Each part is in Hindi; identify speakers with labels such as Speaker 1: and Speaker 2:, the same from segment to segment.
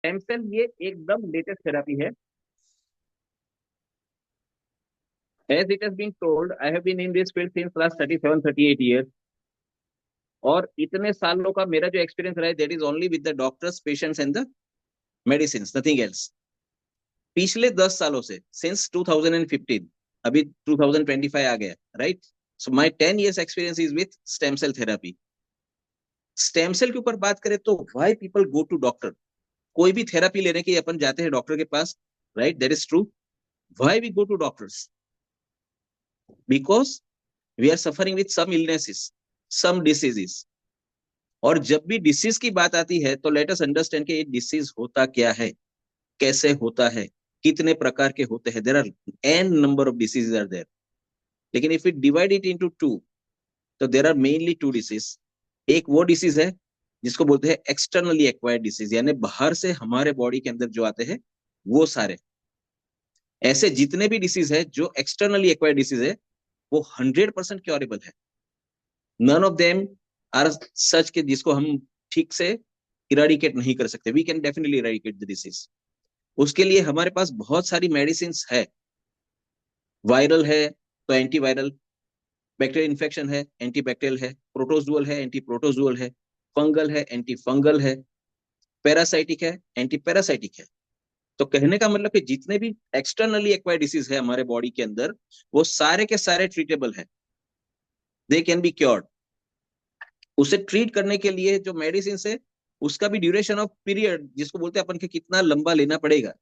Speaker 1: स्टेम सेल ये एकदम लेटेस्ट थेरापी है. As it has been told, I have been in this field since last 37-38 years. और इतने सालों का मेरा जो एक्सपीरियंस रहा है, that is only with the doctors, patients and the medicine, nothing else. पिछले 10 सालों से, सिंस 2015, अभी 2025 आ गया, right? So my 10 years experience is with stem cell therapy. Stem cell के ऊपर बात करें तो why people go to doctor? कोई भी थेरापी लेने के लिए अपन जाते हैं डॉक्टर के पास, right? That is true. Why we go to doctors? Because we are suffering with some illnesses, some diseases. और जब भी डिसीज की बात आती है तो लेट अस अंडरस्टैंड कि ये डिसीज होता क्या है, कैसे होता है, कितने प्रकार के होते हैं. There are an number of diseases are there. लेकिन if we divide it into two, तो there are mainly two disease. एक वो डिसीज है जिसको बोलते हैं एक्सटर्नली एक्वायर्ड डिसीज, यानी बाहर से हमारे बॉडी के अंदर जो आते हैं वो सारे. ऐसे जितने भी डिसीज है जो एक्सटर्नली एक्वायर्ड डिसीज है, वो 100% क्योरेबल है. None of them are such के जिसको हम ठीक से इराडिकेट नहीं कर सकते. We can definitely eradicate the disease. उसके लिए हमारे पास बहुत सारी मेडिसिन है. वायरल है तो एंटीवायरल, बैक्टीरियल इन्फेक्शन है एंटीबैक्टीरियल है, प्रोटोजुअल है एंटी प्रोटोजुअल है, फंगल है एंटी फंगल है, पैरासाइटिक है एंटी पैरासाइटिक है. तो कहने का मतलब कि जितने भी एक्सटर्नली एक्वायर्ड डिसीज है हमारे बॉडी के अंदर, वो सारे के सारे ट्रीटेबल है. दे कैन बी क्योर्ड. उसे ट्रीट करने के लिए जो मेडिसिन है, उसका भी ड्यूरेशन ऑफ पीरियड जिसको बोलते हैं अपन के कितना लंबा लेना पड़ेगा,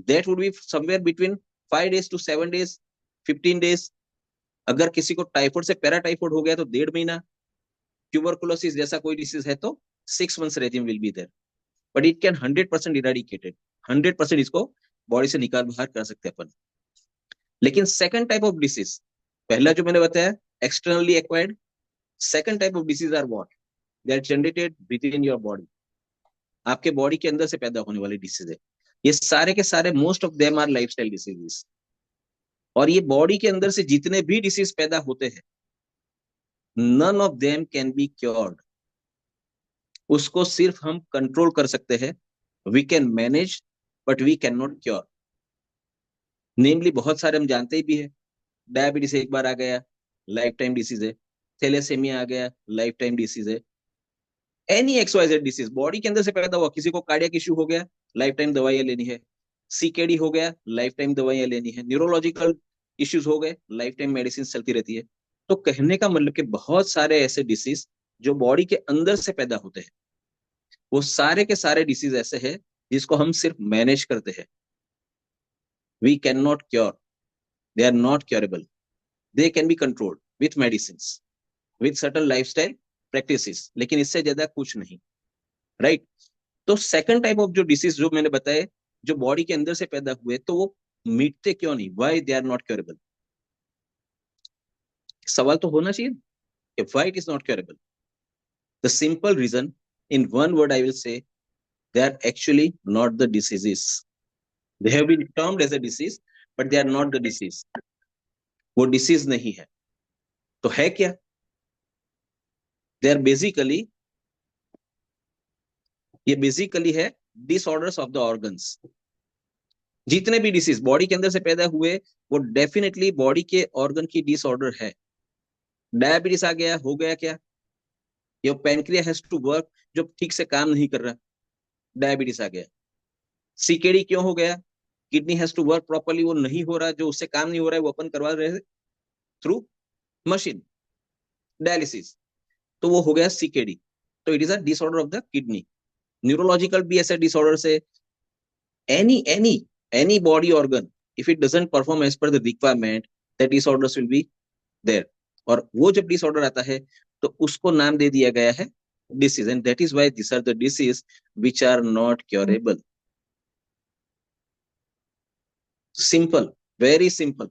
Speaker 1: that would be somewhere between 5 days to 7 days, 15 days. अगर किसी को टाइफाइड से पैराटाइफाइड हो गया तो 1.5 महीना. ट्यूबरकुलोसिस जैसा कोई डिसीज है तो 6 months regime will be there. But it can 100% eradicated. 100% इसको बॉडी से निकाल बाहर कर सकते हैं अपन. लेकिन सेकंड टाइप ऑफ डिसीज, पहला जो मैंने बताया externally acquired, second type of disease are what? They are generated within your body. आपके बॉडी के अंदर से पैदा होने वाली डिसीज है. ये सारे के सारे most of them are lifestyle diseases. और ये बॉडी के अंदर से जितने भी डिसीज पैदा होते हैं, none of them can be cured. उसको सिर्फ हम कंट्रोल कर सकते हैं. We can manage but we can not cure. Namely बहुत सारे हम जानते ही भी है. डायबिटीज एक बार आ गया, लाइफ टाइम डिसीज है. थैलेसेमिया आ गया, लाइफ टाइम डिसीज है. एनी एक्सवाइजेड डिसीज बॉडी के अंदर से पैदा हुआ, किसी को कार्डियक इश्यू हो गया, लाइफ टाइम दवाइयां लेनी है. सीकेडी हो गया, लाइफ टाइम दवाइयां लेनी है. न्यूरोलॉजिकल इश्यूज हो गए, लाइफ टाइम मेडिसिन चलती रहती है. तो कहने का मतलब कि बहुत सारे ऐसे डिसीज जो बॉडी के अंदर से पैदा होते हैं, वो सारे के सारे डिसीज ऐसे हैं जिसको हम सिर्फ मैनेज करते हैं. We can not cure. They are not curable. They can be controlled with medicine, with certain lifestyle practices, लेकिन इससे ज्यादा कुछ नहीं, राइट? तो सेकंड टाइप ऑफ जो डिसीज जो मैंने बताए, जो बॉडी के अंदर से पैदा हुए, तो वो मिटते क्यों नहीं? Why they are not curable? सवाल तो होना चाहिए कि why it is not curable. The simple reason, in one word I will say, they are actually not the diseases. They have been termed as a disease, but they are not the disease. वो डिसीज नहीं है. तो है क्या? दे आर बेसिकली, ये बेसिकली है डिसऑर्डर्स ऑफ द ऑर्गन्स. जितने भी डिसीज बॉडी के अंदर से पैदा हुए, वो डेफिनेटली बॉडी के ऑर्गन की डिसऑर्डर है. डायबिटीज आ गया, हो गया क्या? Your pancreas has to work, जो ठीक से काम नहीं कर रहा, डायबिटीज आ गया. सीकेडी क्यों हो गया? Kidney has to work properly, वो नहीं हो रहा, जो उससे काम नहीं हो रहा है वो अपन करवा रहे हैं थ्रू मशीन, डायलिसिस. तो वो हो गया सीकेडी. तो it is a disorder of the kidney. Neurological भी ऐसे डिसऑर्डर से, any body organ, if it doesn't perform as per the requirement, that disorders will be there. और वो जब डिसऑर्डर आता है तो उसको नाम दे दिया गया है disease. And that is why this are the disease which are not curable. Simple, very simple.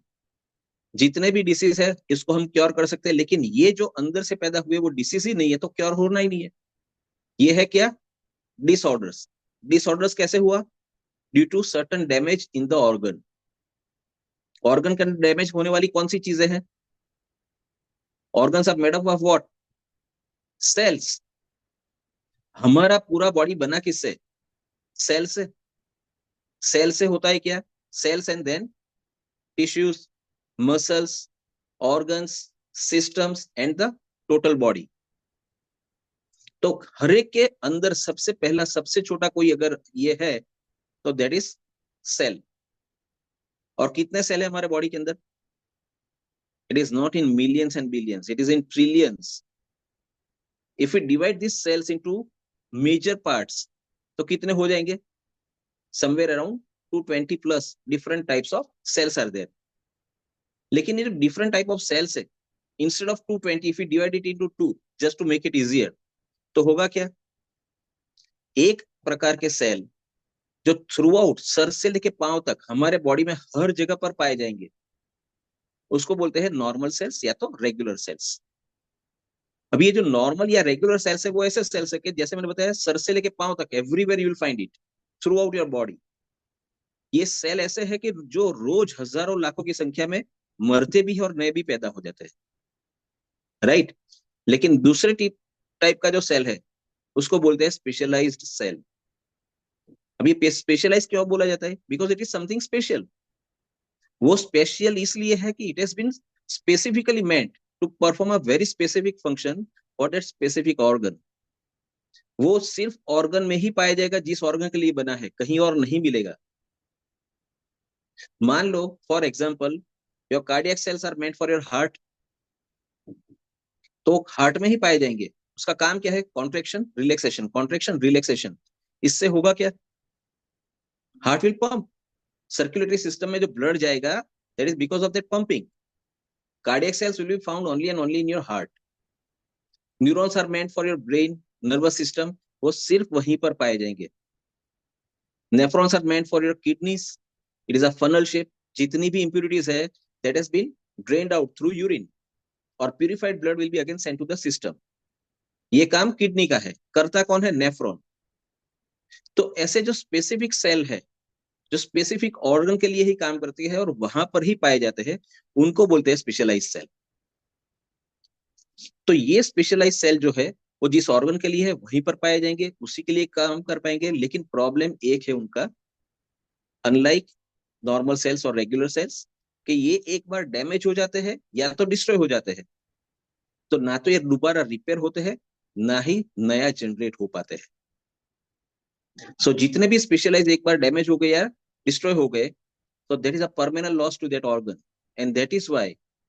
Speaker 1: जितने भी डिसीज है इसको हम क्योर कर सकते हैं, लेकिन ये जो अंदर से पैदा हुए वो डिसीज ही नहीं है, तो क्योर होना ही नहीं है. ये है क्या? डिसऑर्डर्स. डिसऑर्डर्स कैसे हुआ? Due to certain damage in the organ. Organ के अंदर डैमेज होने वाली कौन सी चीजें हैं? Organs are made up of what? Cells. हमारा पूरा बॉडी बना किससे? सेल से, सेल से होता है क्या, cells and then tissues, muscles, organs, systems and the total body. तो हर एक के अंदर सबसे पहला सबसे छोटा कोई अगर ये है तो दैट इज सेल। और कितने सेल है हमारे बॉडी के अंदर? It is not in millions and billions, it is in trillions. If we divide this cells into major parts तो कितने हो जाएंगे? Somewhere around 220 plus different types of cells are there. लेकिन ये जो डिफरेंट टाइप ऑफ सेल्स है, instead of 220 if you divide it into 2 just to make it easier, तो होगा क्या, एक प्रकार के सेल जो थ्रू आउट सर से लेके पांव तक हमारे बॉडी में हर जगह पर पाए जाएंगे, उसको बोलते हैं नॉर्मल सेल्स या तो रेगुलर सेल्स। अब ये जो नॉर्मल या रेगुलर सेल्स है वो ऐसे सेल्स है कि जैसे मैंने बताया सर से लेके पांव तक everywhere you will find it through out your body. ये सेल ऐसे है कि जो रोज हजारों लाखों की संख्या में मरते भी है और नए भी पैदा हो जाते हैं, राइट। लेकिन दूसरे टाइप का जो सेल है उसको बोलते हैं स्पेशलाइज्ड सेल। अब ये स्पेशलाइज क्यों बोला जाता है? Because it is something special. वो स्पेशल इसलिए है कि it has been specifically meant to perform a very specific function for that specific organ. वो सिर्फ ऑर्गन में ही पाया जाएगा जिस ऑर्गन के लिए बना है, कहीं और नहीं मिलेगा। मान लो for example your cardiac cells are meant for your heart, तो हार्ट में ही पाए जाएंगे। उसका काम क्या है? Contraction relaxation, contraction relaxation. इससे होगा क्या? Heart will pump, circulatory system में जो ब्लड जाएगा that is because of that pumping. Cardiac cells will be found only and only in your heart. Neurons are meant for your brain, nervous system, वो सिर्फ वहीं पर पाए जाएंगे। Nephrons are meant for your kidneys, it is a funnel shape. जितनी भी इंप्यूरिटीज है that has been drained out through urine और purified blood will be again sent to the system. ये काम किडनी का है, करता कौन है? नेफ्रॉन। तो ऐसे जो स्पेसिफिक सेल है जो स्पेसिफिक ऑर्गन के लिए ही काम करती है और वहां पर ही पाए जाते हैं, उनको बोलते हैं स्पेशलाइज सेल। तो ये स्पेशलाइज सेल जो है वो जिस ऑर्गन के लिए है वहीं पर पाए जाएंगे, उसी के लिए काम कर पाएंगे। लेकिन प्रॉब्लम एक है उनका, अनलाइक नॉर्मल सेल्स और रेगुलर सेल्स, कि ये एक बार डैमेज हो जाते हैं या तो डिस्ट्रॉय हो जाते हैं। तो ना तो ये दोबारा रिपेयर होते हैं, ना ही नया जनरेट हो पाते हैं। सो जितने भी स्पेशलाइज एक बार डैमेज हो गए या डिस्ट्रॉय हो गए, so there is a permanent loss to that organ, and that is why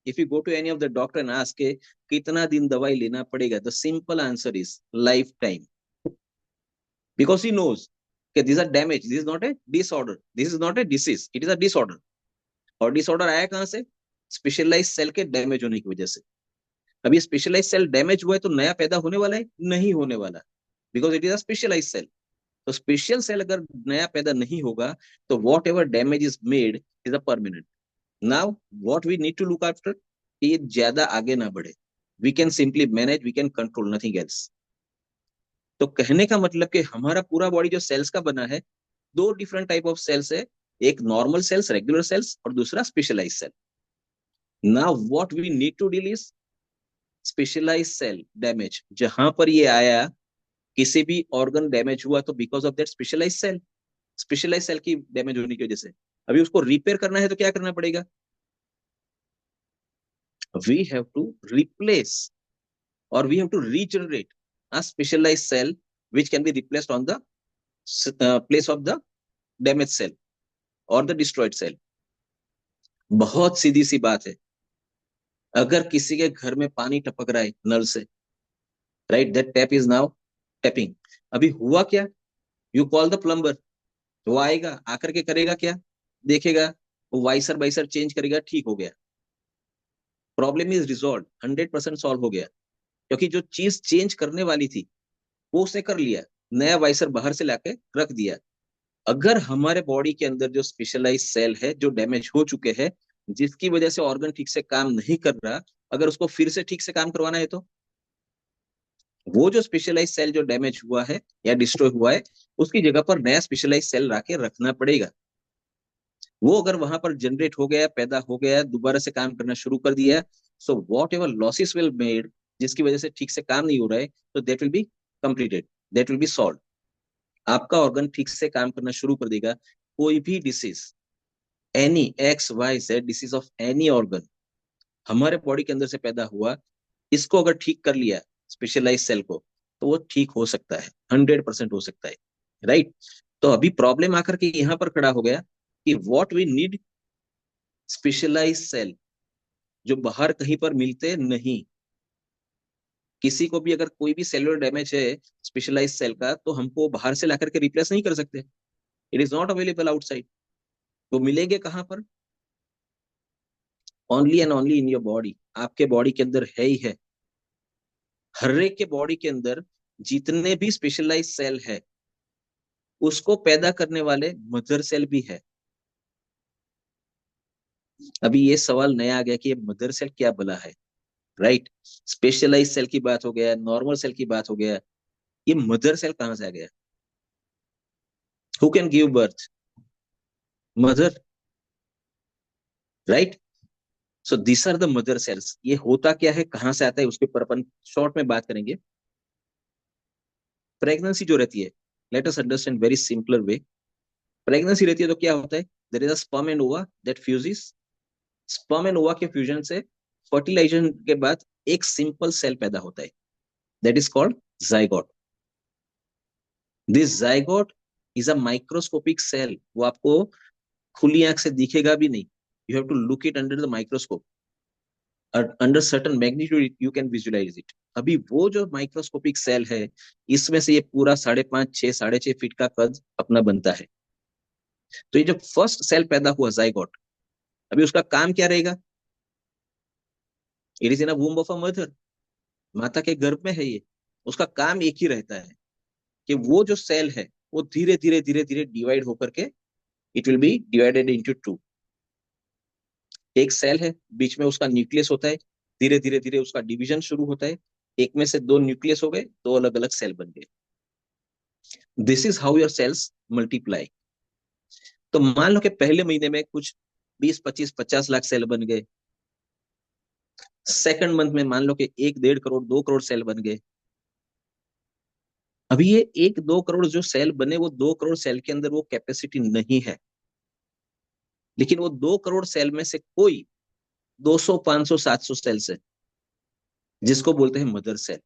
Speaker 1: if you go to any of the doctor and ask के कितना दिन दवाई लेना पड़ेगा, the simple answer is lifetime, because he knows कि these are damage, this is not a disorder, this is not a disease, it is a disorder। और disorder आया कहां से? स्पेशलाइज सेल के डैमेज होने की वजह से। अब ये स्पेशलाइज सेल डैमेज हुआ है तो नया पैदा होने वाला है? नहीं होने वाला, because it is a specialize cell. तो स्पेशल सेल अगर नया पैदा नहीं होगा तो whatever damage is made is a permanent. Now what we need to look after, ये ज्यादा आगे ना बढ़े, we can simply manage, we can control, nothing else. तो कहने का मतलब कि हमारा पूरा बॉडी जो सेल्स का बना है, दो डिफरेंट टाइप ऑफ सेल्स है, एक नॉर्मल सेल्स रेगुलर सेल्स और दूसरा specialize cell. Now what we need to deal is specialize cell damage. जहां पर ये आया, किसी भी ऑर्गन डैमेज हुआ तो because of that specialize cell, specialize cell की डैमेज होने की वजह से। अभी उसको रिपेयर करना है तो क्या करना पड़ेगा? we have to replace or we have to regenerate a specialized cell which can be replaced on the place of the damaged cell or the destroyed cell। बहुत सीधी सी बात है, अगर किसी के घर में पानी टपक रहा है नल से, right, that tap is now tapping. अभी हुआ क्या? यू कॉल द प्लम्बर, वो आएगा, आकर के करेगा क्या? देखेगा, वो वाइसर वाइसर चेंज करेगा, ठीक हो गया, प्रॉब्लम इज रिजॉल्व, 100% सॉल्व हो गया। क्योंकि जो चीज चेंज करने वाली थी वो उसने कर लिया, नया वाइसर बाहर से लाके रख दिया। अगर हमारे बॉडी के अंदर जो स्पेशलाइज सेल है जो डैमेज हो चुके हैं, जिसकी वजह से ऑर्गन ठीक से काम नहीं कर रहा, अगर उसको फिर से ठीक से काम करवाना है तो वो जो स्पेशलाइज सेल जो डैमेज हुआ है या डिस्ट्रॉय हुआ है, उसकी जगह पर नया स्पेशलाइज सेल लाके रखना पड़ेगा। वो अगर वहां पर जनरेट हो गया, पैदा हो गया, दोबारा से काम करना शुरू कर दिया, so what ever losses will made, जिसकी वजह से ठीक से काम नहीं हो रहा है, तो that will be completed, that will B solve. आपका ऑर्गन ठीक से काम करना शुरू कर देगा। कोई भी disease, any XYZ disease of any organ हमारे बॉडी के अंदर से पैदा हुआ, इसको अगर ठीक कर लिया स्पेशलाइज सेल को, तो वो ठीक हो सकता है, 100% हो सकता है। राइट। तो अभी प्रॉब्लम आकर के यहाँ पर खड़ा हो गया कि what we need specialize cell, जो बाहर कहीं पर मिलते नहीं। किसी को भी अगर कोई भी सेलुलर डैमेज है स्पेशलाइज सेल का, तो हमको बाहर से लाकर के रिप्लेस नहीं कर सकते। It is not available outside. तो मिलेंगे कहाँ पर? Only and only in your body. आपके बॉडी के अंदर है ही है। हर एक के बॉडी के अंदर जितने भी स्पेशलाइज सेल है, उसको पैदा करने वाले मदर सेल भी है। अभी ये सवाल नया आ गया कि ये मदर सेल क्या भला है। राइट। स्पेशलाइज सेल की बात हो गया, नॉर्मल सेल की बात हो गया, ये मदर सेल कहां से आ गया? Who can give birth? Mother. Right. So this are the mother cells. ये होता क्या है, कहां से आता है, उसके ऊपर अपन शॉर्ट में बात करेंगे। प्रेगनेंसी जो रहती है, let us understand very simpler way. Pregnancy रहती है तो क्या होता है? There is a sperm and ova that fuses. Sperm and ova के फ्यूजन से फर्टिलाइजेशन के बाद एक सिंपल सेल पैदा होता है, that is called zygote. This zygote is a microscopic cell. वो आपको खुली आंख से दिखेगा भी नहीं। You have to look it under the microscope. Under certain magnitude you can visualize it. अभी वो जो माइक्रोस्कोपिक सेल है, इसमें से ये पूरा 5.5 6 6.5 फीट का कद अपना बनता है। तो ये जो फर्स्ट सेल पैदा हुआ जाइगोट, अभी उसका काम क्या रहेगा? It is in a womb of a mother. माता के गर्भ में है ये। उसका काम एक ही रहता है कि वो जो सेल है, वो धीरे धीरे धीरे धीरे डिवाइड होकर के it will B divided into two. एक सेल है, बीच में उसका न्यूक्लियस होता है, धीरे धीरे धीरे उसका डिवीजन शुरू होता है। एक में से दो न्यूक्लियस हो गए, दो अलग अलग सेल बन गए। This is how your cells multiply. तो मान लो कि पहले महीने में कुछ 20 25 50 लाख सेल बन गए। सेकंड मंथ में मान लो कि 1 1.5 करोड़ 2 करोड़ सेल बन गए। अभी ये 1 2 करोड़ जो सेल बने, वो 2 करोड़ सेल के अंदर वो कैपेसिटी नहीं है। लेकिन वो 2 करोड़ सेल में से कोई 200 500 700 सेल्स है, जिसको बोलते हैं mother cell.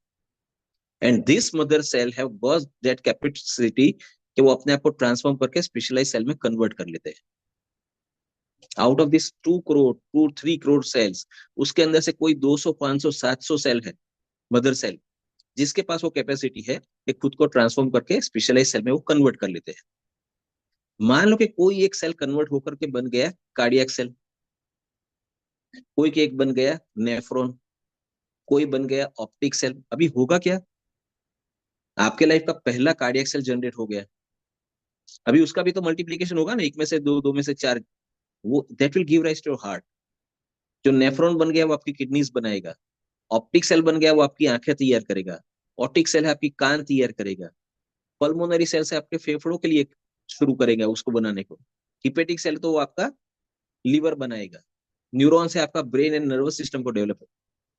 Speaker 1: And this mother cell have got that capacity कि वो अपने आप को ट्रांसफॉर्म करके स्पेशलाइज सेल में कन्वर्ट कर लेते हैं। Out of this 2 crore 2 3 crore cells, उसके अंदर से कोई 200 500 700 सेल है, मदर सेल, जिसके पास वो कैपेसिटी है कि खुद को ट्रांसफॉर्म करके स्पेशलाइज सेल में वो कन्वर्ट कर लेते हैं। मान लो कि कोई एक सेल कन्वर्ट होकर के बन गया कार्डियक सेल, कोई के एक बन गया नेफ्रॉन, कोई बन गया ऑप्टिक सेल। अभी होगा क्या? आपके लाइफ का पहला कार्डियक सेल जनरेट हो गया। अभी उसका भी तो मल्टीप्लीकेशन होगा ना, एक में से दो, दो में से चार। वो that will give rise to your heart. जो नेफ्रॉन बन गया वो आपकी किडनीज बनाएगा। ऑप्टिक सेल बन गया वो आपकी आंखें तैयार करेगा। ऑप्टिक सेल है आपकी कान तैयार करेगा। पल्मोनरी सेल से आपके फेफड़ों के लिए शुरू करेगा उसको बनाने को। हिपेटिक सेल तो वो आपका लीवर बनाएगा। न्यूरॉन से आपका ब्रेन एंड नर्वस सिस्टम को डेवलप।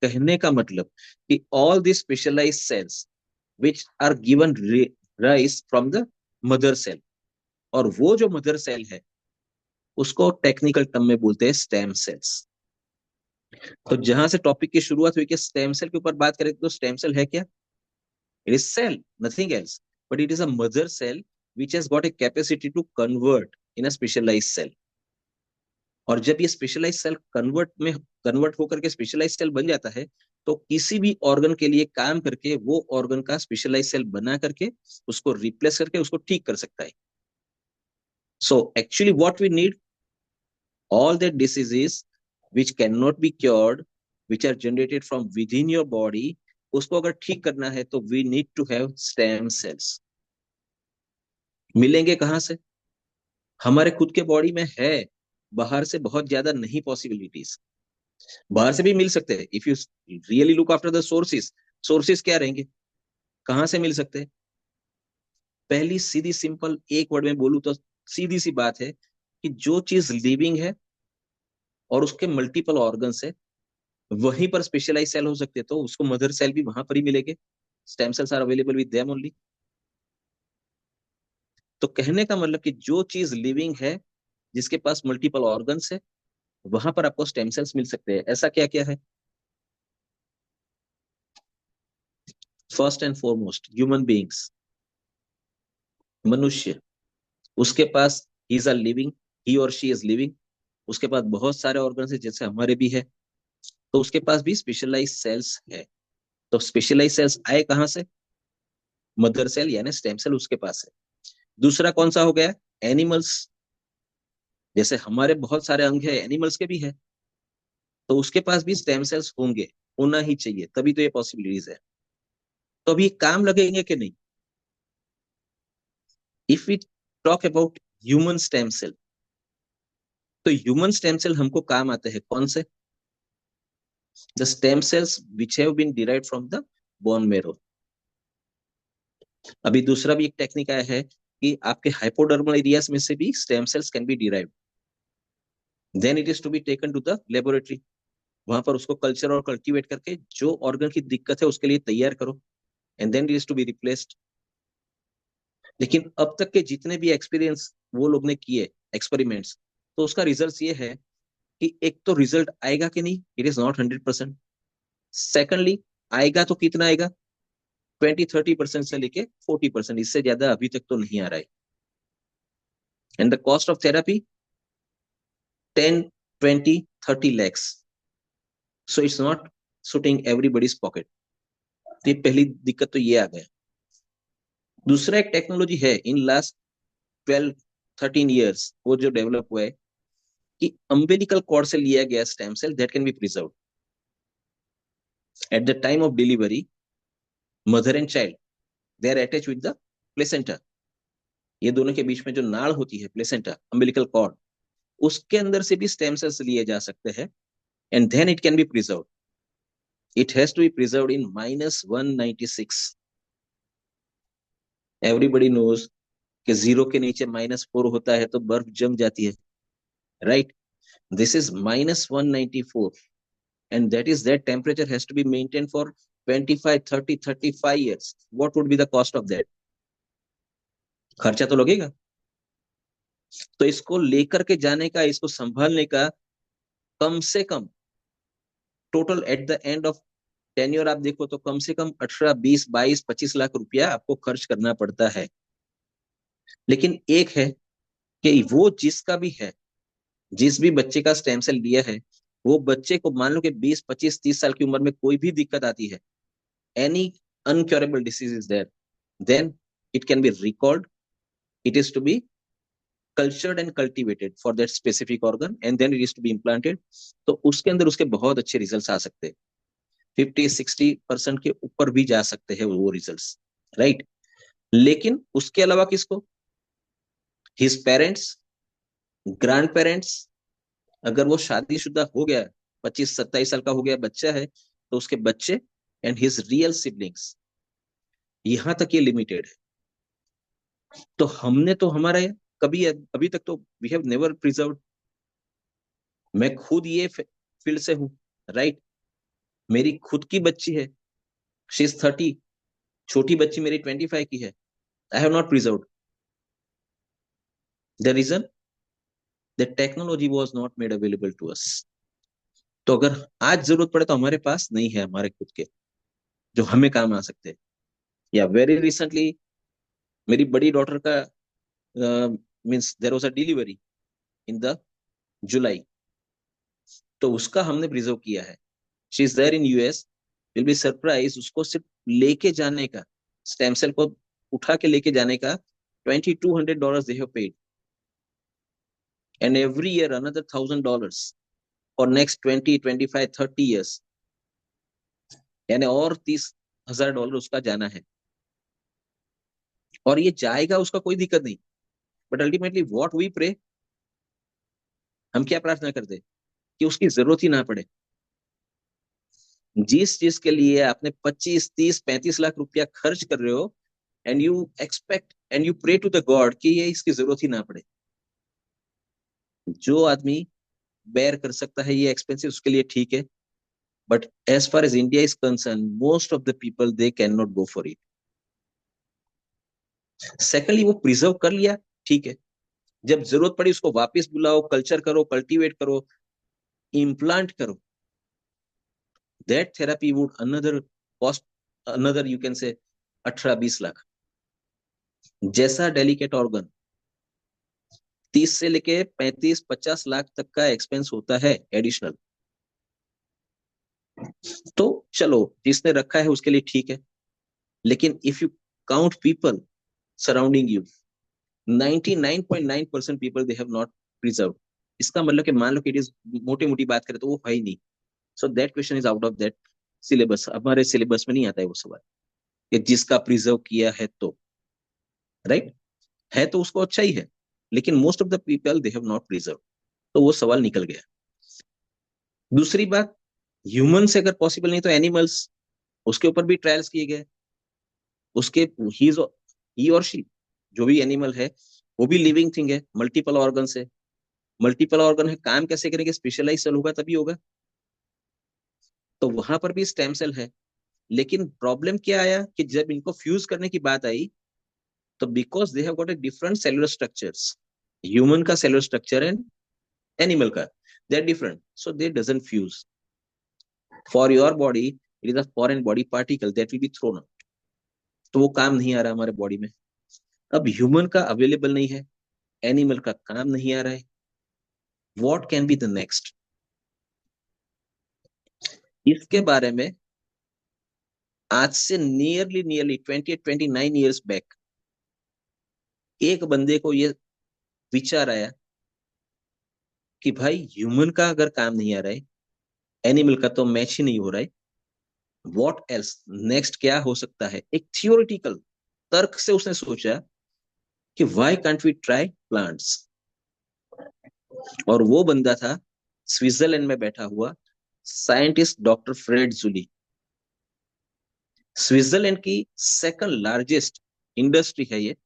Speaker 1: कहने का मतलब कि all the specialize cells which are given rise from the mother cell. और वो जो मदर सेल है, उसको टेक्निकल टर्म में बोलते हैं स्टेम सेल्स। तो जहां से टॉपिक की शुरुआत हुई कि स्टेम सेल के ऊपर बात करें, तो स्टेम सेल है क्या? It is cell, nothing else, but it is a mother cell which has got a capacity to convert in a specialize cell. और जब ये स्पेशलाइज सेल कन्वर्ट होकर के स्पेशलाइज सेल बन जाता है, तो किसी भी ऑर्गन के लिए काम करके वो ऑर्गन का स्पेशलाइज सेल बना करके उसको रिप्लेस करके उसको ठीक कर सकता है। So actually what we need, all the diseases which cannot be cured, which are generated from within your body, उसको अगर ठीक करना है तो we need to have stem cells। मिलेंगे कहां से? हमारे खुद के बॉडी में है। बाहर से बहुत ज्यादा नहीं पॉसिबिलिटीज। बाहर से भी मिल सकते हैं if you really look after the sources. Sources क्या रहेंगे? कहां से मिल सकते हैं? पहली सीधी सिंपल एक वर्ड में बोलूं तो सीधी सी बात है कि जो चीज लिविंग है और उसके मल्टीपल ऑर्गन्स है, वहीं पर स्पेशलाइज सेल हो सकते हैं, तो उसको मदर सेल भी वहां पर ही मिलेंगे। Stem cells are available with them only. तो कहने का मतलब कि जो चीज लिविंग है, जिसके पास मल्टीपल ऑर्गन्स है, वहां पर आपको स्टेम सेल्स मिल सकते हैं। ऐसा क्या क्या है? First and foremost human beings, मनुष्य, उसके पास इज अ लिविंग, ही और शी इज लिविंग, उसके पास बहुत सारे ऑर्गन्स है जैसे हमारे भी है, तो उसके पास भी स्पेशलाइज सेल्स है। तो स्पेशलाइज सेल्स आए कहां से? मदर सेल यानी स्टेम सेल उसके पास है। दूसरा कौन सा हो गया? एनिमल्स, जैसे हमारे बहुत सारे अंग है, एनिमल्स के भी है, तो उसके पास भी स्टेम सेल्स होंगे, होना ही चाहिए, तभी तो ये पॉसिबिलिटीज है। तो अभी काम लगेंगे कि नहीं? If we talk about human stem cell, तो ह्यूमन स्टेम सेल हमको काम आते हैं कौन से? The stem cells which have been derived from the bone marrow. अभी दूसरा भी एक टेक्निक आया है कि आपके हाइपोडर्मल एरियाज में से भी stem cells can be derived, then it is to be taken to the laboratory, वहां पर उसको कल्चर और कल्टीवेट करके जो ऑर्गन की दिक्कत है उसके लिए तैयार करो, and then it is to be replaced. लेकिन अब तक के जितने भी एक्सपीरियंस वो लोग ने किए, एक्सपेरिमेंट्स, तो उसका रिजल्ट ये है कि एक तो रिजल्ट आएगा कि नहीं, इट इज नॉट 100%। सेकंडली, आएगा तो कितना आएगा? 20-30% से लेके 40%, इससे ज्यादा अभी तक तो नहीं आ रहा है। And the cost of therapy 10-20-30 lakhs, so it's not suiting everybody's pocket. तो ये पहली दिक्कत तो ये आ गया। दूसरा एक टेक्नोलॉजी है इन लास्ट 12-13 years, वो जो डेवलप हुआ है कि अम्बिलिकल कॉर्ड से लिया गया stem cell that can be preserve at the time of delivery. Mother and child, they are attach with the placenta, ये दोनों के बीच में जो नाड़ होती है प्लेसेंटा, अम्बिलिकल कॉर्ड, उसके अंदर से भी स्टेम सेल्स लिए जा सकते हैं, and then it can be preserve. It has to be preserve in -196। Everybody knows कि 0 के नीचे -4 होता है तो बर्फ जम जाती है, right? This is -194, and that is that temperature has to be maintained for 25, 30, 35 years. What would be the cost of that? खर्चा तो लगेगा। तो इसको लेकर के जाने का, इसको संभालने का, कम से कम total at the end of tenure आप देखो तो कम से कम 18, 20, 22, 25 लाख रुपया आपको खर्च करना पड़ता है। लेकिन एक है कि वो जिसका भी है, जिस भी बच्चे का स्टेम सेल लिया है, वो बच्चे को मान लो कि 20, 25, 30 साल की उम्र में कोई भी दिक्कत आती है, any incurable disease is there, then it can be recalled, it is to be cultured and cultivated for that specific organ, and then it is to be implanted। तो उसके अंदर उसके बहुत अच्छे रिजल्ट्स आ सकते हैं, 50-60% के ऊपर भी जा सकते हैं वो रिजल्ट्स, राइट? लेकिन उसके अलावा किसको? हिज पेरेंट्स, ग्रैंड पेरेंट्स, अगर वो शादीशुदा हो गया, 25-27 साल का हो गया बच्चा है, तो उसके बच्चे, एंड हिज रियल सिबलिंग्स, यहां तक ये लिमिटेड है। तो हमने तो हमारा कभी अभी तक तो वी हैव नेवर प्रिजर्व। मैं खुद ये फील्ड से हूँ, राइट? मेरी खुद की बच्ची है, शी इज 30, छोटी बच्ची मेरी 25 की है, I have not preserve. The reason, the technology was not made available to us. तो अगर आज जरूरत पड़े तो हमारे पास नहीं है हमारे खुद के, जो हमें काम आ सकते हैं। या वेरी रिसेंटली मेरी बड़ी डॉटर का means there was a delivery in the July, तो उसका हमने प्रिजर्व किया है। She is there in US, will be surprise, उसको सिर्फ लेके जाने का, स्टेम सेल को उठा के लेके जाने का $2200 they have paid, and every year another $1000 for next 20, 25, 30 years, यानी और $30,000 उसका जाना है। और ये जाएगा, उसका कोई दिक्कत नहीं, but ultimately what we pray, हम क्या प्रार्थना करते कि उसकी जरूरत ही ना पड़े। जिस चीज के लिए आपने 25, 30, 35 लाख रुपया खर्च कर रहे हो, and you expect and you pray to the God कि ये इसकी जरूरत ही ना पड़े। जो आदमी बेयर कर सकता है ये एक्सपेंसिव, उसके लिए ठीक है, but as far as India is concern, most of the people they can not go for it. Secondly वो प्रिजर्व कर लिया, ठीक है, जब जरूरत पड़ी उसको वापस बुलाओ, कल्चर करो, कल्टीवेट करो, इम्प्लांट करो, that therapy would another cost, another you can say 18-20 lakh. जैसा डेलिकेट ऑर्गन 30 से लेके 35-50 लाख तक का एक्सपेंस होता है एडिशनल। तो चलो जिसने रखा है उसके लिए ठीक है, लेकिन if you count people surrounding you, 99.9% people they have not preserve. इसका मतलब कि मान लो कि इट इज, मोटी मोटी बात करें तो वो है ही नहीं। So that question is out of that syllabus, हमारे सिलेबस में नहीं आता है वो सवाल कि जिसका प्रिजर्व किया है तो, राइट, है तो उसको अच्छा ही है, लेकिन most of the people they have not preserve, तो वो सवाल निकल गया। दूसरी बात, ह्यूमन से अगर पॉसिबल नहीं तो एनिमल्स, उसके ऊपर भी ट्रायल्स किए गए। उसके ही और शी, जो भी एनिमल है वो भी लिविंग थिंग है, मल्टीपल ऑर्गन है, मल्टीपल ऑर्गन है, काम कैसे करेंगे, स्पेशलाइज सेल होगा तभी होगा। तो वहां पर भी स्टेम सेल है, लेकिन प्रॉब्लम क्या आया कि जब इनको फ्यूज करने की बात आई, तो because they have got a different cellular structures, human का सेलुलर स्ट्रक्चर एंड एनिमल का, they are different, so they doesn't fuse. For your body it is a foreign body particle that will be thrown out, तो वो काम नहीं आ रहा हमारे बॉडी में। अब ह्यूमन का अवेलेबल नहीं है, एनिमल का काम नहीं आ रहा है, what can be the next? इसके बारे में आज से नियरली नियरली 29 बैक एक बंदे को ये विचार आया कि भाई ह्यूमन का अगर काम नहीं आ रहा है, एनिमल का तो मैच ही नहीं हो रहा है, व्हाट एल्स, नेक्स्ट क्या हो सकता है? एक थियोरिटिकल तर्क से उसने सोचा कि why can't we try plants. और वो बंदा था स्विट्जरलैंड में बैठा हुआ scientist doctor Fred Zulli. Switzerland की सेकंड लार्जेस्ट इंडस्ट्री है ये,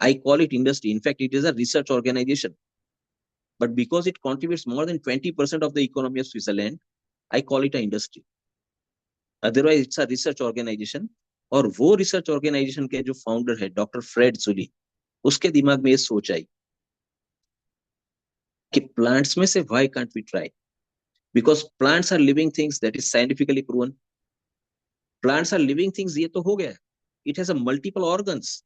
Speaker 1: I call it industry, in fact it is a research organisation, but because it contributes more than 20% of the economy of Switzerland, I call it an industry. Otherwise, it's a research organization. और वो रिसर्च ऑर्गेनाइजेशन के जो फाउंडर है डॉक्टर फ्रेड जुली, उसके दिमाग में ये सोच आई कि प्लांट्स में से why can't we try, because plants are living things, that is scientifically proven. Plants are living things, ये तो हो गया, it has a multiple organs,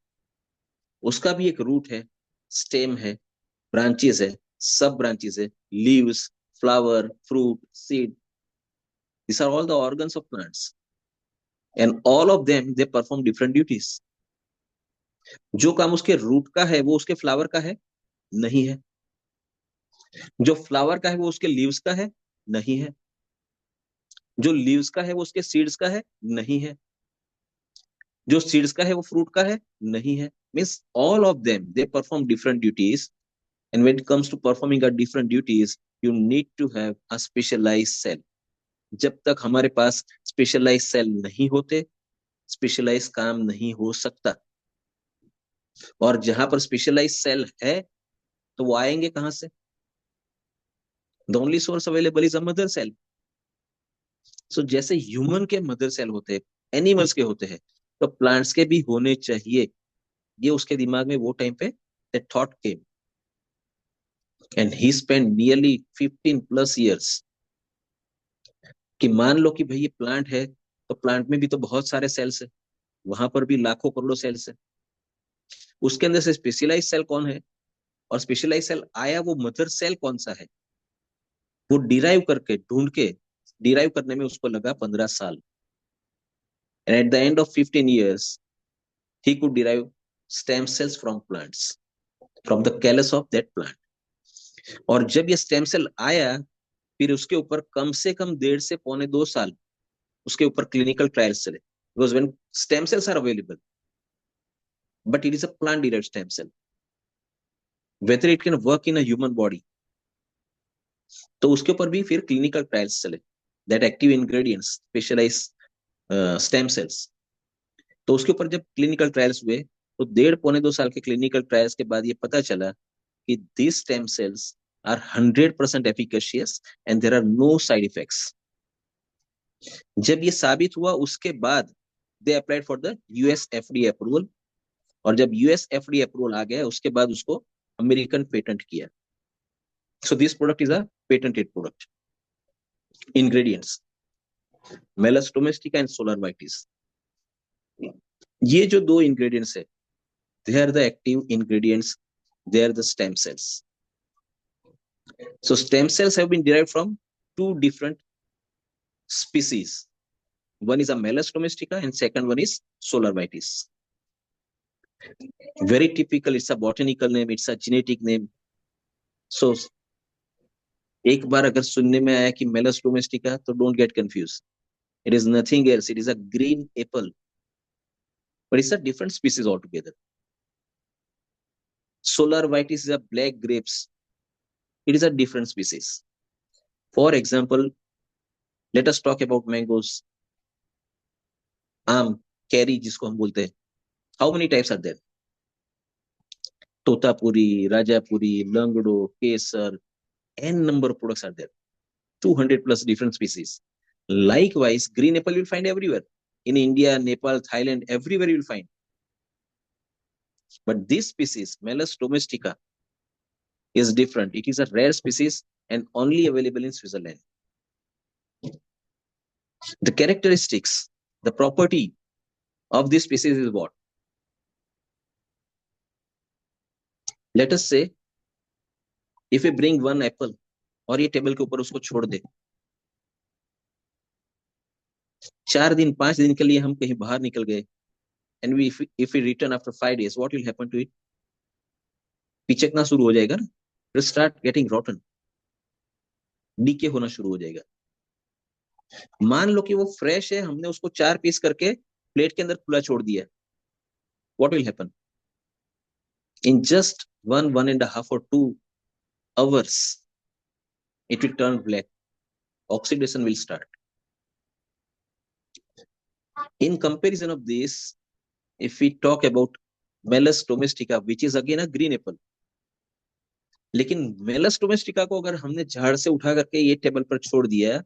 Speaker 1: उसका भी एक रूट है, स्टेम है, ब्रांचेस है, सब ब्रांचेस है, leaves, flower, fruit, seed, these are all the organs of plants, and all of them they perform different duties. जो काम उसके रूट का है वो उसके फ्लावर का है? नहीं है। जो फ्लावर का है वो उसके लीव्स का है? नहीं है। जो लीव्स का है वो उसके सीड्स का है? नहीं है। जो सीड्स का है वो फ्रूट का है? नहीं है। Means all of them they perform different duties, and when it comes to performing a different duties you need to have a specialised cell. जब तक हमारे पास स्पेशलाइज्ड सेल नहीं होते, स्पेशलाइज्ड काम नहीं हो सकता। और जहां पर स्पेशलाइज्ड सेल है तो वो आएंगे कहां से? The only source available is a mother cell. So जैसे ह्यूमन के मदर सेल होते हैं, एनिमल्स के होते हैं, तो प्लांट्स के भी होने चाहिए। ये उसके दिमाग में वो टाइम पे that thought came, and he spend nearly 15+ years कि मान लो कि भाई ये प्लांट है, तो प्लांट में भी तो बहुत सारे सेल्स है, वहां पर भी लाखों करोड़ों सेल्स है, उसके अंदर से स्पेशलाइज सेल कौन है? और स्पेशलाइज सेल आया वो मदर सेल कौन सा है, वो डिराइव करके ढूंढ के, डिराइव करने में उसको लगा 15 साल, and eight the end of 15 years he could derive stem cells from plants, from the callus of that plant. और जब ये स्टेम सेल आया, फिर उसके ऊपर कम से कम 1.5 से 2.25 साल उसके ऊपर क्लिनिकल ट्रायल्स चले, because when stem cells are available but it is a plant derived stem cell, whether it can work in a human body, तो उसके ऊपर भी फिर क्लिनिकल ट्रायल्स चले, that active ingredients specialise stem cells. तो उसके ऊपर जब क्लिनिकल ट्रायल्स हुए, तो 1.5 पौने 2 साल के क्लिनिकल ट्रायल्स के बाद ये पता चला कि these stem cells are 100% efficacious and there are no side effects. जब ये साबित हुआ उसके बाद they applied for the US FDA approval, और जब यूएस एफडीए अप्रूवल आ गया उसके बाद उसको अमेरिकन पेटेंट किया. So this product is a patented product. Ingredients Malus domestica and Solar Vitis. ये जो दो इंग्रेडिएंट्स है, they are the active ingredients, they are the stem cells. So stem cells have been derived from two different species. One is a Meles domestica and second one is Solar vitis. Very typical, it's a botanical name, it's a genetic name. So एक बार अगर सुनने में आया कि Meles domestica तो don't get confused. It is nothing else, it is a green apple, but it's a different species altogether. Solar vitis is a black grapes. It is a different species. For example, let us talk about mangoes. आम, कैरी जिसको हम बोलते हैं. How many types are there? Totapuri, Rajapuri, Langdo, Kesar, n number of products are there. 200 plus different species. Likewise, green apple you'll find everywhere. In India, Nepal, Thailand, everywhere you'll find. But this species, Meles domestica, is different. It is a rare species and only available in Switzerland. The characteristics, the property of this species is what? Let us say, if we bring one apple और ये टेबल के ऊपर उसको छोड़ दे, 4 दिन 5 दिन के लिए हम कहीं बाहर निकल गए, and if we return after 5 days, what will happen to it? पिचकना शुरू हो जाएगा ना, will start getting rotten, decay होना शुरू हो जाएगा. मान लो कि वो फ्रेश है, हमने उसको 4 पीस करके प्लेट के अंदर खुला छोड़ दिया, what will happen? In just 1.5 or 2 hours, it will turn black. Oxidation will start. In comparison of this, if we talk about Meles domestica, which is again a green apple, लेकिन Meles domestica को अगर हमने झाड़ से उठा करके ये टेबल पर छोड़ दिया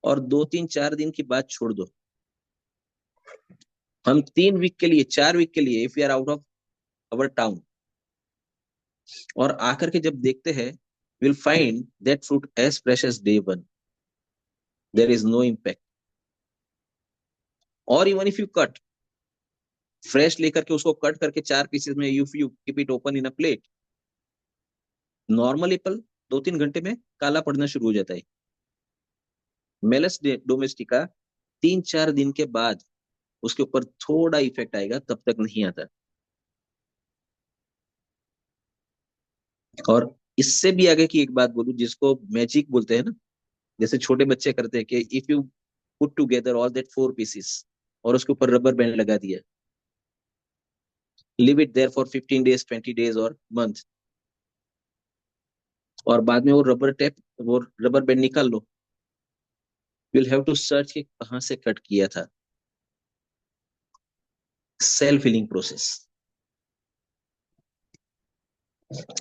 Speaker 1: और 2-3-4 दिन की बात छोड़ दो, हम 3 वीक के लिए 4 वीक के लिए if we are out of our town और आकर के जब देखते हैं, will find that fruit as fresh as day one. There is no impact. और even if you cut fresh लेकर के उसको कट करके 4 पीसेस में, if you keep it open in a plate, normal apple 2-3 घंटे में काला पड़ना शुरू हो जाता है. मेलस डोमेस्टिका 3-4 दिन के बाद उसके ऊपर थोड़ा इफेक्ट आएगा, तब तक नहीं आता. और इससे भी आगे की एक बात बोलूं, जिसको मैजिक बोलते हैं ना, जैसे छोटे बच्चे करते हैं कि if you put together all that 4 pieces और उसके ऊपर रबर बैंड लगा दिया, live it there for 15 days 20 days और मंथ, और बाद में वो रबर बैंड निकाल लो, विल हैव टू सर्च कि कहां से कट किया था. Self healing process,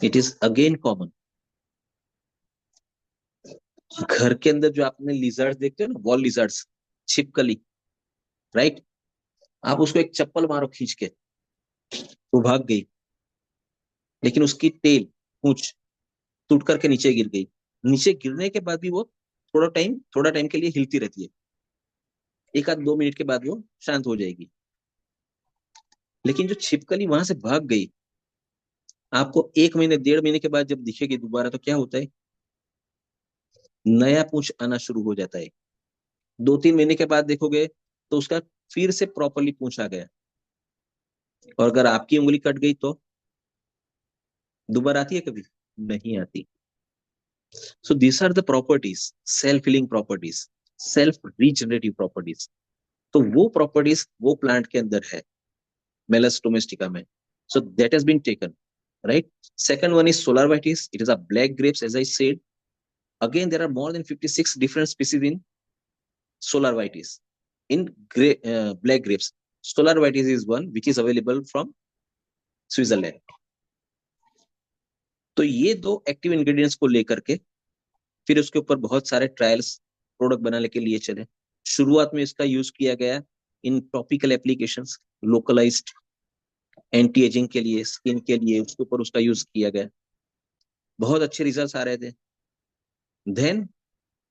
Speaker 1: it is again common. घर के अंदर जो आपने लिजर्ड्स देखते हो ना, वॉल लिजर्ड्स, छिपकली, राइट, आप उसको एक चप्पल मारो खींच के, वो भाग गई, लेकिन उसकी टेल, पूंछ टूट करके नीचे गिर गई. नीचे गिरने के बाद भी वो थोड़ा टाइम के लिए हिलती रहती है, 1-2 मिनट के बाद वो शांत हो जाएगी. लेकिन जो छिपकली वहां से भाग गई, आपको 1 महीने 1.5 महीने के बाद जब दिखेगी दोबारा, तो क्या होता है, नया पूंछ आना शुरू हो जाता है. 2-3 महीने के बाद देखोगे तो उसका फिर से प्रॉपरली पूंछ आ गया. और अगर आपकी उंगली कट गई तो दोबारा आती है कभी? नहीं आती. So this are the properties, self healing properties, self regenerative properties. तो वो प्रॉपर्टीज वो प्लांट के अंदर है, मेलस डोमेस्टिका में. So that has been taken, right? Second one is solar vitis. It is a black grapes, as I said. Again, there are more than 56 different species in solar vitis. In black grapes, solar vitis is one which is available from Switzerland. तो ये दो एक्टिव इंग्रेडिएंट्स को लेकर के फिर उसके ऊपर बहुत सारे ट्रायल्स प्रोडक्ट बनाने के लिए चले. शुरुआत में इसका यूज किया गया in topical applications, localised anti ageing के लिए, स्किन के लिए, उसके ऊपर उसका यूज किया गया, बहुत अच्छे रिजल्ट्स आ रहे थे। Then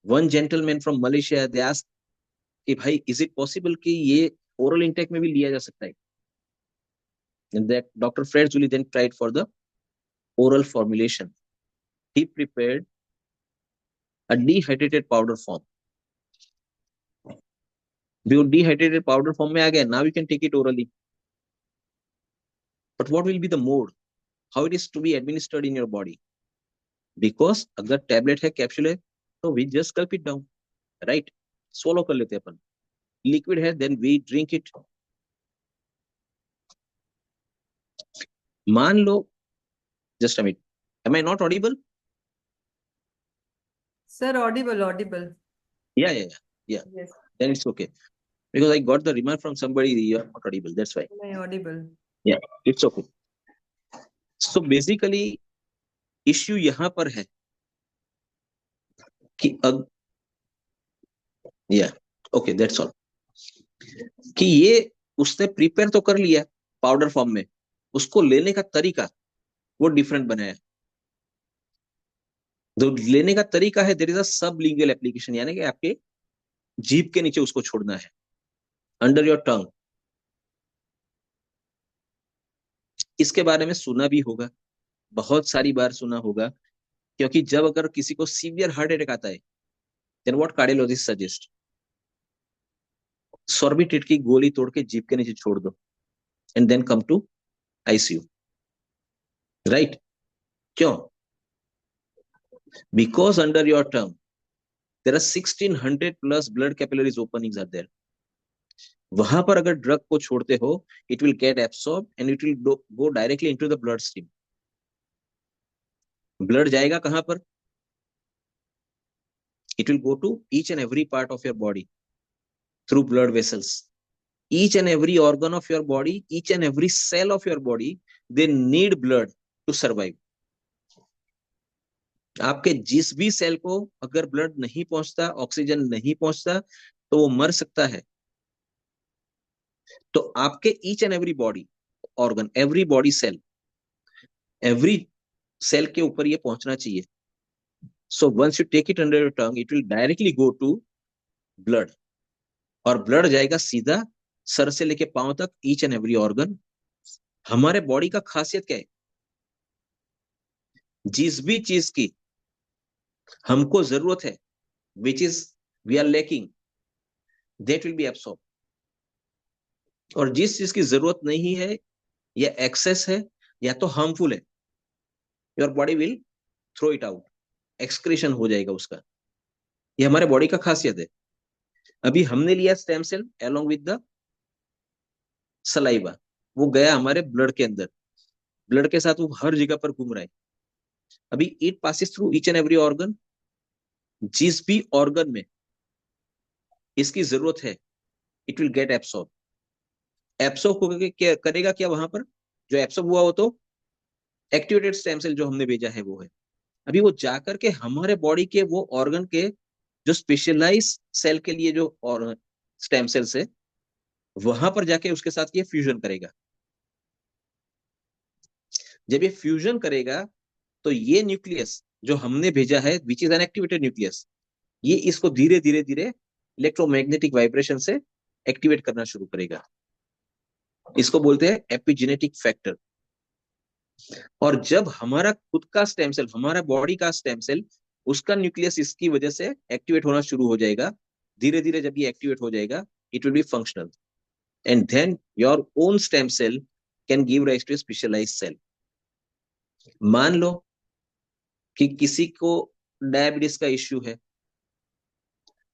Speaker 1: one gentleman from Malaysia, they asked कि भाई इज इट पॉसिबल कि ये ओरल इंटेक में भी लिया जा सकता है? And that Dr. Fred Zuli then tried for the oral formulation. He prepared a dehydrated powder form. जो dehydrated powder form में आ गया, now you can take it orally. But what will be the mode? How it is to be administered in your body? Because अगर tablet है, capsule है, तो we just gulp it down, right? Swallow कर लेते हैं अपन. Liquid है, then we drink it. मान लो, just a minute. Am I not audible?
Speaker 2: Sir, audible.
Speaker 1: Yeah.
Speaker 2: Yes.
Speaker 1: Then it's okay. Because I got the remark from somebody, you are not audible. That's why.
Speaker 2: Audible.
Speaker 1: Yeah, it's okay. So basically issue यहां पर है कि ओके दैट्स ऑल, कि ये उसने प्रिपेयर तो कर लिया पाउडर फॉर्म में, उसको लेने का तरीका वो डिफरेंट बनाया। जो लेने का तरीका है, देयर इज अ सब लिंगुअल एप्लीकेशन, यानी कि आपके जीभ के नीचे उसको छोड़ना है, अंडर योर टंग। इसके बारे में सुना भी होगा, बहुत सारी बार सुना होगा, क्योंकि जब अगर किसी को सीवियर हार्ट अटैक आता है, then what cardiologist suggest, Sorbitrate की गोली तोड़ के जीभ के नीचे छोड़ दो and then come to ICU, right? क्यों? Because under your tongue there are 1600 plus blood capillaries openings are there. वहां पर अगर ड्रग को छोड़ते हो, it will get absorbed and it will go directly into the blood stream. Blood जाएगा कहां पर? It will go to each and every part of your body through blood vessels. Each and every organ of your body, each and every cell of your body, they need blood to survive. आपके जिस भी सेल को अगर ब्लड नहीं पहुंचता, ऑक्सीजन नहीं पहुंचता, तो वो मर सकता है। तो आपके each and every body organ, every body cell, every cell के ऊपर ये पहुंचना चाहिए। So once you take it under your tongue, it will directly go to blood, और ब्लड जाएगा सीधा सर से लेके पांव तक, ईच एंड एवरी ऑर्गन। हमारे बॉडी का खासियत क्या है? जिस भी चीज की हमको जरूरत है, which is we are lacking, that will be absorb. और जिस चीज की जरूरत नहीं है, या एक्सेस है, या तो हार्मफुल है, your body will throw it out, excretion हो जाएगा उसका। ये हमारे बॉडी का खासियत है। अभी हमने लिया stem cell along with the saliva, वो गया हमारे ब्लड के अंदर, ब्लड के साथ वो हर जगह पर घूम रहा है। अभी it passes through each and every organ, जिस भी ऑर्गन में इसकी जरूरत है, it will get absorb. Absorb करेगा क्या वहां पर? जो एब्सॉर्ब हुआ वो तो एक्टिवेटेड स्टेम सेल जो हमने भेजा है वो है। अभी वो जाकर के हमारे बॉडी के वो ऑर्गन के जो स्पेशलाइज सेल के लिए जो और स्टेम सेल्स है, वहां पर जाके उसके साथ ये फ्यूजन करेगा। जब ये फ्यूजन करेगा, तो ये न्यूक्लियस जो हमने भेजा है, which is an activated nucleus, ये इसको धीरे धीरे धीरे इलेक्ट्रोमैग्नेटिक वाइब्रेशन से एक्टिवेट करना शुरू करेगा। इसको बोलते हैं एपिजेनेटिक फैक्टर। और जब हमारा खुद का स्टेम सेल, हमारा बॉडी का स्टेम सेल, उसका न्यूक्लियस इसकी वजह से एक्टिवेट होना शुरू हो जाएगा, धीरे धीरे जब ये एक्टिवेट हो जाएगा, it will be functional, and then your own stem cell can give rise to specialised cell. मान लो कि किसी को डायबिटीज का इश्यू है,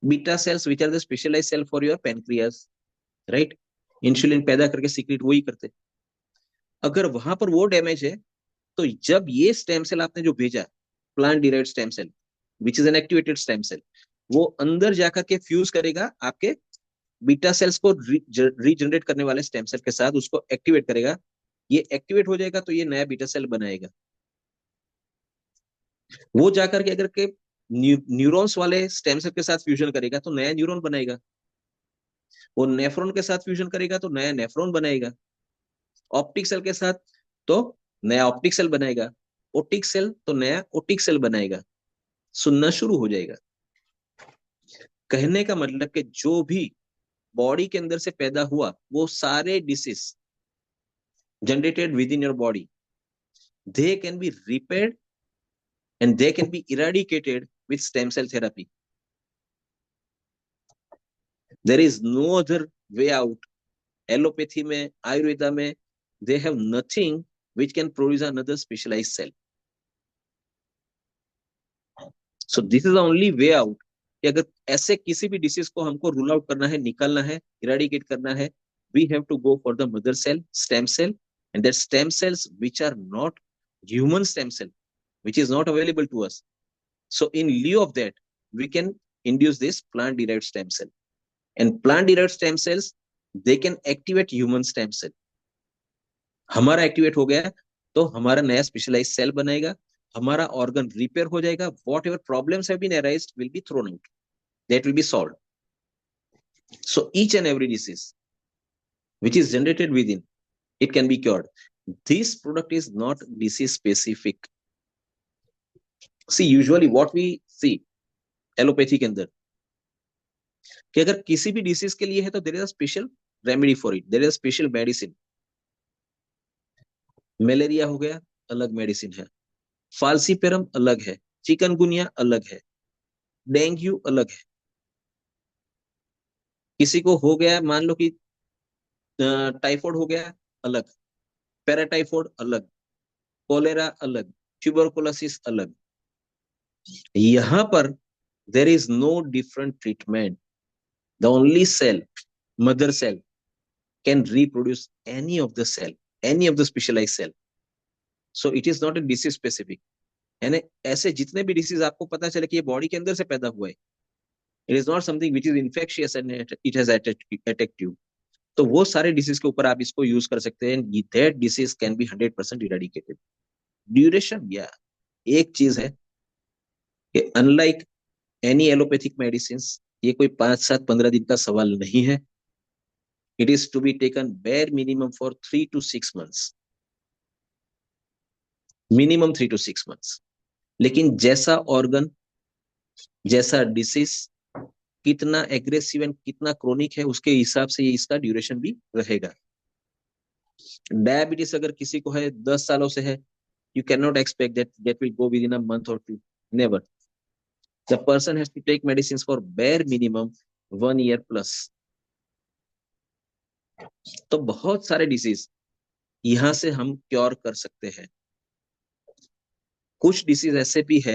Speaker 1: beta cells which are the specialised cell for your pancreas, right? Insulin पैदा करके सीक्रेट वही करते। अगर वहां पर वो डैमेज है, तो जब ये स्टेम सेल आपने जो भेजा, plant derived stem cell which is an activated stem cell, वो अंदर जाकर के फ्यूज करेगा आपके बीटा सेल्स को रीजनरेट करने वाले स्टेम सेल के साथ, उसको एक्टिवेट करेगा। ये एक्टिवेट हो जाएगा तो ये नया बीटा सेल बनाएगा। वो जाकर के अगर के न्यूरॉन्स वाले स्टेम सेल के साथ फ्यूजन करेगा तो नया न्यूरॉन बनाएगा। वो नेफ्रॉन के साथ फ्यूजन करेगा तो नया नेफ्रॉन बनाएगा। ऑप्टिक सेल के साथ तो नया ऑप्टिक सेल बनाएगा, ओटिक सेल तो नया ओटिक सेल बनाएगा, सुनना शुरू हो जाएगा। कहने का मतलब कि जो भी बॉडी के अंदर से पैदा हुआ वो सारे disease generated within your body, they can be repaired and they can be eradicated with stem cell therapy. There is no other way out. Allopathy में, आयुर्वेदा में, they have nothing which can produce another specialized cell. So this is the only way out. कि अगर ऐसे किसी भी डिसीज को हमको रूल आउट करना है, निकालना है, इराडिकेट करना है, we have to go for the mother cell, stem cell, and that stem cells which are not human stem cell, which is not available to us. So in lieu of that, we can induce this plant-derived stem cell. And plant-derived stem cells, they can activate human stem cell. हमारा एक्टिवेट हो गया तो हमारा नया स्पेशलाइज सेल बनेगा, हमारा ऑर्गन रिपेयर हो जाएगा, whatever problems have been arised will be thrown out, that will be solved. So each and every disease which is generated within, it can be cured. This product is not disease specific. See, usually what we see allopathy के अंदर कि अगर किसी भी डिसीज के लिए है तो there is a special remedy for it, there is a special medicine. Malaria हो गया, अलग मेडिसिन है. फाल्सीपेरम अलग है, चिकनगुनिया अलग है, डेंगू अलग है. किसी को हो गया, मान लो कि टाइफाइड हो गया, अलग. पैराटाइफाइड अलग, कोलेरा अलग, ट्यूबरकुलोसिस अलग. यहां पर there is no different treatment. The only cell, mother cell, can reproduce any of the cell, any of the specialized cell. So it is not a disease specific. यानी ऐसे जितने भी डिसीज आपको पता चले कि ये बॉडी के अंदर से पैदा हुआ है, it is not something which is infectious and it has attacked you, तो वो सारे डिसीज के ऊपर आप इसको यूज कर सकते हैं. That disease can be 100% eradicated. Duration, या एक चीज है कि अनलाइक एनी एलोपैथिक मेडिसिन, ये कोई 5, 7, 15 दिन का सवाल नहीं है. It is to be taken bare minimum for 3 to 6 months. Minimum 3 to 6 months. लेकिन जैसा ऑर्गन, जैसा डिसीज, कितना एग्रेसिव एंड कितना क्रोनिक है, उसके हिसाब से ये इसका ड्यूरेशन भी रहेगा. डायबिटीज अगर किसी को है, 10 सालों से है, you cannot expect that will go within a month or two. Never. The person has to take medicines for bare minimum 1 year plus. तो बहुत सारे डिसीज यहां से हम क्योर कर सकते हैं. कुछ डिसीज ऐसे भी है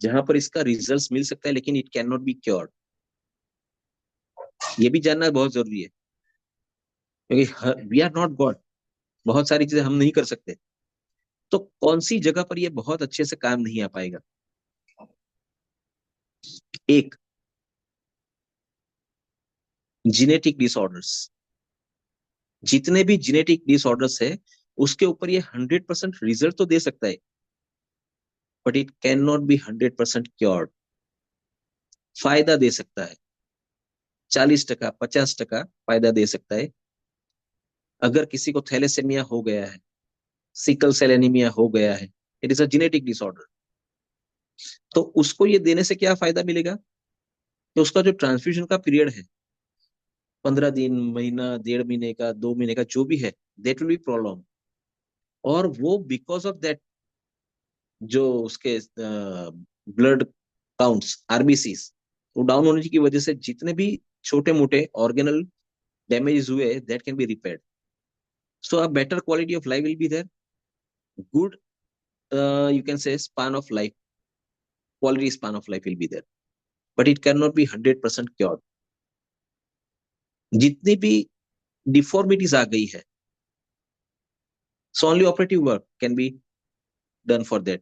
Speaker 1: जहां पर इसका रिजल्ट मिल सकता है लेकिन it can not be cured. ये भी जानना बहुत जरूरी है क्योंकि वी आर नॉट गॉड, बहुत सारी चीजें हम नहीं कर सकते. तो कौन सी जगह पर ये बहुत अच्छे से काम नहीं आ पाएगा. एक, जीनेटिक डिसऑर्डर्स. जितने भी जीनेटिक डिसऑर्डर्स है उसके ऊपर ये 100% रिजल्ट तो दे सकता है, but it can not be 100% cured. फायदा दे सकता है, 40%, 50% फायदा दे सकता है. अगर किसी को थैलेसेमिया हो गया है, सिकल सेल एनीमिया हो गया है, it is a genetic disorder, तो उसको ये देने से क्या फायदा मिलेगा कि उसका जो ट्रांसफ्यूजन का पीरियड है, 15 दिन, महीना, 1.5 महीने का, 2 महीने का, जो भी है, देट विल बी प्रोलॉन्ग. और वो बिकॉज ऑफ दैट जो उसके ब्लड काउंट्स, आरबीसीज, वो डाउन होने की वजह से जितने भी छोटे मोटे ऑर्गेनल डैमेज हुए, that can be repaired. So a better quality of life will be there, good you can say span of life, quality span of life will be there, but it cannot be 100% cured. जितनी भी डिफॉर्मिटीज आ गई है, so only operative work can be done for that.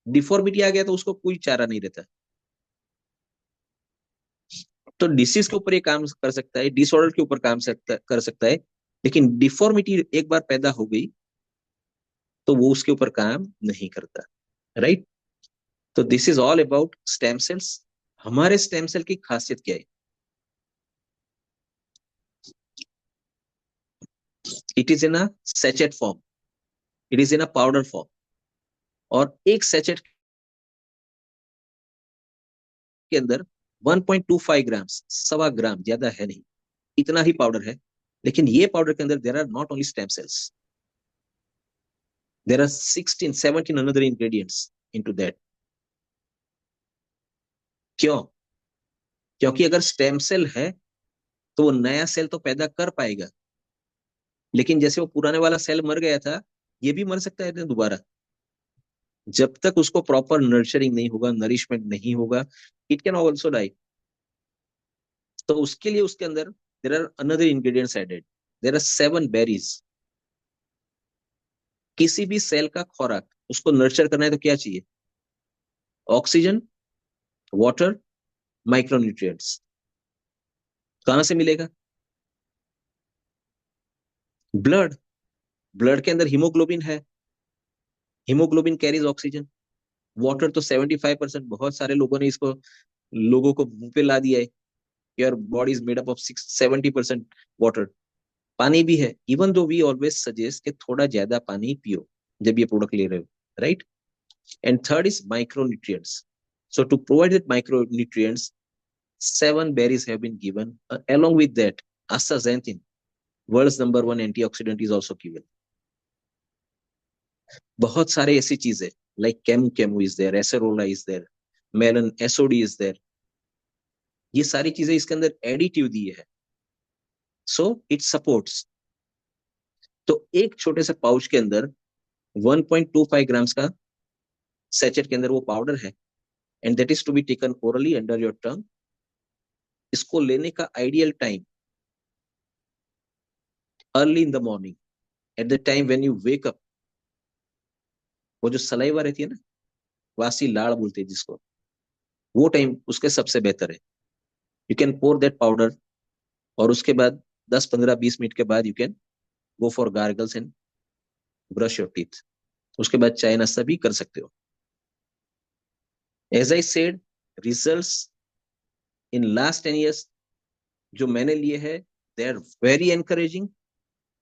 Speaker 1: Deformity आ गया तो उसको कोई चारा नहीं रहता. तो डिसीज के ऊपर ये काम कर सकता है, डिसऑर्डर के ऊपर काम कर सकता है, लेकिन डिफॉर्मिटी एक बार पैदा हो गई तो वो उसके ऊपर काम नहीं करता. राइट. तो this is all about stem cells. हमारे स्टेम सेल की खासियत क्या है. It is in a sachet form, it is in a powder form. और एक सैचेट के अंदर 1.25 ग्राम, 1.25 ग्राम, ज्यादा है नहीं, इतना ही पाउडर है। लेकिन ये पाउडर के अंदर there are not only stem cells, there are 16 17 another ingredients into that. क्यों? क्योंकि अगर स्टेम सेल है तो वो नया सेल तो पैदा कर पाएगा, लेकिन जैसे वो पुराने वाला सेल मर गया था, ये भी मर सकता है दोबारा, जब तक उसको प्रॉपर नर्चरिंग नहीं होगा, नरिशमेंट नहीं होगा, इट कैन ऑल्सो डाई। तो उसके लिए उसके अंदर there are another ingredients added, there are 7 berries. किसी भी सेल का खुराक उसको नर्चर करना है तो क्या चाहिए? Oxygen, water, micronutrients. कहां से मिलेगा? ब्लड। ब्लड के अंदर हीमोग्लोबिन है, हीमोग्लोबिन कैरीज ऑक्सीजन। वाटर तो 75%, बहुत सारे लोगों ने इसको, लोगों को मुंह पे ला दिया है, your body is made up of 70% water. पानी भी है, even though we always suggest कि थोड़ा ज्यादा पानी पियो जब ये प्रोडक्ट ले रहे हो, right? And third is micronutrients. So to provide with micronutrients, 7 berries have been given. Along with that, astaxanthin, world's #1 antioxidant, is also given. बहुत सारे ऐसी चीजें, like camu camu is there, acerola is there, melon SOD is there. ये सारी चीजें इसके अंदर एडिटिव दी है, सो इट सपोर्ट्स। तो एक छोटे से पाउच के अंदर 1.25 ग्राम्स का सैचेट के अंदर वो पाउडर है, and that is to be taken orally under your tongue. इसको लेने का ideal time early in the morning, at the time when you wake up. वो जो सलाइवा रहती है ना, वासी लाड़ बोलते हैं जिसको, वो टाइम उसके सबसे बेहतर है। You can pour that powder, और उसके बाद 10 15 20 मिनट के बाद you can go for gargles and brush your teeth. उसके बाद चाय नाश्ता भी कर सकते हो। As I said, results in last 10 years जो मैंने लिए हैं, they are very encouraging,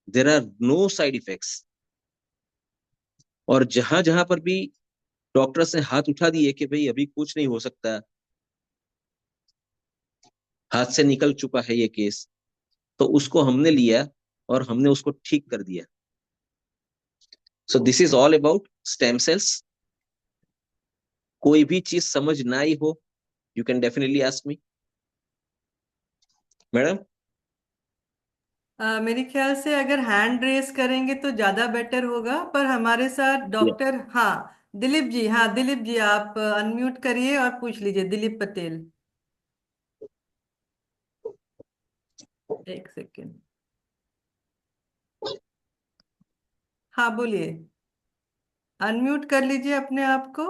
Speaker 1: there are no side effects. और जहां जहां पर भी डॉक्टर्स ने हाथ उठा दिए कि भाई अभी कुछ नहीं हो सकता, हाथ से निकल चुका है ये केस, तो उसको हमने लिया और हमने उसको ठीक कर दिया। So this is all about stem cells. कोई भी चीज समझ ना आई हो, you can definitely ask me, madam.
Speaker 2: मेरे ख्याल से अगर हैंड रेस करेंगे तो ज्यादा बेटर होगा, पर हमारे साथ डॉक्टर, हाँ, दिलीप जी, हाँ दिलीप जी, आप अनम्यूट करिए और पूछ लीजिए, दिलीप पटेल। एक सेकेंड। हाँ बोलिए, अनम्यूट कर लीजिए अपने आप को।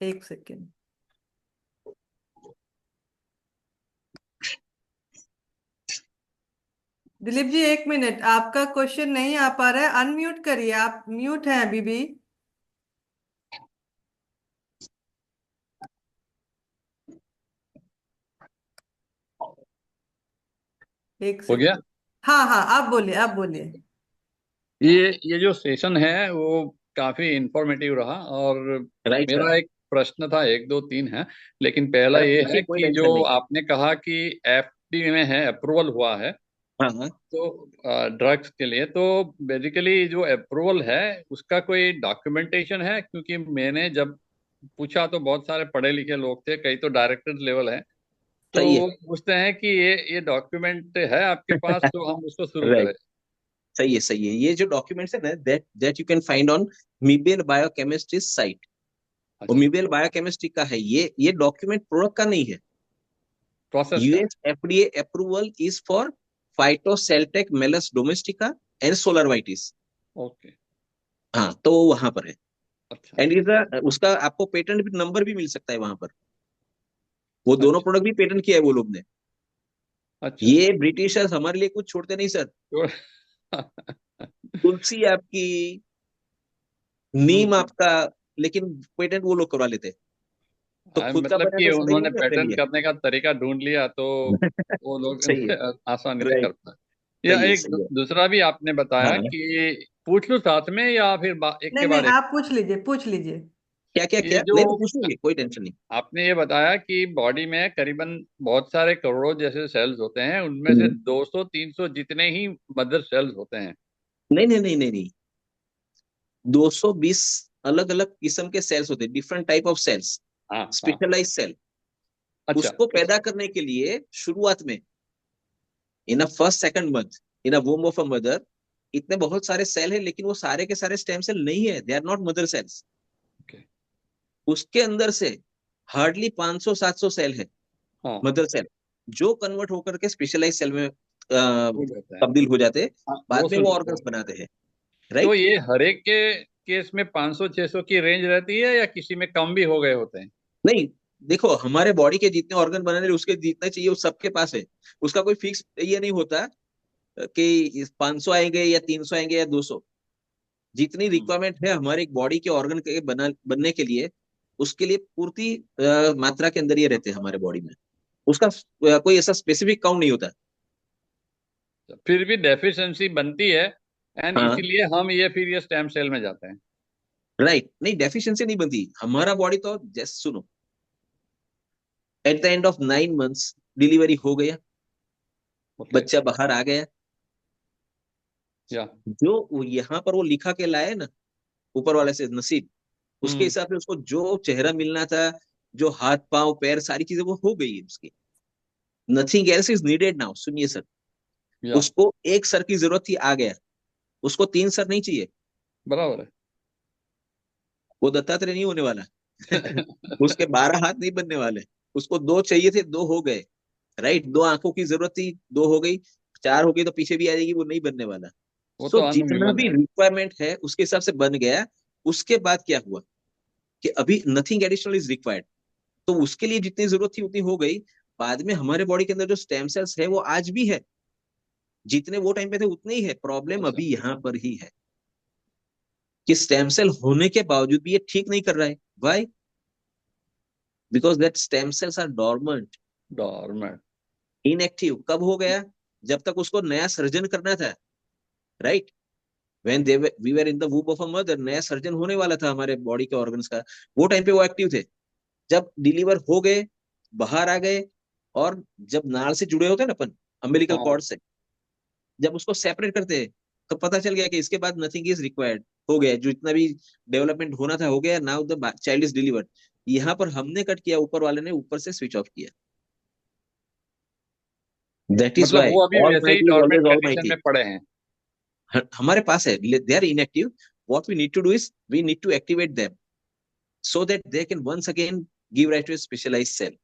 Speaker 2: एक सेकेंड। दिलीप जी, एक मिनट, आपका क्वेश्चन नहीं आ पा रहा है, अनम्यूट करिए, आप म्यूट हैं अभी भी। एक
Speaker 3: हो गया।
Speaker 2: सेकेंड। हाँ हाँ, आप बोलिए, आप बोलिए।
Speaker 3: ये जो सेशन है वो काफी इंफॉर्मेटिव रहा, और
Speaker 1: राइट सर।
Speaker 3: मेरा एक प्रश्न था, एक दो तीन है। लेकिन पहला
Speaker 1: मैडम
Speaker 3: ये
Speaker 1: पूछिए,
Speaker 3: है
Speaker 1: कोई
Speaker 3: कि जो
Speaker 1: टेंशन नहीं।
Speaker 3: आपने कहा कि एफडी में है, अप्रूवल हुआ है,
Speaker 1: हाँ हाँ।
Speaker 3: तो ड्रग्स के लिए, तो बेसिकली जो अप्रूवल है उसका कोई डॉक्यूमेंटेशन है? क्योंकि मैंने जब पूछा तो बहुत सारे पढ़े लिखे लोग थे, कई तो डायरेक्टर लेवल है, तो
Speaker 1: सही है।
Speaker 3: वो पूछते हैं कि ये डॉक्यूमेंट है आपके पास तो हम उसको शुरू
Speaker 1: राइट।
Speaker 3: करें।
Speaker 1: सही है, सही है। ये जो डॉक्यूमेंट्स है ना, that that you can find on Mibelle biochemistry site. वो
Speaker 3: अच्छा।
Speaker 1: मीबेल बायोकेमिस्ट्री का है, ये डॉक्यूमेंट प्रोडक्ट का नहीं है।
Speaker 3: प्रोसेस का है।
Speaker 1: US FDA approval is for PhytoCellTec Malus domestica and Solar Vitis.
Speaker 3: Okay.
Speaker 1: हाँ, तो वहां पर है।
Speaker 3: अच्छा
Speaker 1: एंड
Speaker 3: अच्छा।
Speaker 1: इज उसका आपको पेटेंट नंबर भी मिल सकता है वहां पर। वो दोनों
Speaker 3: अच्छा
Speaker 1: प्रोडक्ट भी पेटेंट किया है वो लोग ने।
Speaker 3: अच्छा अच्छा।
Speaker 1: ये ब्रिटिशर्स हमारे लिए कुछ छोड़ते नहीं सर।
Speaker 3: तो-
Speaker 1: तुलसी आपकी, नीम
Speaker 3: हम्म,
Speaker 1: आपका, लेकिन पेटेंट वो लोग करवा लेते हैं। तो खुद का
Speaker 3: मतलब
Speaker 1: बना
Speaker 3: कि
Speaker 1: तो सही
Speaker 3: उन्होंने
Speaker 1: नहीं अपने
Speaker 3: पैटर्न
Speaker 1: लिए।
Speaker 3: करने का तरीका ढूंढ लिया तो वो लोग
Speaker 1: सही है।
Speaker 3: आसानी से कर
Speaker 1: राइट।
Speaker 3: पाए। या
Speaker 1: सही है,
Speaker 3: एक
Speaker 1: सही है।
Speaker 3: दूसरा भी आपने बताया
Speaker 1: हाँ।
Speaker 3: कि पूछ लूं साथ में या फिर एक
Speaker 2: नहीं
Speaker 3: के
Speaker 2: नहीं,
Speaker 3: बाद एक।
Speaker 2: आप पूछ लीजिए, पूछ लीजिए।
Speaker 1: क्या क्या
Speaker 3: ये
Speaker 1: क्या,
Speaker 3: जो
Speaker 1: नहीं नहीं, पूछ लीजिए, कोई टेंशन नहीं।
Speaker 3: आपने ये बताया कि बॉडी में करीबन बहुत सारे करोड़ों जैसे सेल्स होते हैं, उनमें से
Speaker 1: हम्म।
Speaker 3: 200-300 जितने ही मदर सेल्स होते हैं।
Speaker 1: नहीं नहीं नहीं नहीं नहीं, 220 अलग अलग किस्म के सेल्स होते हैं, डिफरेंट टाइप ऑफ सेल्स,
Speaker 3: हाँ हाँ।
Speaker 1: Specialise cell.
Speaker 3: अच्छा।
Speaker 1: उसको पैदा करने के लिए शुरुआत में, in a first second month, in a womb of a mother, इतने बहुत सारे सेल है, लेकिन वो सारे के सारे स्टेम सेल नहीं है, they are not mother cells.
Speaker 3: Okay.
Speaker 1: उसके अंदर से हार्डली 500-700 सेल है,
Speaker 3: हाँ।
Speaker 1: मदर सेल, जो कन्वर्ट होकर के स्पेशलाइज सेल में
Speaker 3: हो जाता है।
Speaker 1: तब्दील हो जाते हैं,
Speaker 3: हाँ वो
Speaker 1: बाद में वो
Speaker 3: सुना
Speaker 1: ऑर्गन्स
Speaker 3: वो।
Speaker 1: बनाते हैं।
Speaker 3: तो
Speaker 1: राइट।
Speaker 3: ये हर एक के केस में 500-600 की रेंज रहती है या किसी में कम भी हो गए होते हैं?
Speaker 1: नहीं, देखो हमारे बॉडी के जितने ऑर्गन बनाने उसके जितने चाहिए वो सबके पास है। उसका कोई फिक्स ये नहीं होता कि 500 आएंगे या 300 आएंगे या 200। जितनी
Speaker 3: हम्म।
Speaker 1: रिक्वायरमेंट है हमारे बनने के ऑर्गन के बनने के लिए, उसके लिए पूर्ति मात्रा के अंदर ये रहते हैं हमारे बॉडी में। उसका कोई ऐसा स्पेसिफिक काउंट नहीं होता।
Speaker 3: फिर भी डेफिशिएंसी बनती है एंड
Speaker 1: हाँ।
Speaker 3: इसीलिए हम ये फिर ये स्टेम सेल में जाते हैं।
Speaker 1: राइट, नहीं डेफिशिएंसी नहीं बनती हमारा बॉडी तो, जस्ट सुनो, eight the end of 9 months delivery हो गया,
Speaker 3: ओके।
Speaker 1: बच्चा बाहर आ गया,
Speaker 3: या।
Speaker 1: जो यहाँ पर वो लिखा के लाए ना ऊपर वाले से नसीब, उसके
Speaker 3: हम्म।
Speaker 1: हिसाब से उसको जो चेहरा मिलना था, जो हाथ पांव पैर सारी चीजें वो हो गई है उसकी। Nothing else is needed now, सुनिए सर।
Speaker 3: या।
Speaker 1: उसको एक सर की जरूरत थी, आ गया। उसको 3 सर नहीं चाहिए,
Speaker 3: बराबर
Speaker 1: वो दत्तात्रेय नहीं होने वाला।
Speaker 3: है।
Speaker 1: उसके 12 हाथ नहीं बनने वाले। उसको 2 चाहिए थे, 2 हो गए। राइट, 2 आंखों की जरूरत थी, 2 हो गई। 4 हो गई तो पीछे भी आ जाएगी, वो नहीं बनने वाला।
Speaker 3: वो तो
Speaker 1: सो जितना
Speaker 3: अनविमन
Speaker 1: भी
Speaker 3: है।
Speaker 1: रिक्वायरमेंट है उसके हिसाब से बन गया। उसके बाद क्या हुआ कि अभी नथिंग एडिशनल इज रिक्वायर्ड, तो उसके लिए जितनी जरूरत थी उतनी हो गई। बाद में हमारे बॉडी के अंदर जो स्टेम सेल्स है वो आज भी है, जितने वो टाइम पे थे उतने ही है। प्रॉब्लम
Speaker 3: अच्छा।
Speaker 1: अभी यहाँ पर ही है कि स्टेम सेल होने के बावजूद भी ये ठीक नहीं कर रहा है। Why? Because that stem cells are dormant,
Speaker 3: dormant.
Speaker 1: Inactive. कब हो गया? जब तक उसको नया सर्जन करना था। Right, when they we were in the womb of a mother, नया सर्जन होने वाला था हमारे बॉडी के ऑर्गन्स का, वो टाइम पे वो एक्टिव थे। जब डिलीवर हो गए, बाहर आ गए, और जब नाड़ से जुड़े होते हैं ना अपन, अम्बिलिकल
Speaker 3: हाँ।
Speaker 1: कॉर्ड से, जब उसको सेपरेट करते हैं, तो पता चल गया कि इसके बाद नथिंग इज रिक्वायर्ड, हो गया जो इतना भी डेवलपमेंट होना था हो गया। Now the child is delivered. यहाँ पर हमने कट किया, ऊपर वाले ने ऊपर से स्विच ऑफ किया। दैट इज
Speaker 3: मतलब
Speaker 1: वाई
Speaker 3: वो अभी
Speaker 1: ऑल
Speaker 3: वैसे ही
Speaker 1: mighty is
Speaker 3: dormant
Speaker 1: always all
Speaker 3: condition
Speaker 1: mighty.
Speaker 3: में पड़े हैं।
Speaker 1: हमारे पास है, they are inactive. What we need to do is we need to activate them, so that they can once again give right to specialise cell.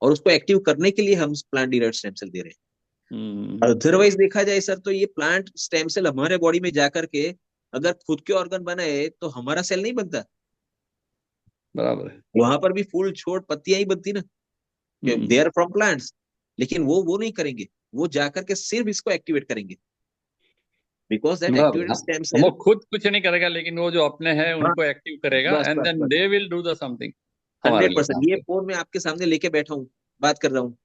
Speaker 1: और उसको एक्टिव करने के लिए हम प्लांट डिराइव्ड स्टेम सेल दे रहे हैं।
Speaker 3: सही।
Speaker 1: अदरवाइज देखा जाए सर, तो ये प्लांट स्टेम सेल हमारे बॉडी में जाकर के अगर खुद के ऑर्गन बनाए तो हमारा सेल नहीं बनता।
Speaker 3: बराबर है।
Speaker 1: वहां पर भी फूल छोड़ पत्तियां ही बनती ना,
Speaker 3: hmm.
Speaker 1: They are from plants. लेकिन वो नहीं करेंगे, वो जाकर के सिर्फ इसको एक्टिवेट करेंगे, बिकॉज दैट
Speaker 3: बराबर है।
Speaker 1: एक्टिवेटेड स्टेम
Speaker 3: वो
Speaker 1: सेल।
Speaker 3: खुद कुछ नहीं करेगा लेकिन वो जो अपने हैं
Speaker 1: हाँ,
Speaker 3: उनको एक्टिव करेगा
Speaker 1: बस
Speaker 3: एंड
Speaker 1: बस
Speaker 3: देन
Speaker 1: बस,
Speaker 3: they will do the something हमारे लिए
Speaker 1: 100%।
Speaker 3: काम
Speaker 1: ये
Speaker 3: पे।
Speaker 1: फोन मैं आपके सामने लेके बैठा हूँ, बात कर रहा हूँ।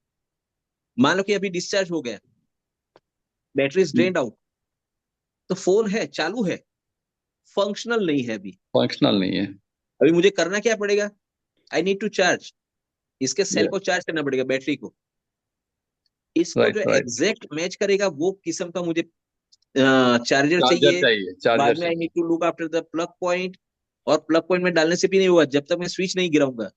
Speaker 1: मान लो कि अभी डिस्चार्ज हो गया, बैटरी इज ड्रेन्ड आउट, तो फोन है, चालू है, फंक्शनल नहीं है अभी।
Speaker 3: फंक्शनल नहीं है।
Speaker 1: अभी मुझे करना क्या पड़ेगा? आई नीड टू चार्ज, इसके सेल को
Speaker 3: यस।
Speaker 1: चार्ज करना पड़ेगा, बैटरी को। इसको जो
Speaker 3: राइट राइट।
Speaker 1: एग्जैक्ट मैच करेगा वो किस्म का मुझे चार्जर
Speaker 3: चार्जर
Speaker 1: चाहिए।
Speaker 3: चाहिए, चार्जर
Speaker 1: बाद में आई
Speaker 3: चाहिए।
Speaker 1: Need to look after the plug point. और प्लग पॉइंट में डालने से भी नहीं हुआ जब तक मैं स्विच नहीं गिराऊंगा।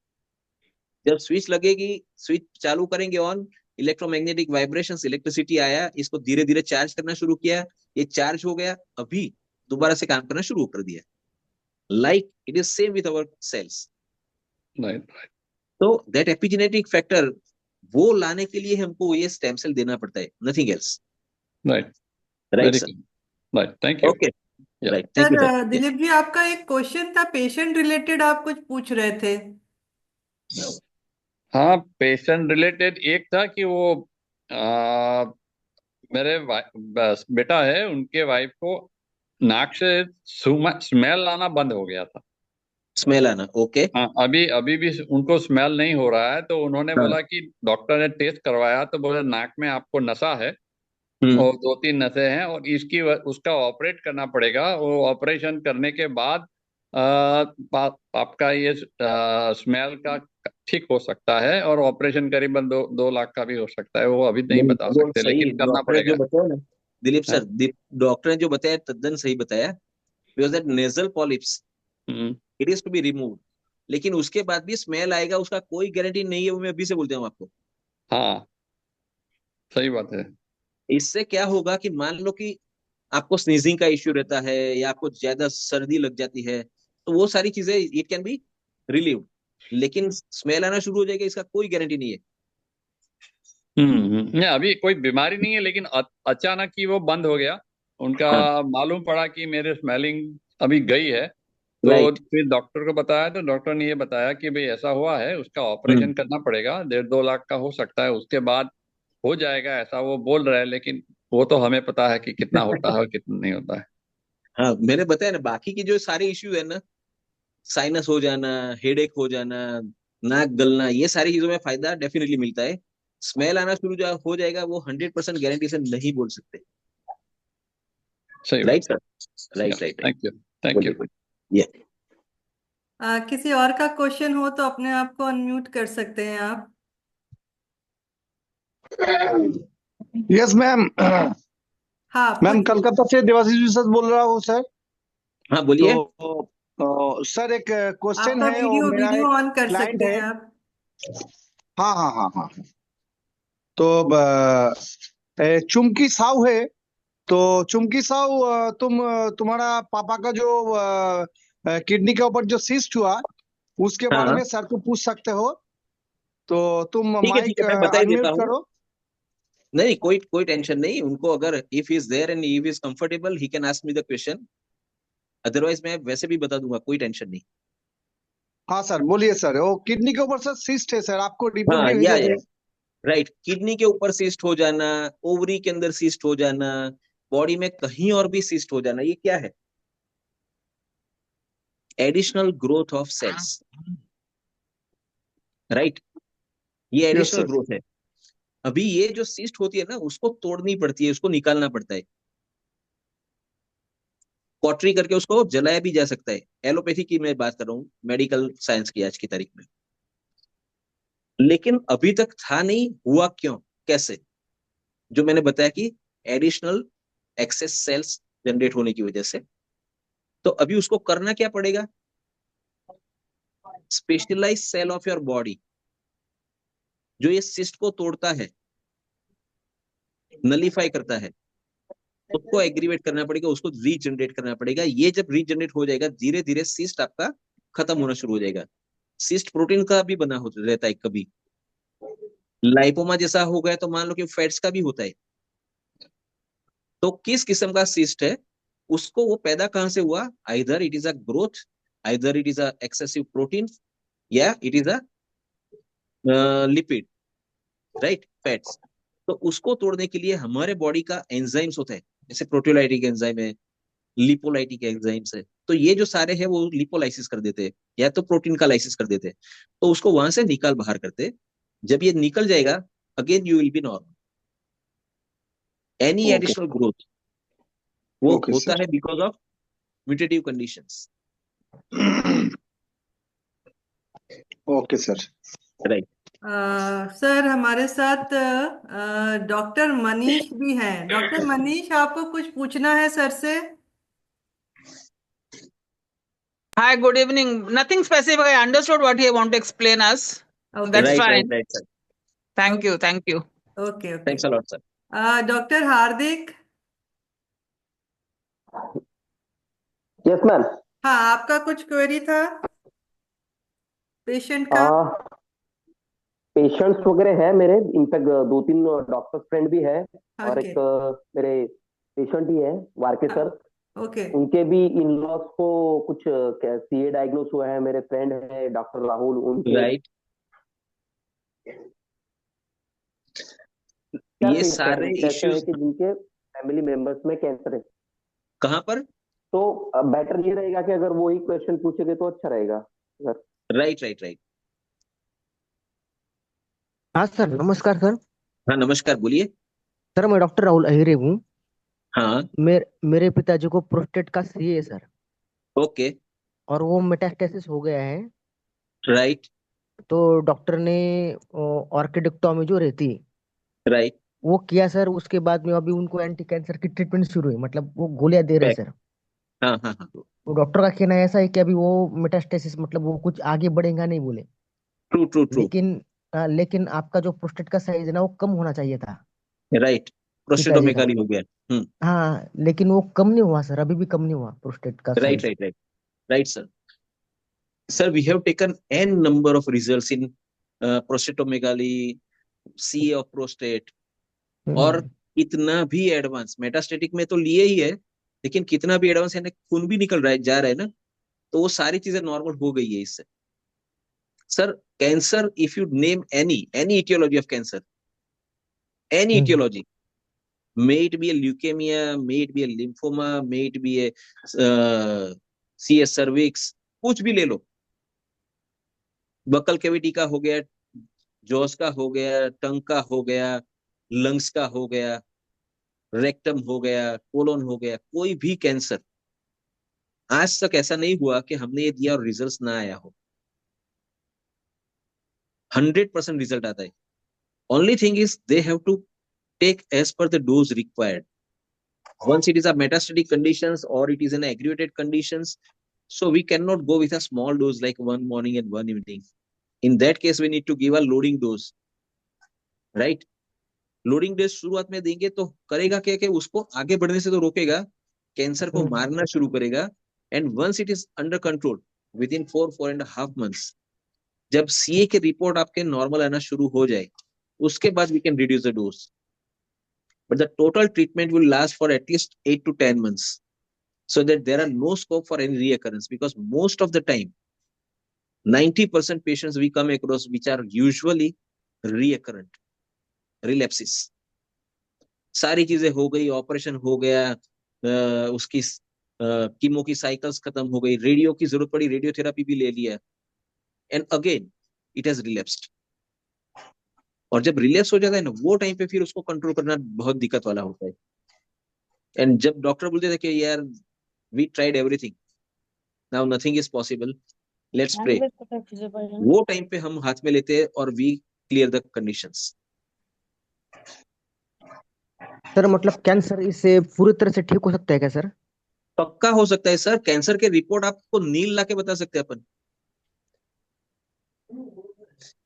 Speaker 1: जब स्विच लगेगी, स्विच चालू करेंगे ऑन, इलेक्ट्रोमैग्नेटिक वाइब्रेशंस, इलेक्ट्रिसिटी आया, इसको धीरे धीरे चार्ज करना शुरू किया, ये चार्ज हो गया, अभी दोबारा से काम करना शुरू कर दिया। Like it is same with our cells.
Speaker 3: Right right.
Speaker 1: तो दैट एपिजेनेटिक फैक्टर वो लाने के लिए हमको ये स्टेम सेल देना पड़ता है, nothing else.
Speaker 3: Right.
Speaker 1: Right
Speaker 3: very
Speaker 1: sir.
Speaker 3: Good. Right, thank you.
Speaker 1: Okay.
Speaker 3: Yeah.
Speaker 1: Right, thank
Speaker 2: sir
Speaker 1: you sir.
Speaker 2: Dilip ji, आपका एक क्वेश्चन था पेशेंट रिलेटेड, आप कुछ पूछ रहे थे।
Speaker 3: हाँ, पेशेंट रिलेटेड एक था कि वो आ, मेरे बेटा है, उनके वाइफ को नाक से स्मेल आना बंद हो गया था।
Speaker 1: स्मेल आना, ओके।
Speaker 3: हाँ, अभी अभी भी उनको स्मेल नहीं हो रहा है, तो उन्होंने
Speaker 1: हाँ।
Speaker 3: बोला कि डॉक्टर ने टेस्ट करवाया तो बोले नाक में आपको नसा है
Speaker 1: हम्म।
Speaker 3: और दो तीन नसें हैं और उसका ऑपरेट करना पड़ेगा। वो ऑपरेशन करने के बाद आपका ये स्मेल का ठीक हो सकता है और ऑपरेशन करीबन 2 लाख का भी हो सकता है। वो अभी नहीं
Speaker 1: नहीं,
Speaker 3: बता
Speaker 1: वो
Speaker 3: सकते
Speaker 1: सही
Speaker 3: लेकिन करना
Speaker 1: डॉक्टर ने जो
Speaker 3: पड़ेगा।
Speaker 1: बताया ना, दिलीप
Speaker 3: हाँ।
Speaker 1: सर, डॉक्टर ने जो बताया तद्दन सही बताया। Because that nasal polyps,
Speaker 3: hmm.
Speaker 1: It is to be remove. लेकिन उसके बाद भी स्मेल आएगा, उसका कोई गारंटी नहीं है, वो मैं अभी से बोलता हूँ आपको।
Speaker 3: हाँ, सही बात है।
Speaker 1: इससे क्या होगा कि मान लो कि आपको स्नीजिंग का इश्यू रहता है या आपको ज्यादा सर्दी लग जाती है, तो वो सारी चीजें इट कैन बी रिलीव। लेकिन स्मेल आना शुरू हो जाएगा, इसका कोई गारंटी नहीं है।
Speaker 3: नहीं, अभी कोई बीमारी नहीं है लेकिन अचानक ही वो बंद हो गया। उनका
Speaker 1: हाँ।
Speaker 3: मालूम पड़ा कि मेरे स्मेलिंग अभी गई है, तो
Speaker 1: राइट।
Speaker 3: फिर डॉक्टर को बताया तो डॉक्टर ने ये बताया कि भाई ऐसा हुआ है, उसका
Speaker 1: हम्म।
Speaker 3: ऑपरेशन करना पड़ेगा, 1.5-2 लाख का हो सकता है, उसके बाद हो जाएगा, ऐसा वो बोल रहा है। लेकिन वो तो हमें पता है कि कितना होता है और कितना नहीं होता है।
Speaker 1: हाँ, मैंने बताया ना, बाकी की जो सारे इश्यू है ना, साइनस हो जाना, हेडेक हो जाना, नाक गलना, ये सारी चीजों में फायदा डेफिनेटली मिलता है। स्मेल आना शुरू हो जाएगा, वो 100% गारंटी से नहीं बोल सकते।
Speaker 3: सही
Speaker 1: राइट
Speaker 3: बात
Speaker 1: सर।
Speaker 3: है।
Speaker 1: Right right right.
Speaker 3: Thank you. Thank you.
Speaker 1: बोलिए बोलिए। ये
Speaker 2: किसी और का क्वेश्चन हो तो अपने आप को अनम्यूट कर सकते हैं आप।
Speaker 4: Yes ma'am.
Speaker 2: हाँ,
Speaker 4: मैम
Speaker 2: पूछिए।
Speaker 4: कलकत्ता से देवाशीष विश्वास बोल रहा हूँ सर।
Speaker 1: हाँ, बोलिए।
Speaker 4: तो सर एक क्वेश्चन
Speaker 2: आपका
Speaker 4: है, और
Speaker 2: वीडियो
Speaker 4: मेरा
Speaker 2: वीडियो
Speaker 4: एक
Speaker 2: ऑन कर
Speaker 4: क्लाइंट
Speaker 2: सकते
Speaker 4: है।
Speaker 2: हैं आप।
Speaker 4: हाँ हाँ हाँ हाँ। तो चुमकी साहू है। तो चुमकी साहू, तुम्हारा पापा का जो किडनी के ऊपर जो सिस्ट हुआ, उसके
Speaker 1: हाँ
Speaker 4: बारे
Speaker 1: हाँ,
Speaker 4: में सर को पूछ सकते हो। तो तुम
Speaker 1: ठीक
Speaker 4: माइक
Speaker 1: है, मैं बता ही देता
Speaker 4: अनम्यूट
Speaker 1: हूँ।
Speaker 4: करो।
Speaker 1: नहीं, कोई कोई टेंशन नहीं उनको। अगर if is there and if is comfortable, he can ask me the question. Otherwise मैं वैसे भी बता दूंगा, कोई टेंशन नहीं।
Speaker 4: हाँ सर बोलिए सर। वो किडनी के ऊपर सर सिस्ट है सर, आपको रिपोर्ट
Speaker 1: हाँ,
Speaker 4: भी
Speaker 1: या
Speaker 4: भेजा है।
Speaker 1: राइट, किडनी के ऊपर सिस्ट हो जाना, ओवरी के अंदर सिस्ट हो जाना, बॉडी में कहीं और भी सिस्ट हो जाना, ये क्या है? Additional growth of cells. Right, ये
Speaker 4: यस
Speaker 1: एडिशनल
Speaker 4: सर।
Speaker 1: ग्रोथ है। अभी ये जो सिस्ट होती है ना, उसको तोड़नी पड़ती है, उसको निकालना पड़ता है। कॉटरी करके उसको जलाया भी जा सकता है। एलोपैथी की मैं बात कर रहा हूँ, मेडिकल साइंस की आज की तारीख में। लेकिन अभी तक था नहीं, हुआ क्यों, कैसे? जो मैंने बताया कि एडिशनल एक्सेस सेल्स जनरेट होने की वजह से। तो अभी उसको करना क्या पड़ेगा? Specialise cell of your body जो ये सिस्ट को तोड़ता है, नलीफाई करता है, उसको एग्रीवेट करना पड़ेगा, उसको रीजनरेट करना पड़ेगा। ये जब रीजनरेट हो जाएगा, धीरे धीरे सिस्ट आपका खत्म होना शुरू हो जाएगा। सिस्ट प्रोटीन का भी बना होता रहता है, कभी लाइपोमा जैसा हो गया तो मान लो कि फैट्स का भी होता है। तो किस किस्म का सिस्ट है, उसको वो पैदा कहां से हुआ? Either it is a growth, either it is a excessive protein, या it is a lipid, right, fats. तो उसको तोड़ने के लिए हमारे बॉडी का एंजाइम्स होता है, जैसे प्रोटियोलाइटिक एंजाइम है, लिपोलाइटिक एंजाइम्स है। तो ये जो सारे हैं वो लिपोलाइसिस कर देते हैं, या तो प्रोटीन का लाइसिस कर देते हैं। तो उसको वहां से निकाल बाहर करते। जब ये निकल जाएगा, again you will be normal. Any
Speaker 4: okay.
Speaker 1: Additional growth वो
Speaker 4: ओके
Speaker 1: होता
Speaker 4: सर।
Speaker 1: है because of mutative conditions.
Speaker 4: Okay sir.
Speaker 1: Right.
Speaker 2: Sir, हमारे साथ डॉक्टर मनीष भी हैं। डॉक्टर मनीष, आपको कुछ पूछना है सर से?
Speaker 5: Hi, good evening. Nothing specific. I understood what he want to explain us.
Speaker 2: Okay
Speaker 5: That's
Speaker 1: right
Speaker 2: sir.
Speaker 1: Right
Speaker 5: fine.
Speaker 1: Right sir.
Speaker 5: Thank you. Thank you.
Speaker 2: Okay okay.
Speaker 1: Thanks a lot sir.
Speaker 2: Doctor Hardik.
Speaker 6: Yes ma'am.
Speaker 2: हाँ, आपका कुछ क्वेरी था पेशेंट का?
Speaker 6: पेशेंट्स वगैरह है मेरे, इनफैक्ट 2-3 डॉक्टर फ्रेंड भी है, और
Speaker 2: ओके।
Speaker 6: एक मेरे पेशेंट ही है, वारके सर।
Speaker 2: ओके।
Speaker 6: उनके भी इन लॉस को कुछ सीए डायग्नोस हुआ है। मेरे फ्रेंड है डॉक्टर राहुल, उनके
Speaker 1: राइट,
Speaker 6: क्या
Speaker 1: ये सारे
Speaker 6: कैसे है
Speaker 1: इश्यूज
Speaker 6: कि जिनके फैमिली मेंबर्स में कैंसर है।
Speaker 1: कहाँ पर?
Speaker 6: तो बेटर ये रहेगा कि अगर वो ही क्वेश्चन पूछेंगे तो अच्छा रहेगा अगर।
Speaker 1: Right right right.
Speaker 7: हाँ सर, नमस्कार सर।
Speaker 1: हाँ नमस्कार, बोलिए।
Speaker 7: सर मैं डॉक्टर राहुल अहिरे हूँ।
Speaker 1: हाँ।
Speaker 7: मेरे पिताजी को प्रोस्टेट का सीए है सर,
Speaker 1: ओके।
Speaker 7: और वो मेटास्टेसिस हो गया है।
Speaker 1: राइट
Speaker 7: तो डॉक्टर ने ऑर्किडेक्टोमी जो रहती है
Speaker 1: राइट।
Speaker 7: वो किया सर। उसके बाद में अभी उनको एंटी कैंसर की ट्रीटमेंट शुरू है, मतलब वो गोलियां दे रहे हैं सर।
Speaker 1: हाँ हाँ हाँ।
Speaker 7: वो डॉक्टर का कहना ऐसा है कि अभी वो मेटास्टेसिस मतलब वो कुछ आगे बढ़ेगा नहीं बोले।
Speaker 1: True true true.
Speaker 7: लेकिन आपका जो प्रोस्टेट का साइज है ना वो कम होना चाहिए था
Speaker 1: राइट।
Speaker 7: पिताजी का।
Speaker 1: प्रोस्टेटोमेगाली हो गया।
Speaker 7: हाँ, लेकिन वो कम नहीं हुआ सर, अभी भी कम नहीं हुआ प्रोस्टेट का
Speaker 1: right
Speaker 7: size.
Speaker 1: Right right. Right sir. Sir, we have taken n number of results in prostatomegaly, CA of prostate, और इतना भी एडवांस मेटास्टेटिक में तो लिए ही है, लेकिन कितना भी एडवांस यानी खून भी निकल रहा है, जा रहा है ना, तो वो सारी चीजें नॉर्मल हो गई है इससे। Sir cancer, if you name any etiology of cancer, any etiology, may it be a leukemia, may it be a lymphoma, may it be a CS cervix, कुछ भी ले लो, बकल कैविटी का हो गया, जॉस का हो गया, टंग का हो गया, लंग्स का हो गया, रेक्टम हो गया, कोलोन हो गया, कोई भी कैंसर आज तक ऐसा नहीं हुआ कि हमने ये दिया और रिजल्ट ना आया हो। 100% रिजल्ट आता है। Only thing is they have to take as per the dose required. Once it is a metastatic conditions or it is an aggravated conditions, so we cannot go with a small dose like one morning and one evening. In that case, we need to give a loading dose, right? Loading days शुरुआत में देंगे तो करेगा क्या कि उसको आगे बढ़ने से तो रोकेगा, कैंसर को मारना शुरू करेगा। And once it is under control within 4.5 months, जब सीए के रिपोर्ट आपके नॉर्मल आना शुरू हो जाए, उसके बाद we can reduce the dose, but the total treatment will last for at least 8 to 10 months, so that there are no scope for any reoccurrence, because most of the time 90% patients we come across which are usually reoccurrent relapses। सारी चीजें हो गई, ऑपरेशन हो गया, उसकी कीमो की साइकिल्स खत्म हो गई, रेडियो की जरूरत पड़ी, रेडियोथेरापी भी ले लिया, एंड अगेन इट हैज रिलैप्स्ड। और जब रिलैप्स हो जाता है ना, वो टाइम पे फिर उसको कंट्रोल करना बहुत दिक्कत वाला होता है। एंड जब डॉक्टर बोलते थे कि यार we tried everything, now nothing is possible, let's pray, वो टाइम पे हम हाथ में लेते हैं और we clear the conditions.
Speaker 7: Sir मतलब कैंसर इससे पूरी तरह से ठीक हो सकता है क्या सर?
Speaker 1: पक्का हो सकता है सर। कैंसर के रिपोर्ट आपको नील ला के बता सकते हैं अपन।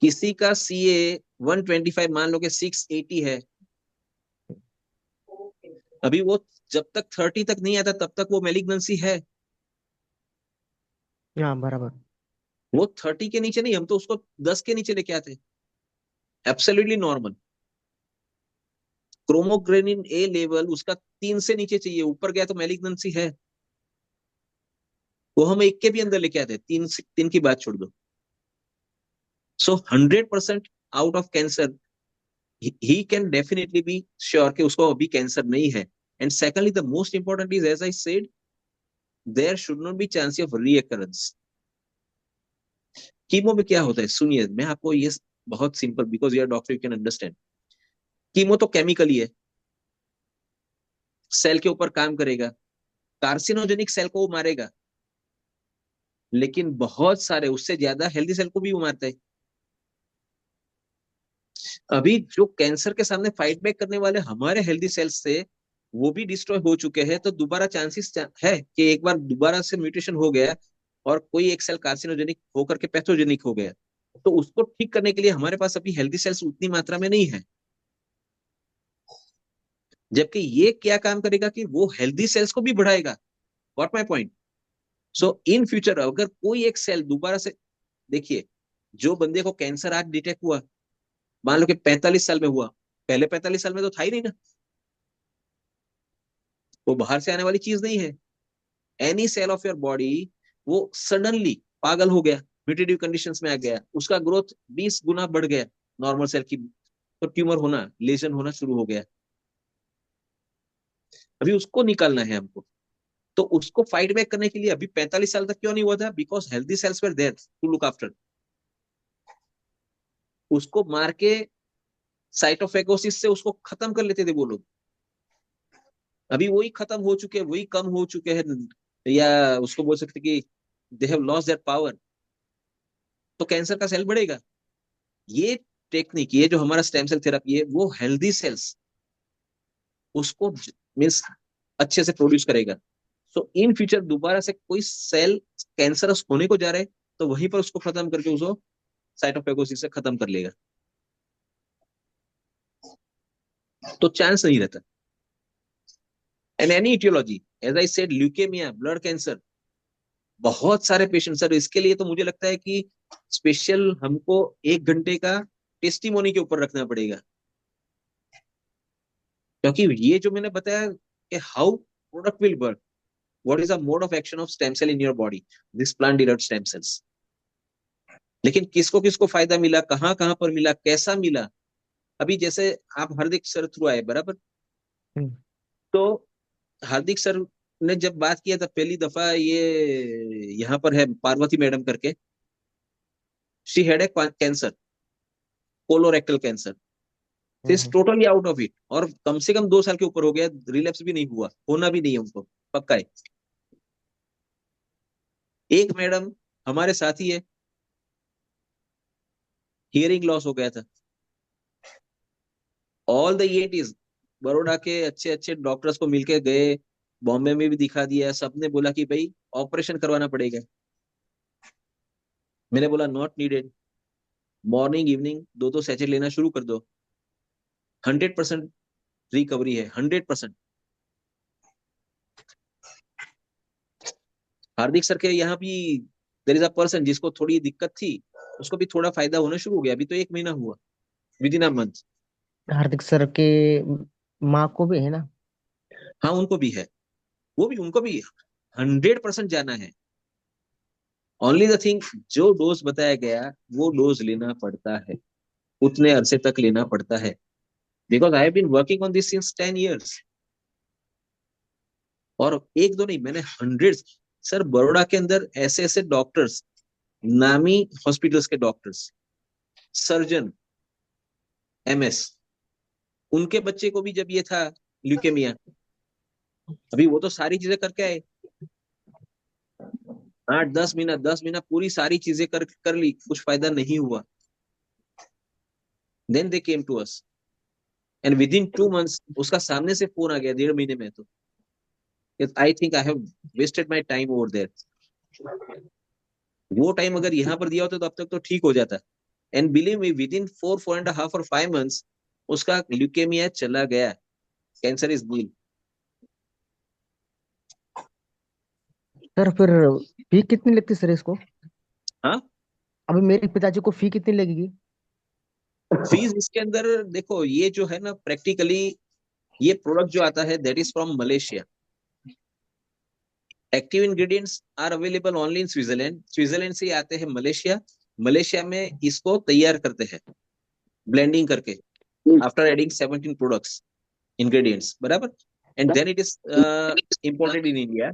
Speaker 1: किसी का सीए 125 मान लो कि 680 है, अभी वो जब तक 30 तक नहीं आता तब तक वो मेलिग्नेंसी है।
Speaker 7: हाँ बराबर।
Speaker 1: वो 30 के नीचे नहीं, हम तो उसको 10 के नीचे लेके आते, एब्सोल्युटली नॉर्मल। क्रोमोग्रेनिन ए लेवल उसका 3 से नीचे चाहिए, ऊपर गया तो मेलिग्नेंसी है। वो हम 1 के भी अंदर लेके आते, 3 की बात छोड़ दो। So 100% out of cancer, he can definitely be sure कि उसको अभी कैंसर नहीं है। And secondly the most important is, as I said, there should not be chance of recurrence. Chemo में क्या होता है, सुनिए मैं आपको ये बहुत simple, because you are doctor you can understand. Chemo तो केमिकल ही है, सेल के ऊपर काम करेगा, कार्सिनोजेनिक सेल को वो मारेगा, लेकिन बहुत सारे उससे ज्यादा हेल्दी सेल को भी वो मारता है। अभी जो कैंसर के सामने फाइट बैक करने वाले हमारे हेल्दी सेल्स से वो भी डिस्ट्रॉय हो चुके हैं, तो दोबारा चांसेस है कि एक बार दोबारा से म्यूटेशन हो गया और कोई एक सेल कार्सिनोजेनिक होकर के पैथोजेनिक हो गया, तो उसको ठीक करने के लिए हमारे पास अभी हेल्दी सेल्स उतनी मात्रा में नहीं है। जबकि ये क्या काम करेगा कि वो हेल्दी सेल्स को भी बढ़ाएगा। Got my point? So in future अगर कोई एक सेल दोबारा से, देखिए जो बंदे को कैंसर आज डिटेक्ट हुआ, मान लो कि 45 साल में हुआ, पहले 45 साल में तो था ही नहीं ना, वो बाहर से आने वाली चीज नहीं है। Any cell of your body वो सडनली पागल हो गया, म्यूटेटिव कंडीशंस में आ गया, उसका ग्रोथ 20 गुना बढ़ गया नॉर्मल सेल की, तो ट्यूमर होना, लेजन होना शुरू हो गया। अभी उसको निकालना है हमको। तो उसको फाइट बैक करने के लिए अभी 45 साल तक क्यों नहीं हुआ था? Because healthy cells were there to look after. उसको मार के साइटोफेगोसिस से उसको खत्म कर लेते थे वो लोग। अभी वही खत्म हो चुके हैं, वही कम हो चुके हैं, या उसको बोल सकते कि they have lost their power. तो कैंसर का सेल बढ़ेगा। ये टेक्निक, ये जो हमारा स्टेम सेल थेरेपी है, वो हेल्दी सेल्स उसको मीन्स अच्छे से प्रोड्यूस करेगा। सो इन फ्यूचर दोबारा से कोई सेल कैंसरस होने को जा रहा है तो वहीं पर उसको खत्म करके उसको साइटोफेगोसिस से खत्म कर लेगा, तो चांस नहीं रहता। And any aetiology, as I said, leukaemia, blood cancer, बहुत सारे पेशेंट सर। इसके लिए तो मुझे लगता है कि स्पेशल हमको 1 घंटे का टेस्टिमोनी के ऊपर रखना पड़ेगा, क्योंकि ये जो मैंने बताया कि how product will work, what is the mode of action of stem cell in your body, this plant derived stem cells. लेकिन किसको किसको फायदा मिला, कहाँ कहाँ पर मिला, कैसा मिला? अभी जैसे आप हार्दिक सर थ्रू आए, बराबर?
Speaker 7: हम्म।
Speaker 1: तो हार्दिक सर ने जब बात किया था पहली दफा, ये यहाँ पर है पार्वती मैडम करके, she had a cancer, colorectal cancer, is totally out of it, और कम से कम 2 साल के ऊपर हो गया, रिलैप्स भी नहीं हुआ, होना भी नहीं है उनको, पक्का है। एक मैडम हमारे साथ ही है, हियरिंग लॉस हो गया था। ऑल द ENTs बड़ौदा के अच्छे अच्छे डॉक्टर्स को मिलके गए, बॉम्बे में भी दिखा दिया, सबने बोला कि भाई ऑपरेशन करवाना पड़ेगा। मैंने बोला not needed, morning evening 2-2 sachet लेना शुरू कर दो, 100% रिकवरी है, 100%। हार्दिक सर के यहाँ भी देयर इज अ पर्सन जिसको थोड़ी दिक्कत थी, उसको भी थोड़ा फायदा होना शुरू हो गया, अभी तो 1 महीना हुआ, with in a month.
Speaker 7: Hardik sir के माँ को भी है ना?
Speaker 1: हाँ, उनको भी है, वो भी, उनको भी 100% जाना है। ओनली द थिंग, जो डोज बताया गया वो डोज लेना पड़ता है, उतने अरसे तक लेना पड़ता है, because I have been working on this since 10 years। और एक दो नहीं, मैंने हंड्रेड्स, सर बड़ौदा के अंदर ऐसे ऐसे डॉक्टर्स, नामी हॉस्पिटल्स के डॉक्टर्स, सर्जन, MS, उनके बच्चे को भी जब ये था ल्यूकेमिया, अभी वो तो सारी चीजें करके आए, 8-10 महीना 10 महीना पूरी सारी चीजें कर ली, कुछ फायदा नहीं हुआ। Then they came to us, and within 2 months उसका सामने से फोन आ गया, 1.5 महीने में। तो I think I have wasted my time over there. वो टाइम अगर यहाँ पर दिया होता तो अब तक तो ठीक हो जाता। And believe me, with in 4.5 और 5 months उसका ल्यूकेमिया चला गया, कैंसर इज नील।
Speaker 7: सर फिर फी कितनी लगती सर इसको?
Speaker 1: हाँ,
Speaker 7: अभी मेरे पिताजी को फी कितनी लगेगी?
Speaker 1: फीस इसके अंदर देखो, ये जो है ना, प्रैक्टिकली ये प्रोडक्ट जो आता है that is from Malaysia. Active ingredients are available only in Switzerland, Switzerland से आते हैं मलेशिया, मलेशिया में इसको तैयार करते हैं ब्लेंडिंग करके, आफ्टर एडिंग 17 प्रोडक्ट्स इंग्रेडिएंट्स, बराबर, and then it is imported in India.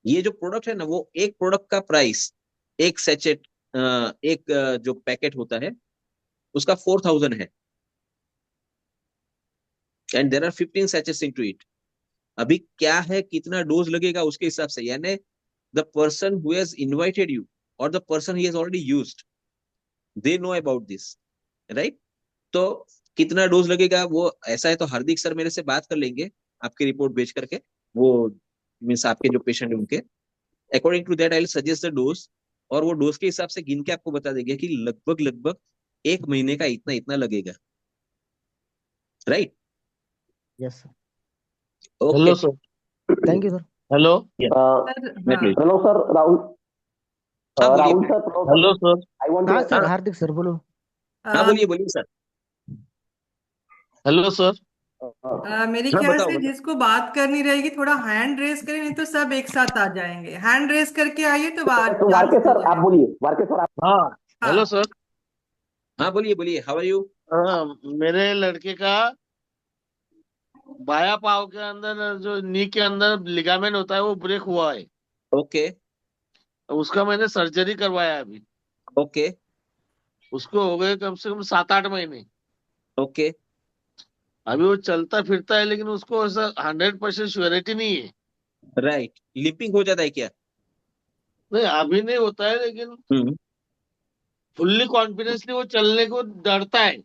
Speaker 1: ये जो प्रोडक्ट है ना, वो एक प्रोडक्ट का प्राइस, एक सैचेट, एक जो पैकेट होता है उसका 4000 है, and there are 15 sachets into it. अभी क्या है, कितना डोज लगेगा उसके हिसाब से, यानी the person who has invited you और the person he has already used, they know about this, right? तो कितना डोज लगेगा वो ऐसा है तो हार्दिक सर मेरे से बात कर लेंगे आपकी रिपोर्ट भेज करके, वो मीन्स आपके जो पेशेंट है उनके, according to that I will suggest the dose, और वो डोज के हिसाब से गिन के आपको बता देंगे कि लगभग लगभग 1 महीने का इतना इतना लगेगा, right?
Speaker 7: Yes sir.
Speaker 1: Okay,
Speaker 8: hello sir.
Speaker 7: Thank you sir.
Speaker 8: Hello
Speaker 2: sir हाँ
Speaker 6: हेलो सर, राहुल।
Speaker 1: हाँ बोलिए,
Speaker 6: Rahul sir, hello sir.
Speaker 8: Hello sir.
Speaker 6: I want
Speaker 7: हाँ
Speaker 6: टू
Speaker 7: सर,
Speaker 1: हाँ
Speaker 7: हार्दिक सर बोलो।
Speaker 1: हाँ बोलिए बोलिए सर।
Speaker 8: Hello sir.
Speaker 2: मेरे
Speaker 1: हाँ
Speaker 2: ख्याल
Speaker 1: बताओ
Speaker 2: से
Speaker 1: बताओ।
Speaker 2: जिसको बात करनी रहेगी थोड़ा हैंड रेस करें, नहीं तो सब एक साथ आ जाएंगे। हैंड रेस करके आइए तो बात
Speaker 6: तो
Speaker 2: चांस
Speaker 6: वारके
Speaker 2: मिल
Speaker 6: सर आप
Speaker 2: जाएगा।
Speaker 6: बोलिए, वारके सर आप।
Speaker 8: हाँ हेलो
Speaker 2: हाँ
Speaker 8: सर।
Speaker 1: हाँ बोलिए बोलिए, हाउ आर यू?
Speaker 8: मेरे लड़के का बाया पाव के अंदर जो नी के अंदर लिगामेंट होता है वो ब्रेक हुआ है।
Speaker 1: ओके
Speaker 8: उसका मैंने सर्जरी करवाया अभी।
Speaker 1: ओके
Speaker 8: उसको हो गए कम से कम 7-8 महीने।
Speaker 1: ओके
Speaker 8: अभी वो चलता फिरता है, लेकिन उसको ऐसा 100% श्योरिटी नहीं है।
Speaker 1: राइट। लिपिंग हो जाता है क्या?
Speaker 8: नहीं, अभी नहीं होता है, लेकिन
Speaker 1: हम्म।
Speaker 8: फुल्ली कॉन्फिडेंसली वो चलने को डरता है।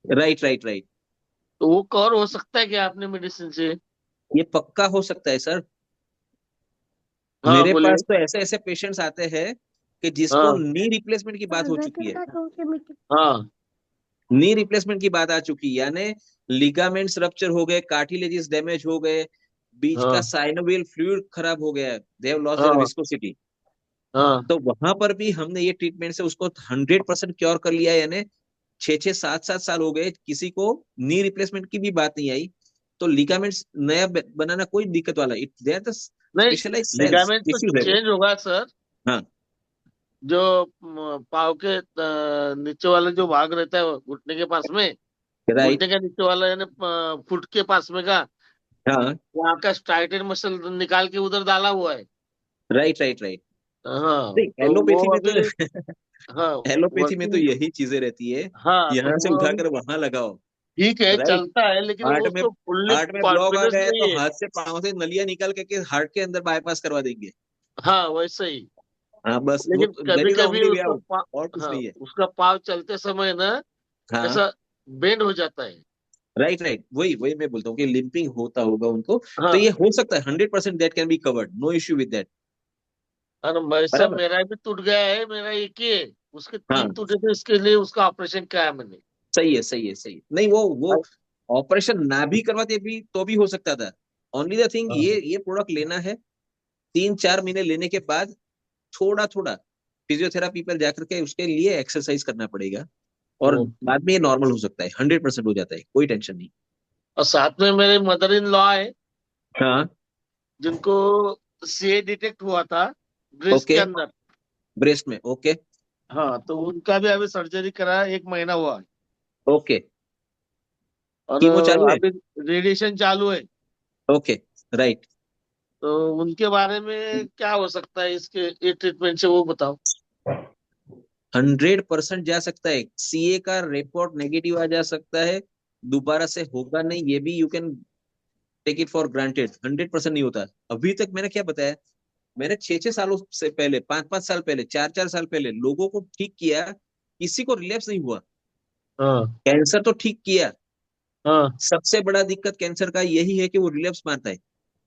Speaker 1: Right right right.
Speaker 8: तो वो कवर हो सकता है क्या अपने मेडिसिन से?
Speaker 1: ये पक्का हो सकता है सर।
Speaker 8: हाँ,
Speaker 1: मेरे
Speaker 8: बोलिए।
Speaker 1: पास तो ऐसे ऐसे पेशेंट्स आते हैं कि जिसको
Speaker 8: हाँ
Speaker 1: नी रिप्लेसमेंट की बात हो चुकी है।
Speaker 8: हाँ
Speaker 1: नी रिप्लेसमेंट की बात आ चुकी है, यानी लिगामेंट्स रप्चर हो गए, कार्टिलेजेस डैमेज हो गए, बीच का
Speaker 8: हाँ
Speaker 1: साइनोवियल फ्लूइड खराब हो गया है, दे हैव लॉस्ट देयर
Speaker 8: हाँ
Speaker 1: विस्कोसिटी।
Speaker 8: हाँ
Speaker 1: तो वहां पर भी हमने ये ट्रीटमेंट से उसको 100% क्योर कर लिया है, यानी 6-6 7-7 साल हो गए, किसी को नी रिप्लेसमेंट की भी बात नहीं आई। तो लिगामेंट्स नया बनाना कोई दिक्कत वाला, इट दे आर द
Speaker 8: नहीं,
Speaker 1: स्पेशलाइज्ड सेल्स,
Speaker 8: लिगामेंट तो
Speaker 1: टिश्यूज है वो।
Speaker 8: चेंज होगा सर।
Speaker 1: हाँ
Speaker 8: जो पाव के नीचे वाला जो भाग रहता है वो घुटने के पास में,
Speaker 1: राइट।
Speaker 8: घुटने का नीचे वाला यानी फुट के पास में का,
Speaker 1: हाँ
Speaker 8: वहाँ का स्ट्राइटेड मसल निकाल के उधर डाला हुआ है।
Speaker 1: Right right right.
Speaker 8: हाँ,
Speaker 1: नहीं,
Speaker 8: तो वो
Speaker 1: एलोपैथी में तो
Speaker 8: अभी, हाँ,
Speaker 1: एलोपैथी में तो
Speaker 8: वर्किंग।
Speaker 1: यही चीजें रहती है,
Speaker 8: हाँ, तो
Speaker 1: यहाँ से
Speaker 8: वो अभी
Speaker 1: उठाकर वहां लगाओ।
Speaker 8: ठीक है,
Speaker 1: राइट।
Speaker 8: चलता है, लेकिन वो
Speaker 1: हार्ट में
Speaker 8: उसको फुल्ली
Speaker 1: हार्ट में ब्लॉक आ
Speaker 8: कॉन्फिडेंस
Speaker 1: गया
Speaker 8: नहीं
Speaker 1: तो
Speaker 8: है।
Speaker 1: हाथ से पांव से नलियां निकाल के हार्ट के अंदर बाईपास करवा देंगे।
Speaker 8: हाँ, वैसे ही।
Speaker 1: हाँ बस वो
Speaker 8: लेकिन
Speaker 1: तो दैट
Speaker 8: कभी
Speaker 1: इज द
Speaker 8: कभी
Speaker 1: ओनली वे
Speaker 8: उसका
Speaker 1: आउट, और कुछ
Speaker 8: हाँ,
Speaker 1: नहीं है।
Speaker 8: उसका पाव चलते समय ना
Speaker 1: हाँ
Speaker 8: ऐसा बेंड हो जाता है।
Speaker 1: राइट राइट, वही वही मैं बोलता हूँ कि लिंपिंग होता होगा उनको। तो
Speaker 8: हाँ,
Speaker 1: ये हो सकता है, 100% that can be covered, no issue with that.
Speaker 8: और वैसा
Speaker 1: बराबर।
Speaker 8: मेरा भी टूट गया है, मेरा एक ही है। उसके
Speaker 1: हाँ
Speaker 8: 3 टूटे थे, इसके लिए उसका ऑपरेशन कराया मैंने।
Speaker 1: सही है सही है सही है। नहीं वो ऑपरेशन ना भी करवाते भी तो भी हो सकता था। ओनली द थिंग,
Speaker 8: हाँ
Speaker 1: ये प्रोडक्ट लेना है, 3-4 महीने लेने के बाद थोड़ा थोड़ा फिजियोथेरापी पर जाकर के उसके लिए एक्सरसाइज करना पड़ेगा, और
Speaker 8: ओके।
Speaker 1: बाद में ये नॉर्मल हो सकता है, 100% हो जाता है, कोई टेंशन नहीं।
Speaker 8: और साथ में मेरे मदर इन लॉ है,
Speaker 1: हाँ
Speaker 8: जिनको सीए डिटेक्ट हुआ था ब्रेस्ट के
Speaker 1: ओके।
Speaker 8: अंदर।
Speaker 1: ब्रेस्ट में ओके
Speaker 8: हाँ, तो उनका भी अभी सर्जरी कराया, 1 महीना हुआ है।
Speaker 1: ओके।
Speaker 8: और
Speaker 1: कीमो चालू है।
Speaker 8: अभी रेडिएशन चालू है।
Speaker 1: Okay right.
Speaker 8: तो उनके बारे में क्या हो सकता है इसके ये ट्रीटमेंट से, वो बताओ।
Speaker 1: 100% जा सकता है, सीए का रिपोर्ट नेगेटिव आ जा सकता है, दोबारा से होगा नहीं, ये भी you can take it for granted. 100% नहीं होता। अभी तक मैंने क्या बताया, मैंने 6-6 सालों से पहले, 5-5 साल पहले, 4-4 साल पहले लोगों को ठीक किया, किसी को रिलैप्स नहीं हुआ।
Speaker 8: हाँ
Speaker 1: कैंसर तो ठीक किया,
Speaker 8: हाँ
Speaker 1: सबसे बड़ा दिक्कत कैंसर का यही है कि वो रिलैप्स मारता है,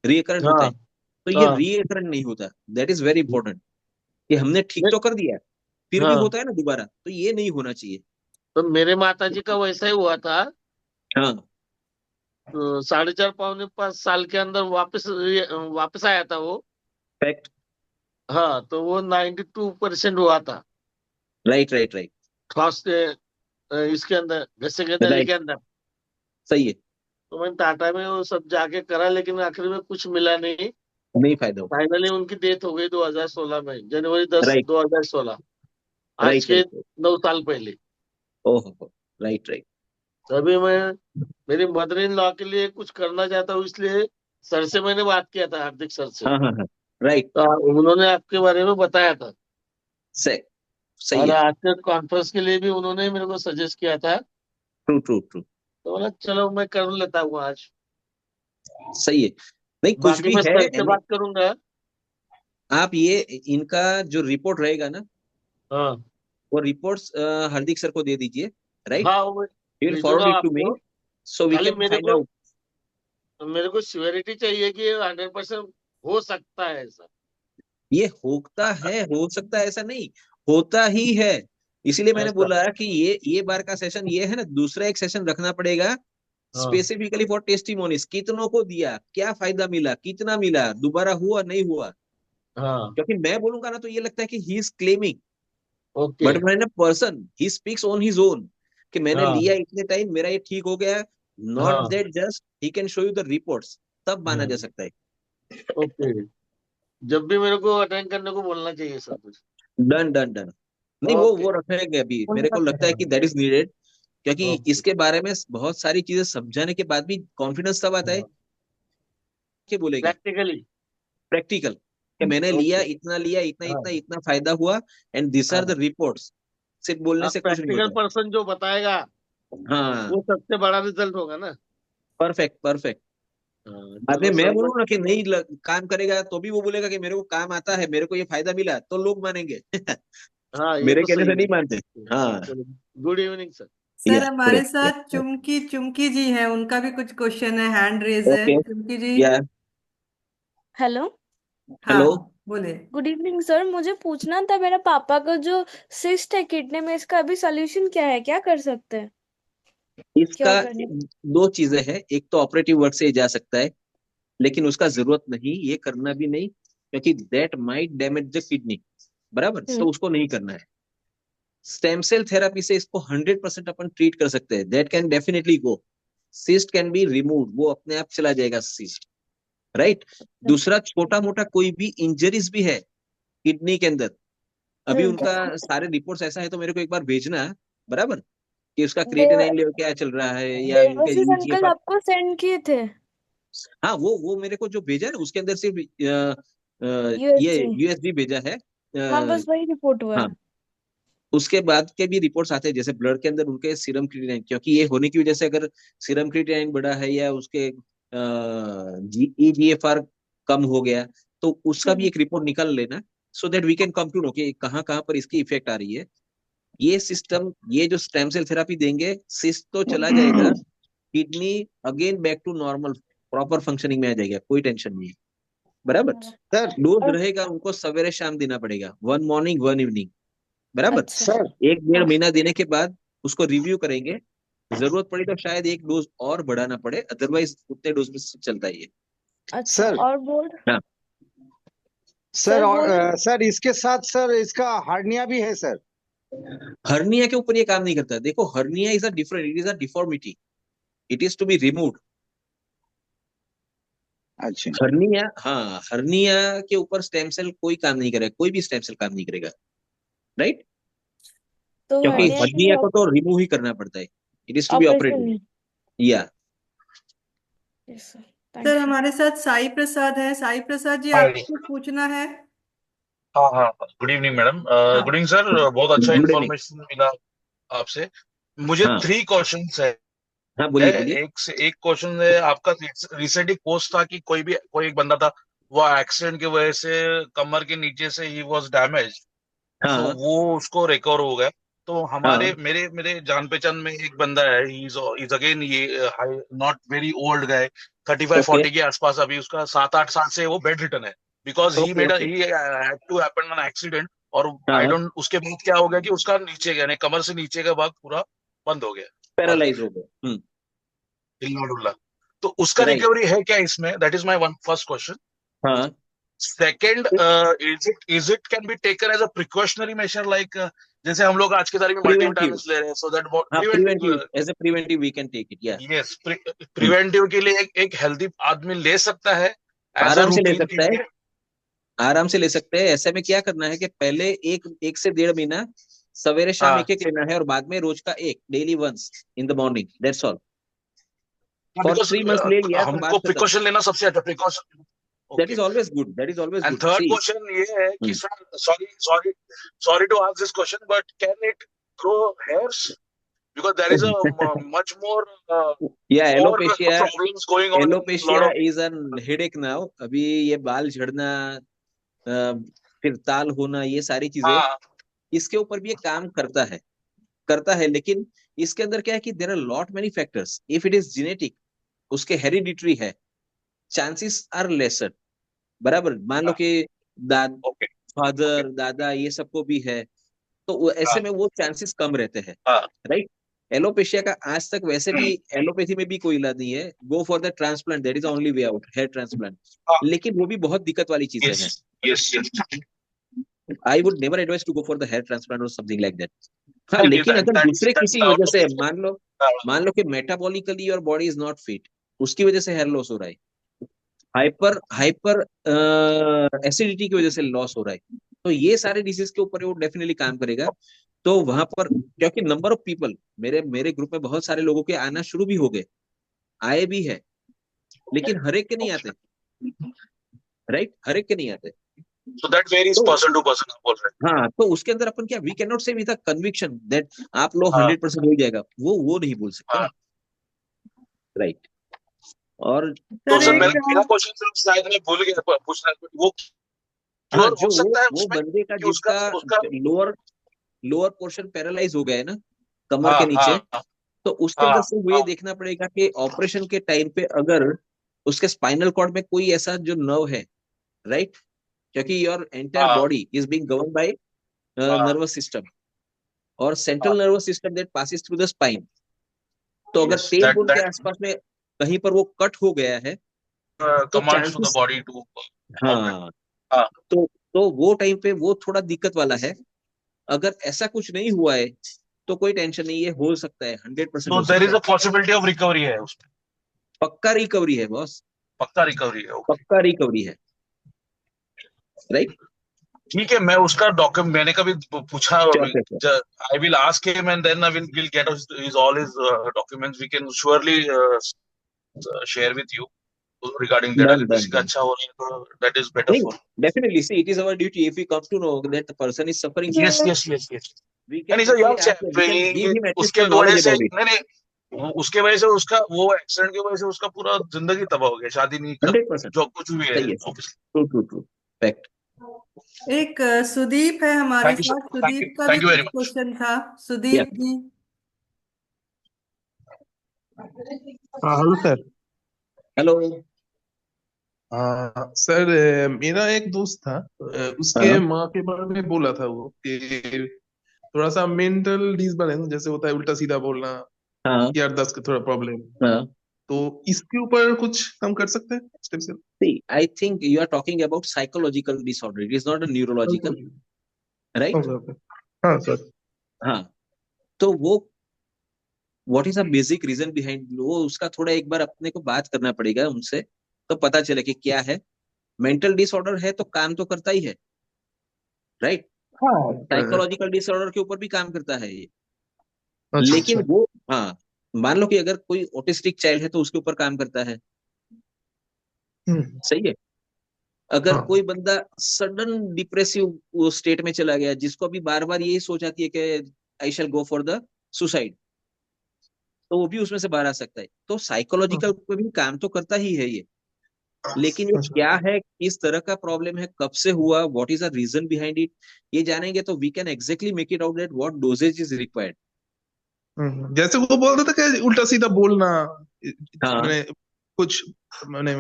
Speaker 1: रीकरेंट होता
Speaker 8: हाँ
Speaker 1: है। तो ये
Speaker 8: हाँ
Speaker 1: रीकरेंट नहीं होता, दैट इज वेरी इंपॉर्टेंट। कि हमने ठीक तो कर दिया, फिर भी
Speaker 8: हाँ,
Speaker 1: होता है ना दोबारा, तो ये नहीं होना चाहिए।
Speaker 8: तो मेरे माता जी का वैसा ही हुआ था।
Speaker 1: हाँ
Speaker 8: तो 4.5 पौने 5 साल के अंदर वापस आया था वो।
Speaker 1: फैक्ट।
Speaker 8: हाँ, तो वो 92% हुआ था
Speaker 1: राइट राइट राइट
Speaker 8: श्वास के इसके अंदर, घसे के नली
Speaker 1: राइट।
Speaker 8: के अंदर।
Speaker 1: सही है।
Speaker 8: तो मैंने टाटा में वो सब जाके करा, लेकिन आखिर में कुछ मिला नहीं।
Speaker 1: नहीं फायदा होगा।
Speaker 8: फाइनली उनकी डेथ हो गई 2016 में, जनवरी 10
Speaker 1: राइट
Speaker 8: 2016, आज
Speaker 1: राइट
Speaker 8: के
Speaker 1: राइट।
Speaker 8: 9 साल पहले।
Speaker 1: ओहो राइट राइट।
Speaker 8: तभी मैं मेरी मदर इन लॉ के लिए कुछ करना चाहता हूँ, इसलिए सर से मैंने बात किया था, हार्दिक सर से।
Speaker 1: हाँ हाँ हाँ राइट।
Speaker 8: तो उन्होंने आपके बारे में बताया था।
Speaker 1: सही सही
Speaker 8: और
Speaker 1: है।
Speaker 8: आज के कॉन्फ्रेंस के लिए भी उन्होंने ही मेरे को सजेस्ट किया था।
Speaker 1: True true true.
Speaker 8: तो बोला चलो मैं कर लेता हूँ आज।
Speaker 1: सही है। नहीं कुछ
Speaker 8: बाकी
Speaker 1: भी
Speaker 8: मैं
Speaker 1: है,
Speaker 8: सर से बात करूंगा।
Speaker 1: आप ये इनका जो रिपोर्ट रहेगा ना,
Speaker 8: हाँ
Speaker 1: वो रिपोर्ट्स हार्दिक सर को दे दीजिए। राइट।
Speaker 8: हाँ, वो
Speaker 1: ही विल
Speaker 8: भेजूंगा
Speaker 1: फॉरवर्ड इट टू मी,
Speaker 8: आपको।
Speaker 1: सो वी
Speaker 8: खाली
Speaker 1: कैन फाइंड आउट।
Speaker 8: मेरे को श्योरिटी चाहिए कि 100% हो सकता है ऐसा।
Speaker 1: ये होता है, हो सकता है ऐसा नहीं, होता ही है। इसीलिए मैंने
Speaker 8: ऐसा।
Speaker 1: बोला कि ये बार का सेशन ये है ना, दूसरा एक सेशन रखना पड़ेगा
Speaker 8: हाँ
Speaker 1: स्पेसिफिकली फॉर टेस्टिमोनीज, कितनों को दिया, क्या फायदा मिला, कितना मिला, दोबारा हुआ नहीं हुआ।
Speaker 8: हाँ।
Speaker 1: क्योंकि मैं बोलूंगा ना तो ये लगता है कि he is claiming,
Speaker 8: okay.
Speaker 1: But मैंने person he speaks on his own, कि मैंने
Speaker 8: हाँ
Speaker 1: लिया इतने टाइम, मेरा ये ठीक हो गया। नॉट
Speaker 8: हाँ।
Speaker 1: That just he can show you the reports, तब माना जा सकता है।
Speaker 8: ओके, जब भी मेरे को अटेंड करने को बोलना चाहिए सब कुछ।
Speaker 1: Done done done. नहीं वो
Speaker 8: ओके।
Speaker 1: रखेंगे, अभी मेरे को लगता है कि दैट इज नीडेड, क्योंकि इसके बारे में बहुत सारी चीजें समझाने के बाद भी कॉन्फिडेंस तब आता है कि बोलेगा
Speaker 8: प्रैक्टिकली।
Speaker 1: प्रैक्टिकल कि मैंने लिया इतना इतना
Speaker 8: हाँ,
Speaker 1: इतना फायदा हुआ एंड दिस आर
Speaker 8: हाँ,
Speaker 1: द रिपोर्ट्स। सिर्फ बोलने से कुछ नहीं
Speaker 8: प्रैक्टिकल
Speaker 1: होता।
Speaker 8: पर्सन जो बताएगा
Speaker 1: हाँ,
Speaker 8: वो सबसे बड़ा रिजल्ट होगा ना।
Speaker 1: Perfect perfect.
Speaker 8: हाँ,
Speaker 1: बाद में
Speaker 8: चलो
Speaker 1: मैं
Speaker 8: सर,
Speaker 1: बोलूँ ना कि नहीं काम करेगा तो भी वो बोलेगा कि मेरे को काम आता है, मेरे को ये फायदा मिला, तो लोग मानेंगे।
Speaker 8: हाँ ये
Speaker 1: मेरे
Speaker 8: तो
Speaker 1: कहने से
Speaker 8: सही
Speaker 1: नहीं
Speaker 8: है।
Speaker 1: मानते। हाँ,
Speaker 8: चलो, गुड इवनिंग सर।
Speaker 2: सर
Speaker 1: या
Speaker 2: हमारे
Speaker 1: टुडे या
Speaker 2: साथ चुमकी चुमकी जी हैं, उनका भी कुछ क्वेश्चन है, हैंड रेज है।
Speaker 1: ओके
Speaker 2: चुमकी जी।
Speaker 1: या
Speaker 9: हेलो।
Speaker 2: हाँ
Speaker 1: हेलो।
Speaker 2: बोले।
Speaker 9: गुड इवनिंग सर, मुझे पूछना था मेरे पापा का जो सिस्ट है किडनी में, इसका अभी सॉल्यूशन क्या है, क्या कर सकते हैं,
Speaker 1: इसका
Speaker 9: क्योर करने।
Speaker 1: दो चीजें हैं, एक तो ऑपरेटिव वर्क से जा सकता है, लेकिन उसका जरूरत नहीं, ये करना भी नहीं, क्योंकि that might damage the kidney. बराबर, तो उसको नहीं करना है। स्टेम सेल थेरापी से इसको 100% अपन ट्रीट कर सकते हैं। That can definitely go. Cyst can be remove, वो अपने आप चला जाएगा सिस्ट। राइट। दूसरा, छोटा मोटा कोई भी इंजरीज भी है किडनी के अंदर, अभी उनका सारे रिपोर्ट्स ऐसा है तो मेरे को एक बार भेजना। बराबर, कि उसका क्रिएटिनिन लेवल क्या चल रहा है या उनके
Speaker 9: देवाशीष अंकल
Speaker 1: ईजीएफआर।
Speaker 9: आपको सेंड किए थे
Speaker 1: हाँ, वो मेरे को जो भेजा है ना, उसके अंदर सिर्फ ये
Speaker 9: यूएसजी।
Speaker 1: यूएसजी भेजा है।
Speaker 9: हाँ बस वही रिपोर्ट हुआ
Speaker 1: हाँ,
Speaker 9: है।
Speaker 1: उसके बाद के भी रिपोर्ट्स आते हैं, जैसे ब्लड के अंदर उनके सीरम क्रिएटिनिन, क्योंकि ये होने की वजह से अगर सीरम क्रिएटिनिन बढ़ा है या उसके ईजीएफआर कम हो गया, तो उसका भी एक रिपोर्ट निकाल लेना, so that we can come to know कि कहाँ कहाँ पर इसकी इफेक्ट आ रही है। ये सिस्टम, ये जो स्टेम सेल थेरापी देंगे, सिस्ट तो चला जाएगा, kidney again back to normal proper functioning में आ जाएगा, कोई टेंशन नहीं है। बराबर।
Speaker 4: सर
Speaker 1: डोज रहेगा उनको सवेरे शाम देना पड़ेगा, 1 मॉर्निंग 1 इवनिंग। बराबर।
Speaker 9: अच्छा।
Speaker 4: सर
Speaker 1: 1 डेढ़ महीना देने के बाद उसको रिव्यू करेंगे, जरूरत पड़ी तो शायद एक डोज और बढ़ाना पड़े, अदरवाइज उतने डोज में चलता ही है।
Speaker 9: अच्छा
Speaker 4: सर
Speaker 9: और बोर्ड।
Speaker 1: हाँ,
Speaker 4: सर
Speaker 9: सर
Speaker 4: और
Speaker 9: बोर्ड।
Speaker 4: सर इसके साथ सर इसका हार्निया भी है सर।
Speaker 1: हर्निया के ऊपर ये काम नहीं करता। देखो, hernia is a different, it is a deformity, it is to be removed.
Speaker 4: अच्छा
Speaker 1: हर्निया, हाँ, हर्निया के ऊपर स्टेम सेल कोई काम नहीं करेगा, कोई भी स्टेम सेल काम नहीं करेगा। राइट।
Speaker 9: तो
Speaker 1: क्योंकि
Speaker 9: हर्निया के
Speaker 1: हर्निया
Speaker 9: लिए
Speaker 1: को तो रिमूव ही करना पड़ता है, it is to be
Speaker 9: operation
Speaker 1: operated.
Speaker 9: नहीं।
Speaker 1: या
Speaker 9: yes sir,
Speaker 2: sir
Speaker 9: thank you.
Speaker 2: हमारे साथ साई प्रसाद है। साई प्रसाद जी,
Speaker 10: हाय।
Speaker 2: आपको कुछ पूछना है?
Speaker 10: हाँ हाँ, गुड इवनिंग मैडम।
Speaker 2: हाँ
Speaker 10: गुड इवनिंग सर, बहुत अच्छा
Speaker 1: गुड इवनिंग।
Speaker 10: इन्फॉर्मेशन मिला आपसे। मुझे
Speaker 1: हाँ
Speaker 10: 3 क्वेश्चंस है।
Speaker 1: हाँ, बोलिए बोलिए।
Speaker 10: एक क्वेश्चन है, आपका रिसेंट एक पोस्ट था कि कोई एक बंदा था, वो एक्सीडेंट की वजह से कमर के नीचे से ही वाज डैमेज, सो
Speaker 1: हाँ
Speaker 10: वो उसको रिकवर हो गया। तो हमारे
Speaker 1: हाँ,
Speaker 10: मेरे मेरे जान पहचान में एक बंदा है, इज अगेन ये not very old guy, 35
Speaker 1: okay
Speaker 10: 40 के आसपास, अभी उसका 7 8 साल से वो बेड रिटर्न है, because he
Speaker 1: okay
Speaker 10: made
Speaker 1: okay.
Speaker 10: He had to happen an accident. और आई
Speaker 1: हाँ,
Speaker 10: डोंट, उसके बाद क्या हो गया कि उसका नीचे यानी कमर से नीचे का भाग पूरा बंद हो गया, बस
Speaker 1: पैरालाइज हो गए।
Speaker 10: हिलना डुलना। तो उसका
Speaker 1: राइट।
Speaker 10: रिकवरी है क्या इसमें? That is my one first question.
Speaker 1: हाँ,
Speaker 10: second, is it can be taken as a precautionary measure, like जैसे हम लोग आज के तारीख में
Speaker 1: प्रिवेंटिव।
Speaker 10: मल्टीविटामिन्स ले रहे हैं, सो दैट
Speaker 1: हाँ,
Speaker 10: preventive.
Speaker 1: Preventive, as a preventive we can take it या।
Speaker 10: यस, प्रिवेंटिव के लिए एक हेल्दी आदमी ले सकता है एज अ
Speaker 1: आराम से ले
Speaker 10: रूटीन के
Speaker 1: सकता है,
Speaker 10: लिए।
Speaker 1: आराम से ले सकते हैं। ऐसे में क्या करना है कि पहले एक से 1.5 महीना सवेरे शाम
Speaker 10: हाँ,
Speaker 1: एक लेना है, और बाद में रोज का एक, daily once in the morning, that's all. For
Speaker 10: because
Speaker 1: 3 months ले लिया तो
Speaker 10: हमको
Speaker 1: बात खत्म।
Speaker 10: प्रिकॉशन लेना सबसे अच्छा precaution.
Speaker 1: That
Speaker 10: okay.
Speaker 1: Is always good, that is always
Speaker 10: and
Speaker 1: good,
Speaker 10: third
Speaker 1: see.
Speaker 10: Question ये है कि sir, sorry to ask this question, but can it grow hairs? Because there is a much more
Speaker 1: या
Speaker 10: more
Speaker 1: alopecia,
Speaker 10: problems going on in a lot
Speaker 1: alopecia
Speaker 10: of.
Speaker 1: Is an headache now. अभी ये बाल झड़ना, फिर ताल होना, ये सारी चीजें,
Speaker 10: हाँ
Speaker 1: इसके ऊपर भी ये काम करता है, लेकिन इसके अंदर क्या है कि there are lot many factors. If it is genetic, उसके हेरिडिटरी है, चांसेस आर लेसर। बराबर, मान लो कि दाद
Speaker 10: ओके ओके
Speaker 1: फादर दादा ये सबको भी है, तो ऐसे
Speaker 10: हाँ
Speaker 1: में वो चांसेस कम रहते हैं।
Speaker 10: हाँ
Speaker 1: राइट। एलोपेशिया का आज तक वैसे भी, एलोपैथी में भी कोई इलाज नहीं है। Go for the transplant, that is only way out, hair transplant.
Speaker 10: हाँ।
Speaker 1: लेकिन वो भी बहुत दिक्कत वाली चीजें
Speaker 10: यस
Speaker 1: हैं।
Speaker 10: Yes yes.
Speaker 1: I would never advise to go for the hair transplant और समथिंग लाइक दैट। हाँ, लेकिन अगर दूसरे किसी वजह से, मान लो कि metabolically your body is not fit, उसकी वजह से हेयर लॉस हो रहा है, हाइपर हाइपर एसिडिटी की वजह से लॉस हो रहा है, तो ये सारे डिसीज के ऊपर वो डेफिनेटली काम करेगा। तो वहां पर क्योंकि नंबर ऑफ पीपल मेरे मेरे ग्रुप में बहुत सारे लोगों के आना शुरू भी हो गए, आए भी है, लेकिन हर एक के नहीं आते, राइट, हर एक के नहीं आते।
Speaker 10: So that varies
Speaker 1: तो
Speaker 10: person to person, आप बोल रहे
Speaker 1: हाँ, तो उसके अंदर अपन क्या, वी कैन नॉट से विद कन्विक्शन दैट आप लोग
Speaker 10: हैं।
Speaker 1: 100% हो जाएगा, वो नहीं बोल सकते
Speaker 10: हाँ।
Speaker 1: ना, राइट। और
Speaker 10: तो
Speaker 2: सर
Speaker 10: सर
Speaker 2: एक
Speaker 10: मेरा क्वेश्चन शायद मैं भूल गया पूछना, वो
Speaker 1: हाँ,
Speaker 10: क्योर
Speaker 1: जो
Speaker 10: हो सकता है
Speaker 1: वो
Speaker 10: उसमें
Speaker 1: बंदे का
Speaker 10: कि उसका
Speaker 1: जिसका
Speaker 10: उसका
Speaker 1: लोअर लोअर पोर्शन पैरालाइज हो गया है ना, कमर
Speaker 10: हाँ
Speaker 1: के नीचे,
Speaker 10: हाँ
Speaker 1: तो उसके अंदर
Speaker 10: हाँ
Speaker 1: सिर्फ ये देखना पड़ेगा कि ऑपरेशन के टाइम पे अगर उसके स्पाइनल कॉर्ड में कोई ऐसा जो नर्व है, राइट, क्योंकि योर एंटायर
Speaker 10: हाँ
Speaker 1: body is being govern by
Speaker 10: हाँ
Speaker 1: नर्वस सिस्टम और central nervous system that passes through the spine. तो अगर
Speaker 10: यस
Speaker 1: टेल
Speaker 10: दैट
Speaker 1: बोन के
Speaker 10: दैट
Speaker 1: आसपास में कहीं पर वो कट हो गया है तो
Speaker 10: commands to the
Speaker 1: chances,
Speaker 10: body to operate।
Speaker 1: हाँ,
Speaker 10: हाँ
Speaker 1: तो वो टाइम पे वो थोड़ा दिक्कत वाला है। अगर ऐसा कुछ नहीं हुआ है तो कोई टेंशन नहीं है, हो सकता है, 100%
Speaker 10: तो
Speaker 1: हो
Speaker 10: देर
Speaker 1: सकता
Speaker 10: इज
Speaker 1: है,
Speaker 10: अ पॉसिबिलिटी ऑफ रिकवरी है उसमें,
Speaker 1: पक्का रिकवरी है बॉस,
Speaker 10: पक्का रिकवरी है। ओके
Speaker 1: पक्का रिकवरी है, राइट।
Speaker 10: ठीक है, मैं उसका डॉक्यूमेंट मैंने कभी पूछा,
Speaker 1: sure sure
Speaker 10: I will ask him and then I will get his all his documents, we can surely share with you regarding that.
Speaker 1: Done
Speaker 10: अगर
Speaker 1: डन
Speaker 10: किसी का
Speaker 1: डन।
Speaker 10: अच्छा हो रहा है तो दैट इज बेटर
Speaker 1: नहीं,
Speaker 10: for.
Speaker 1: Definitely see it is our duty if we come to know that the person is suffering from,
Speaker 10: yes yes yes yes.
Speaker 1: We can
Speaker 10: नहीं sir,
Speaker 1: actually
Speaker 10: young
Speaker 1: ask, we can give him at least
Speaker 10: उसके
Speaker 1: अ
Speaker 10: वजह
Speaker 1: नॉलेज
Speaker 10: से
Speaker 1: अबाउट इट।
Speaker 10: नहीं नहीं, उसके वजह से उसका वो एक्सीडेंट की वजह से उसका पूरा जिंदगी तबाह हो गया, शादी नहीं कर,
Speaker 1: 100%
Speaker 10: जो कुछ भी है
Speaker 1: सही है,
Speaker 10: obviously.
Speaker 1: True true true, fact.
Speaker 2: एक सुदीप है हमारे
Speaker 10: थैंक यू
Speaker 2: साथ,
Speaker 10: सर,
Speaker 2: सुदीप का भी
Speaker 10: थैंक यू
Speaker 2: कुछ
Speaker 10: वेरी मच।
Speaker 2: क्वेश्चन था।
Speaker 1: या
Speaker 2: सुदीप जी।
Speaker 11: हाँ हेलो सर।
Speaker 1: हेलो।
Speaker 11: सर मेरा एक दोस्त था, उसके
Speaker 1: हाँ
Speaker 11: माँ के बारे में बोला था वो कि थोड़ा सा मेंटल डिसबैलेंस जैसे होता है, उल्टा सीधा बोलना,
Speaker 1: हाँ
Speaker 11: यार दस का थोड़ा प्रॉब्लम।
Speaker 1: हाँ।
Speaker 11: तो इसके ऊपर कुछ हम कर सकते हैं स्टेप से?
Speaker 1: See, I think you are talking about psychological disorder. It is not a neurological, right?
Speaker 11: Okay. हाँ सर।
Speaker 1: हाँ, तो वो what is a basic reason behind, वो उसका थोड़ा एक बार अपने को बात करना पड़ेगा उनसे, तो पता चले कि क्या है। मेंटल डिसऑर्डर है तो काम तो करता ही है, राइट।
Speaker 11: हाँ
Speaker 1: साइकोलॉजिकल डिसऑर्डर के ऊपर भी काम करता है ये,
Speaker 11: अच्छा
Speaker 1: लेकिन
Speaker 11: अच्छा।
Speaker 1: वो, हाँ, मान लो कि अगर कोई ऑटिस्टिक चाइल्ड है तो उसके ऊपर काम करता है, सही है। अगर
Speaker 11: हाँ
Speaker 1: कोई बंदा सडन डिप्रेसिव स्टेट में चला गया, जिसको अभी बार बार यही सोच आती है कि आई शैल गो फॉर द सुसाइड, तो वो भी उसमें से बाहर आ सकता है। तो साइकोलॉजिकल पे भी काम तो करता ही है ये, लेकिन ये
Speaker 11: अच्छा।
Speaker 1: क्या है, किस तरह का प्रॉब्लम है, कब से हुआ, what is the reason behind it, ये जानेंगे तो we can exactly make it out that what dosages is required.
Speaker 11: जैसे वो बोल रहा था कि उल्टा सीधा बोलना,
Speaker 1: हाँ,
Speaker 11: मैंने कुछ, मैंने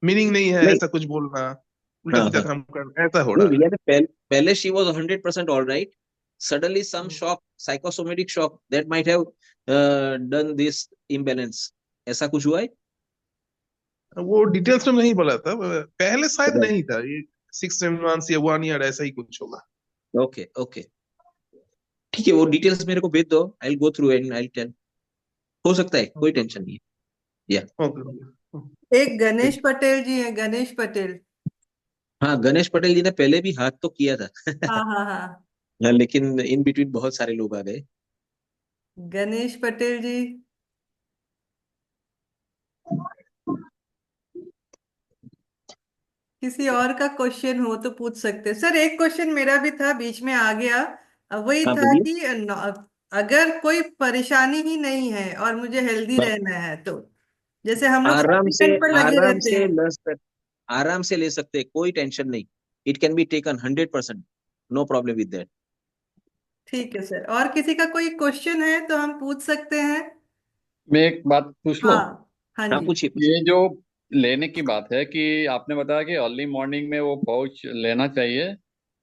Speaker 11: मीनिंग नहीं है
Speaker 1: नहीं,
Speaker 11: ऐसा कुछ बोलना, उल्टा
Speaker 1: हाँ
Speaker 11: सीधा
Speaker 1: हाँ,
Speaker 11: काम करना, ऐसा हो
Speaker 1: नहीं,
Speaker 11: रहा
Speaker 1: यानी पहले she was 100% all right, suddenly some
Speaker 11: है।
Speaker 1: shock, psychosomatic shock that might have done this imbalance, ऐसा कुछ हुआ है।
Speaker 11: वो डिटेल्स में नहीं बोला था, पहले शायद
Speaker 1: राइट,
Speaker 11: नहीं था ये, 6 7 months या 1 year ऐसा ही कुछ होगा।
Speaker 1: ओके ओके, ठीक है, वो डिटेल्स मेरे को भेज दो, I will go through and I will tell, हो सकता है, कोई टेंशन नहीं है। या
Speaker 11: ओके।
Speaker 2: एक गणेश पटेल जी है, गणेश पटेल।
Speaker 1: हाँ, गणेश पटेल जी ने पहले भी हाथ तो किया था
Speaker 2: हाँ हाँ हाँ,
Speaker 1: लेकिन इन बिटवीन बहुत सारे लोग आ गए।
Speaker 2: गणेश पटेल जी। किसी और का क्वेश्चन हो तो पूछ सकते हैं। सर एक क्वेश्चन मेरा भी था, बीच में आ गया। वही
Speaker 1: हाँ
Speaker 2: था
Speaker 1: बोलिए।
Speaker 2: कि अगर कोई परेशानी ही नहीं है और मुझे हेल्दी
Speaker 1: हाँ,
Speaker 2: रहना है, तो जैसे हम लोग
Speaker 1: आराम से,
Speaker 2: सप्लीमेंट पर लगे
Speaker 1: आराम
Speaker 2: रहते
Speaker 1: से
Speaker 2: हैं।
Speaker 1: आराम से ले सकते हैं, कोई टेंशन नहीं, it can be taken 100%, no problem with that.
Speaker 2: ठीक है सर, और किसी का कोई क्वेश्चन है तो हम पूछ सकते हैं।
Speaker 3: मैं एक बात पूछ लूं?
Speaker 2: हाँ हाँ
Speaker 1: हाँ
Speaker 2: जी।
Speaker 1: पूछिए पूछिए।
Speaker 3: ये जो लेने की बात है कि आपने बताया कि अर्ली मॉर्निंग में वो पाउच लेना चाहिए,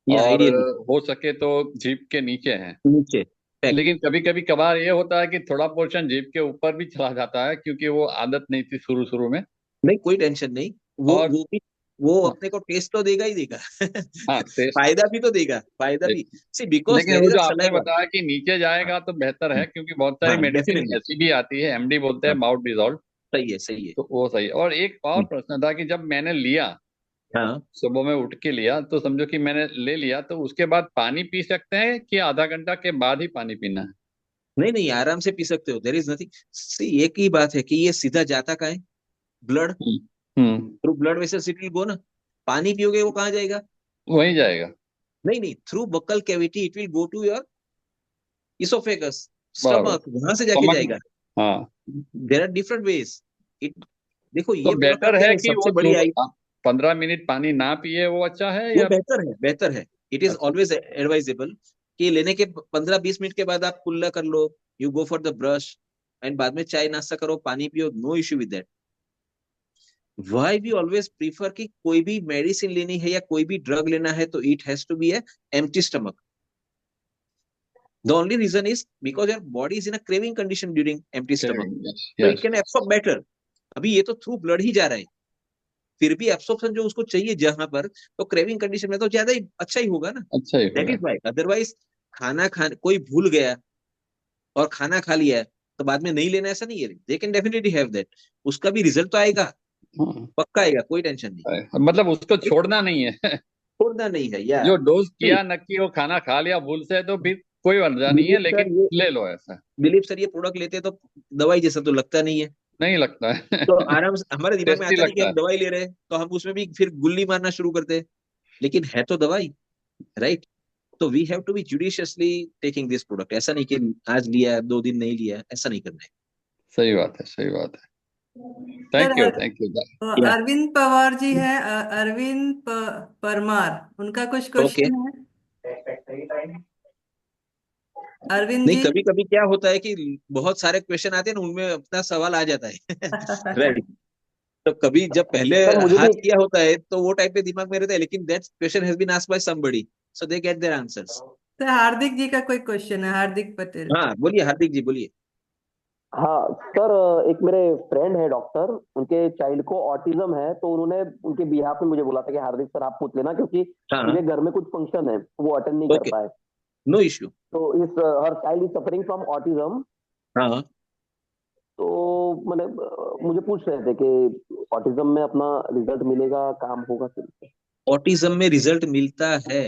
Speaker 1: या
Speaker 3: और
Speaker 1: आइडियली
Speaker 3: हो सके तो जीप के नीचे है।
Speaker 1: नीचे पैक।
Speaker 3: लेकिन कभी कभी कभार ये होता है कि थोड़ा पोर्शन जीप के ऊपर भी चला जाता है, क्योंकि वो आदत नहीं थी शुरू शुरू में।
Speaker 1: नहीं, कोई टेंशन नहीं,
Speaker 3: और
Speaker 1: वो भी, वो
Speaker 3: हाँ,
Speaker 1: अपने को टेस्ट तो देगा ही देगा
Speaker 3: हाँ टेस्ट।
Speaker 1: फायदा भी तो देगा, फायदा भी, सी बिकॉज
Speaker 3: लेकिन
Speaker 1: देयर
Speaker 3: वो
Speaker 1: इज
Speaker 3: जो
Speaker 1: अ
Speaker 3: आपने
Speaker 1: सलाइवा।
Speaker 3: बताया कि नीचे जाएगा तो बेहतर है, क्योंकि बहुत सारी
Speaker 1: हाँ
Speaker 3: मेडिसिन
Speaker 1: डेफिनेटली,
Speaker 3: ऐसी भी आती है, एमडी बोलते हैं
Speaker 1: हाँ
Speaker 3: माउथ डिजॉल्व,
Speaker 1: सही है सही है।
Speaker 3: तो वो सही है। और एक और प्रश्न था कि जब मैंने लिया
Speaker 1: हाँ
Speaker 3: सुबह में उठ के लिया तो समझो कि मैंने ले लिया, तो उसके बाद पानी पी सकते हैं कि आधा घंटा के बाद ही पानी पीना है?
Speaker 1: नहीं नहीं, आराम से पी सकते हो, देर इज नथिंग। सी एक ही बात है कि ये सीधा जाता कहाँ है, blood
Speaker 3: hmm,
Speaker 1: through blood vessels it will गो ना। पानी पियोगे वो कहाँ जाएगा?
Speaker 3: वही जाएगा।
Speaker 1: नहीं नहीं, through buccal cavity it will go to your oesophagus,
Speaker 3: बराबर।
Speaker 1: स्टमक, वहां से जाके
Speaker 3: समझ।
Speaker 1: जाएगा।
Speaker 3: हाँ,
Speaker 1: there are different ways. It देखो
Speaker 3: तो
Speaker 1: ये प्रोडक्ट
Speaker 3: बेटर
Speaker 1: का क्या
Speaker 3: है
Speaker 1: है,
Speaker 3: कि
Speaker 1: सबसे
Speaker 3: वो
Speaker 1: बड़ी आई
Speaker 3: 15 मिनट पानी ना पिए, वो अच्छा है
Speaker 1: वो
Speaker 3: या?
Speaker 1: बेहतर है, बेहतर है। इट इज
Speaker 3: अच्छा।
Speaker 1: ऑलवेज एडवाइजेबल कि लेने के 15-20 मिनट के बाद आप कुल्ला कर लो, you go for the brush and बाद में चाय नाश्ता करो, पानी पियो, no issue with that. Why we always prefer कि कोई भी मेडिसिन लेनी है या कोई भी ड्रग लेना है तो it has to be a empty stomach. The only reason is because your body is in a craving condition during empty stomach,
Speaker 3: yes
Speaker 1: तो it
Speaker 3: yes.
Speaker 1: Can absorb better. अभी ये तो थ्रू ब्लड ही जा रहा है, फिर भी एब्सॉर्प्शन जो उसको चाहिए जहां पर, तो क्रेविंग कंडीशन में तो ज्यादा ही अच्छा ही होगा ना।
Speaker 3: अच्छा ही
Speaker 1: दैट
Speaker 3: होगा।
Speaker 1: Is why. अदरवाइज खाना कोई भूल गया और खाना खा लिया है तो बाद में नहीं लेना, ऐसा नहीं है, they can definitely have that, उसका भी रिजल्ट तो आएगा,
Speaker 3: हाँ,
Speaker 1: पक्का आएगा, कोई टेंशन नहीं।
Speaker 3: मतलब उसको छोड़ना नहीं है।
Speaker 1: छोड़ना नहीं है या
Speaker 3: जो डोज किया न कि वो खाना खा लिया भूल से, तो फिर कोई वजह नहीं है,
Speaker 1: दिलीप सर
Speaker 3: लेकिन
Speaker 1: ये
Speaker 3: ले लो ऐसा।
Speaker 1: दिलीप सर ये प्रोडक्ट लेते तो दवाई जैसा तो लगता नहीं है।
Speaker 3: नहीं लगता है।
Speaker 1: तो आराम से हमारे दिमाग में
Speaker 3: टेस्टी
Speaker 1: आता नहीं कि
Speaker 3: लगता
Speaker 1: हम
Speaker 3: है।
Speaker 1: दवाई ले रहे हैं, तो हम उसमें भी फिर गुल्ली मारना शुरू करते हैं, लेकिन है तो दवाई, राइट। तो we have to be judiciously taking this product. ऐसा नहीं कि आज लिया 2 दिन नहीं लिया, ऐसा नहीं करना है।
Speaker 3: सही बात है, सही बात है।
Speaker 2: Sir
Speaker 3: thank you, thank you.
Speaker 1: या
Speaker 2: अरविंद पवार जी है, अरविंद परमार, उनका कुछ
Speaker 1: ओके।
Speaker 2: क्वेश्चन है? अरविंद
Speaker 1: नहीं,
Speaker 2: जी।
Speaker 1: कभी कभी क्या होता है कि बहुत सारे क्वेश्चन आते हैं ना, उनमें अपना सवाल आ जाता है। राइट। तो कभी जब पहले
Speaker 6: सर मुझे भी
Speaker 1: हाथ किया होता है तो वो टाइप पे दिमाग में रहता है, लेकिन that question has been asked by somebody, so they get their answers.
Speaker 2: Sir Hardik ji का कोई क्वेश्चन है, हार्दिक पटेल।
Speaker 1: हाँ बोलिए हार्दिक जी, बोलिए।
Speaker 6: हाँ सर, एक मेरे फ्रेंड है डॉक्टर, उनके चाइल्ड को ऑटिज्म है, तो उन्होंने उनके बिहाफ में मुझे बोला था कि हार्दिक सर आप पूछ लेना, क्योंकि
Speaker 1: हाँ
Speaker 6: उनके घर में कुछ फंक्शन है, वो अटेंड नहीं कर
Speaker 1: ओके,
Speaker 6: पाए।
Speaker 1: No issue.
Speaker 6: तो इस her child is suffering from autism.
Speaker 1: हाँ
Speaker 6: तो मैंने मुझे पूछ रहे थे कि ऑटिज्म में अपना रिजल्ट मिलेगा, काम होगा फिर?
Speaker 1: ऑटिज्म में रिजल्ट मिलता है,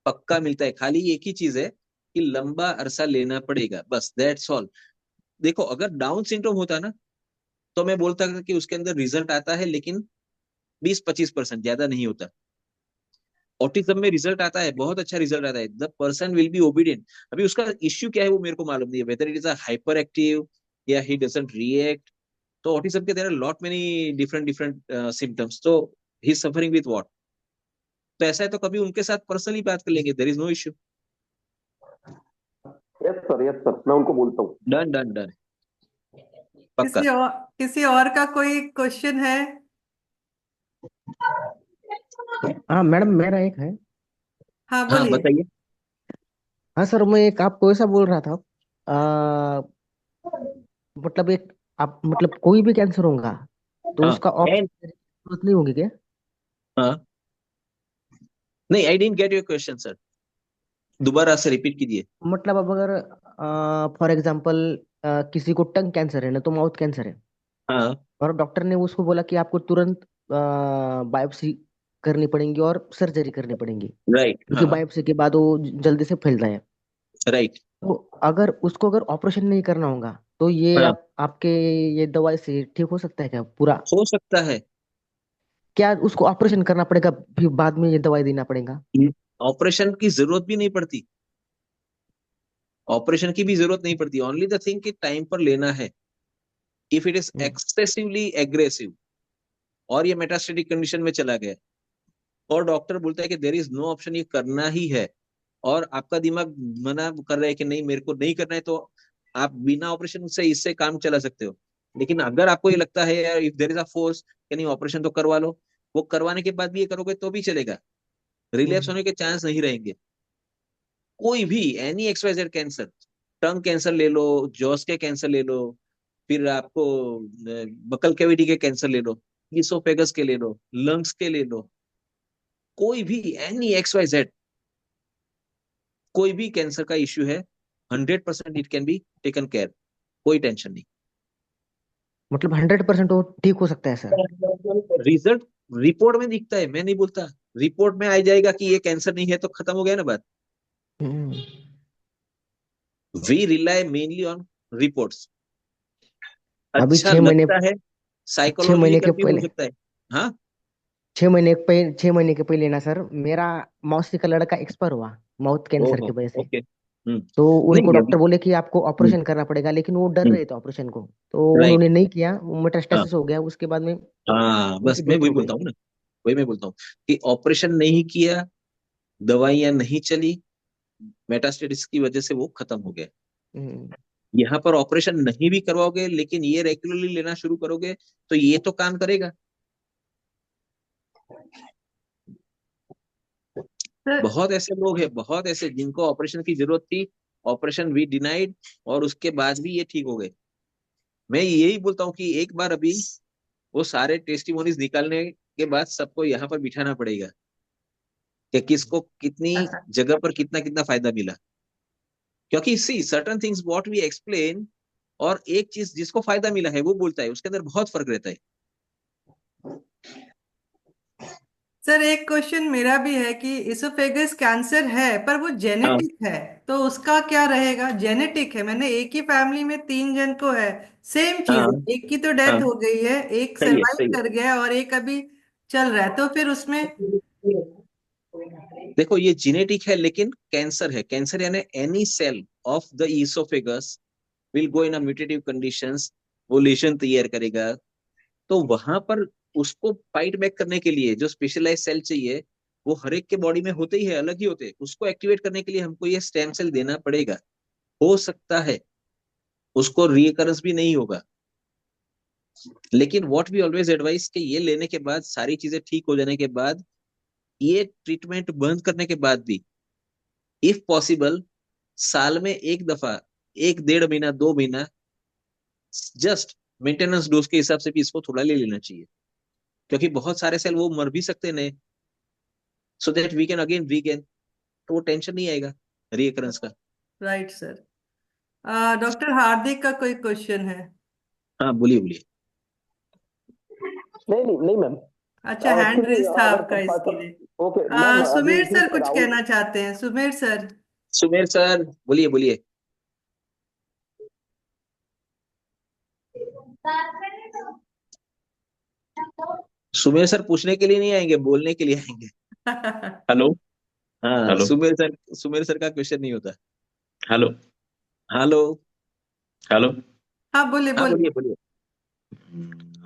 Speaker 1: पक्का मिलता है, खाली एक ही चीज है कि लंबा अरसा लेना पड़ेगा, बस दैट्स ऑल। देखो अगर डाउन सिंड्रोम होता ना तो मैं बोलता था कि उसके अंदर रिजल्ट आता है, लेकिन 20-25%, ज्यादा नहीं होता। ऑटिज्म में रिजल्ट आता है, बहुत अच्छा रिजल्ट आता है, the person will be obedient. अभी उसका इश्यू क्या है वो मेरे को मालूम नहीं है, whether it is a hyperactive या ही डजंट रिएक्ट। तो ऑटिज्म के there are lot many different different symptoms, तो ही सफरिंग विथ व्हाट। तो ऐसा है तो कभी उनके साथ पर्सनली बात कर लेंगे, there is no issue.
Speaker 6: Yes sir, yes sir, मैं उनको बोलता हूँ।
Speaker 1: डन डन डन, पक्का।
Speaker 2: किसी और का कोई क्वेश्चन है?
Speaker 7: हाँ मैडम, मेरा एक है।
Speaker 2: हाँ
Speaker 1: हाँ
Speaker 2: बोलिए।
Speaker 1: बताइए।
Speaker 7: हाँ सर, मैं एक आपको ऐसा बोल रहा था। आ, मतलब एक आप मतलब कोई भी कैंसर होगा तो
Speaker 1: हाँ
Speaker 7: उसका
Speaker 1: एंड
Speaker 7: ऑपरेशन की जरूरत नहीं होगी क्या?
Speaker 1: हाँ, नहीं I didn't get your question sir, दोबारा से रिपीट कीजिए।
Speaker 7: मतलब अब अगर फॉर एग्जांपल किसी को टंग कैंसर है ना, तो माउथ कैंसर है,
Speaker 1: हाँ
Speaker 7: और डॉक्टर ने उसको बोला कि आपको तुरंत बायोप्सी करनी पड़ेगी और सर्जरी करनी पड़ेगी,
Speaker 1: राइट,
Speaker 7: क्योंकि
Speaker 1: हाँ
Speaker 7: बायोप्सी के बाद वो जल्दी से फैलता है।
Speaker 1: राइट,
Speaker 7: तो अगर उसको अगर ऑपरेशन नहीं करना होगा तो ये
Speaker 1: हाँ
Speaker 7: आपके ये दवाई से ठीक हो सकता है क्या पूरा?
Speaker 1: हो सकता है।
Speaker 7: क्या उसको ऑपरेशन करना पड़ेगा फिर बाद में ये दवाई देना पड़ेगा?
Speaker 1: ऑपरेशन की जरूरत भी नहीं पड़ती, ऑपरेशन की भी जरूरत नहीं पड़ती, ओनली द थिंग कि टाइम पर लेना है। If it is
Speaker 7: hmm,
Speaker 1: excessively aggressive और ये मेटास्टेटिक कंडीशन में चला गया और डॉक्टर बोलता है कि देयर इज नो ऑप्शन, ये करना ही है, और आपका दिमाग मना कर रहा है कि नहीं मेरे को नहीं करना है, तो आप बिना ऑपरेशन से इससे काम चला सकते हो। लेकिन अगर आपको ये लगता है यार if there is a force कि नहीं ऑपरेशन तो करवा लो, वो करवाने के बाद भी ये करोगे तो भी चलेगा, रिलैप्स
Speaker 7: हम्म,
Speaker 1: होने के चांस नहीं रहेंगे। कोई भी एनी XYZ कैंसर, टंग कैंसर ले लो, जॉस के कैंसर ले लो, फिर आपको बकल कैविटी के कैंसर ले लो, इसोफेगस के ले लो, लंग्स के ले लो, कोई भी एनी XYZ, कोई भी कैंसर का इश्यू है, 100% it can be taken care, कोई टेंशन नहीं।
Speaker 7: मतलब 100% वो ठीक हो सकता है सर?
Speaker 1: रिजल्ट रिपोर्ट में दिखता है, मैं नहीं बोलता। रिपोर्ट में आ जाएगा कि ये कैंसर नहीं है तो खत्म हो गया ना बात। We rely mainly on reports.
Speaker 7: अभी
Speaker 1: अच्छा
Speaker 7: 6 महीने
Speaker 1: लगता है,
Speaker 7: 6 महीने के
Speaker 1: साइकोलॉजिकल भी हो
Speaker 7: पहले
Speaker 1: सकता है। हाँ
Speaker 7: 6 महीने के पहले ना सर, मेरा मौसी का लड़का एक्सपायर हुआ माउथ कैंसर
Speaker 1: ओहो
Speaker 7: की वजह से।
Speaker 1: ओके।
Speaker 7: तो उनको
Speaker 1: नहीं
Speaker 7: डॉक्टर
Speaker 1: अभी।
Speaker 7: बोले कि आपको ऑपरेशन करना पड़ेगा, लेकिन वो डर रहे थे ऑपरेशन को, तो
Speaker 1: राइट।
Speaker 7: उन्होंने नहीं किया,
Speaker 1: हाँ
Speaker 7: मेटास्टेसिस हो गया, उसके बाद में
Speaker 1: हाँ, बस
Speaker 7: उनकी
Speaker 1: मैं
Speaker 7: डेथ
Speaker 1: वही
Speaker 7: हो गई।
Speaker 1: बोलता हूँ ना, वही मैं बोलता हूँ कि ऑपरेशन नहीं किया, दवाइयां नहीं चली, मेटास्टेटिस की वजह से वो खत्म हो गया।
Speaker 7: हम्म,
Speaker 1: यहाँ पर ऑपरेशन नहीं भी करवाओगे लेकिन ये रेगुलरली लेना शुरू करोगे तो ये तो काम करेगा।
Speaker 2: सर
Speaker 1: बहुत ऐसे लोग हैं, बहुत ऐसे जिनको ऑपरेशन की जरूरत थी, ऑपरेशन वी डिनाइड, और उसके बाद भी ये ठीक हो गए। मैं यही बोलता हूँ कि एक बार अभी वो सारे टेस्टिमोनीज निकालने के बाद सबको यहाँ पर बिठाना पड़ेगा कि किसको कितनी जगह पर कितना कितना फायदा मिला। क्योंकि see certain things what we explain, और एक चीज जिसको फायदा मिला है वो बोलता है, उसके अंदर बहुत फर्क रहता है।
Speaker 2: सर एक क्वेश्चन मेरा भी है कि इसोफेगस कैंसर है पर वो
Speaker 1: हाँ
Speaker 2: जेनेटिक है, तो उसका क्या रहेगा? जेनेटिक है, मैंने एक ही फैमिली में 3 जन को है, सेम चीज
Speaker 1: हाँ
Speaker 2: है, एक की तो
Speaker 1: हाँ,
Speaker 2: डेथ हो गई है, एक
Speaker 1: सही है
Speaker 2: सरवाइव
Speaker 1: सही
Speaker 2: कर गया है और एक अभी चल रहा है, तो फिर उसमें
Speaker 1: है। देखो ये जेनेटिक है लेकिन कैंसर है। कैंसर यानी any cell of the oesophagus will go in a mutative conditions, वो लेशन तैयार करेगा। तो वहां पर उसको फाइट बैक करने के लिए जो स्पेशलाइज सेल चाहिए, वो हर एक के बॉडी में होते ही है, अलग ही होते हैं। उसको एक्टिवेट करने के लिए हमको ये स्टेम सेल देना पड़ेगा। हो सकता है उसको रीकरेंस भी नहीं होगा, लेकिन व्हाट वी ऑलवेज एडवाइस कि ये लेने के बाद, सारी चीजें ठीक हो जाने के बाद, ये ट्रीटमेंट बंद करने के बाद भी इफ पॉसिबल साल में एक दफा, 1 1.5 महीना 2 महीना, जस्ट मेंटेनेंस डोज के हिसाब से भी इसको थोड़ा ले लेना चाहिए। क्योंकि बहुत सारे सेल वो मर भी सकते हैं, so that we can again regain, तो वो टेंशन नहीं आएगा रीअकरेंस का।
Speaker 2: Right sir. डॉक्टर हार्दिक का कोई क्वेश्चन है?
Speaker 1: हाँ बोलिए बोलिए।
Speaker 6: नहीं नहीं नहीं मैम,
Speaker 2: अच्छा, हैंड
Speaker 6: एक्चुअली
Speaker 2: रेज था
Speaker 6: अगर
Speaker 2: आपका इसके लिए।
Speaker 6: ओके मैम, अभी
Speaker 2: सुमेर
Speaker 6: ही
Speaker 2: सर कुछ
Speaker 6: राहुल,
Speaker 2: कहना चाहते हैं, सुमेर सर।
Speaker 1: सुमेर सर बोलिए बोलिए। सुमेर सर पूछने के लिए नहीं आएंगे, बोलने के लिए आएंगे।
Speaker 12: हेलो।
Speaker 1: हाँ
Speaker 12: हेलो।
Speaker 1: सुमेर सर का क्वेश्चन नहीं होता।
Speaker 12: हेलो।
Speaker 1: हेलो।
Speaker 12: हेलो।
Speaker 2: हाँ बोलिए
Speaker 1: हाँ बोलिए
Speaker 2: बोलिए।
Speaker 1: बोलिए।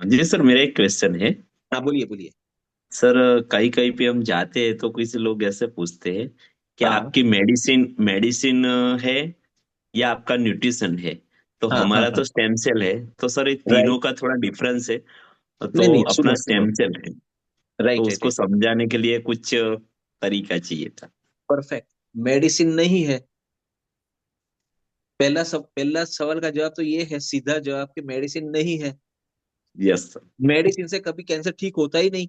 Speaker 12: जी सर, मेरा एक क्वेश्चन है।
Speaker 1: हाँ बोलिए बोलिए।
Speaker 12: सर, कहीं कहीं पे हम जाते हैं तो किसी लोग ऐसे पूछते हैं कि
Speaker 1: हाँ
Speaker 12: आपकी मेडिसिन मेडिसिन है या आपका न्यूट्रिशन है। तो
Speaker 1: हाँ हाँ
Speaker 12: हमारा
Speaker 1: हाँ।
Speaker 12: तो स्टेम सेल है, तो सर ये तीनों
Speaker 1: राइट।
Speaker 12: का थोड़ा डिफरेंस है।
Speaker 1: नहीं
Speaker 12: तो
Speaker 1: नहीं,
Speaker 12: अपना
Speaker 1: सुनो सुनो।
Speaker 12: स्टेम सेल है, तो
Speaker 1: राइट राइट
Speaker 12: उसको
Speaker 1: राइट।
Speaker 12: समझाने के लिए कुछ तरीका चाहिए था।
Speaker 1: परफेक्ट। मेडिसिन नहीं है। पहला सवाल का जवाब तो ये है, सीधा जवाब कि मेडिसिन नहीं है।
Speaker 12: Yes sir.
Speaker 1: मेडिसिन से कभी कैंसर ठीक होता ही नहीं।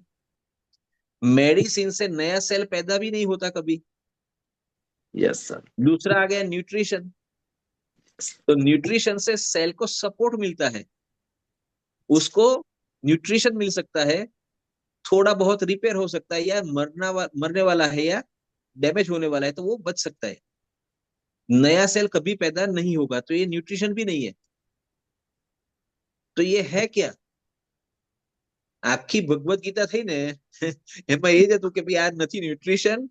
Speaker 1: मेडिसिन से नया सेल पैदा भी नहीं होता कभी।
Speaker 12: Yes sir.
Speaker 1: दूसरा आ गया न्यूट्रिशन। तो न्यूट्रिशन से सेल को सपोर्ट मिलता है, उसको न्यूट्रिशन मिल सकता है, थोड़ा बहुत रिपेयर हो सकता है, या मरने वाला है या डैमेज होने वाला है तो वो बच सकता है। नया सेल कभी पैदा नहीं होगा, तो ये न्यूट्रिशन भी नहीं है। तो ये है क्या? આખી ભગવદ ગીતા થઈ ને એમાં એ જ હતું કે ભાઈ આ નથી ન્યુટ્રિશન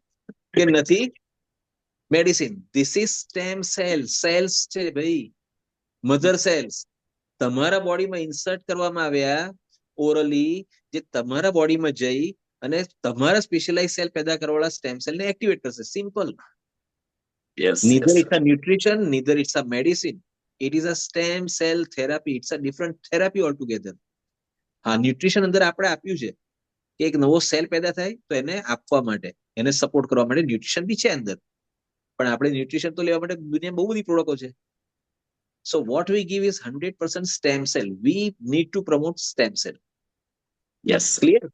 Speaker 1: કે નથી medicine, this is stem cell. Cells છે ભાઈ, મધર સેલ્સ તમારા બોડીમાં ઇન્સર્ટ કરવામાં આવ્યા ઓરલી, જે તમારા બોડીમાં જઈ અને તમારા સ્પેશિયલાઇઝ સેલ पैदा કરવાવાળા સ્ટેમ સેલ ને એક્ટિવેટ કરશે. Simple.
Speaker 12: Yes
Speaker 1: neither
Speaker 12: yes
Speaker 1: it's a nutrition, neither it's a medicine. It is a stem cell therapy. It's a different therapy altogether. હા, ન્યુટ્રિશન અંદર આપણે આપ્યું છે કે એક નવો સેલ પેદા થાય તો એને આપવા માટે, એને સપોર્ટ કરવા માટે ન્યુટ્રિશન બી છે અંદર. પણ આપણે ન્યુટ્રિશન તો લેવા માટે દુનિયામાં બહુ બધી પ્રોડક્ટો છે. So what we give is 100% stem cell. We need to promote stem cell.
Speaker 12: Yes
Speaker 1: clear?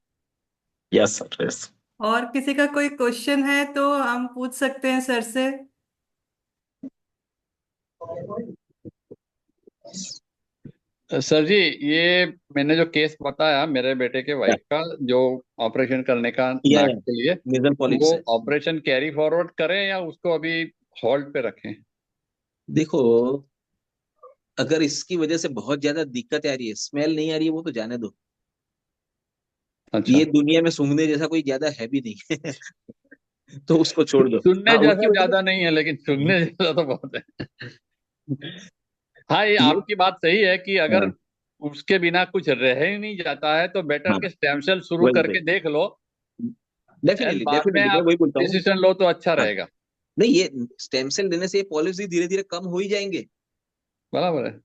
Speaker 12: Yes sir yes.
Speaker 2: और किसी का कोई क्वेश्चन है तो हम पूछ सकते हैं सर से।
Speaker 3: सर जी, ये मैंने जो केस बताया मेरे बेटे के वाइफ का, जो ऑपरेशन करने का
Speaker 1: या
Speaker 3: नाक के लिए,
Speaker 1: नेजल पॉलिप्स
Speaker 3: वो
Speaker 1: है।
Speaker 3: ऑपरेशन कैरी फॉरवर्ड करें या उसको अभी होल्ड पे रखें?
Speaker 1: देखो, अगर इसकी वजह से बहुत ज्यादा दिक्कत आ रही है, स्मेल नहीं आ रही है, वो तो जाने दो।
Speaker 3: अच्छा,
Speaker 1: ये दुनिया में सूंघने जैसा कोई ज्यादा है भी नहीं है। तो उसको छोड़ दो।
Speaker 3: सुनने
Speaker 1: हाँ, उसकी
Speaker 3: जैसा
Speaker 1: वजह
Speaker 3: ज्यादा नहीं है, लेकिन सुनने जैसा तो बहुत है। हाँ, ये
Speaker 1: से ये
Speaker 3: आपकी बात सही है कि अगर
Speaker 1: हाँ
Speaker 3: उसके बिना कुछ रह ही नहीं जाता है तो बेटर
Speaker 1: हाँ,
Speaker 3: के स्टेम सेल शुरू
Speaker 1: वही वही
Speaker 3: करके देख लो, एंड
Speaker 1: डेफिनेटली
Speaker 3: बाद में
Speaker 1: डेफिनेटली मैं
Speaker 3: आप
Speaker 1: वही बोलता हूँ।
Speaker 3: डिसीजन लो तो अच्छा
Speaker 1: हाँ,
Speaker 3: रहेगा।
Speaker 1: नहीं, ये स्टेम सेल देने से ये पॉलिसी धीरे धीरे कम हो ही जाएंगे,
Speaker 3: बराबर है।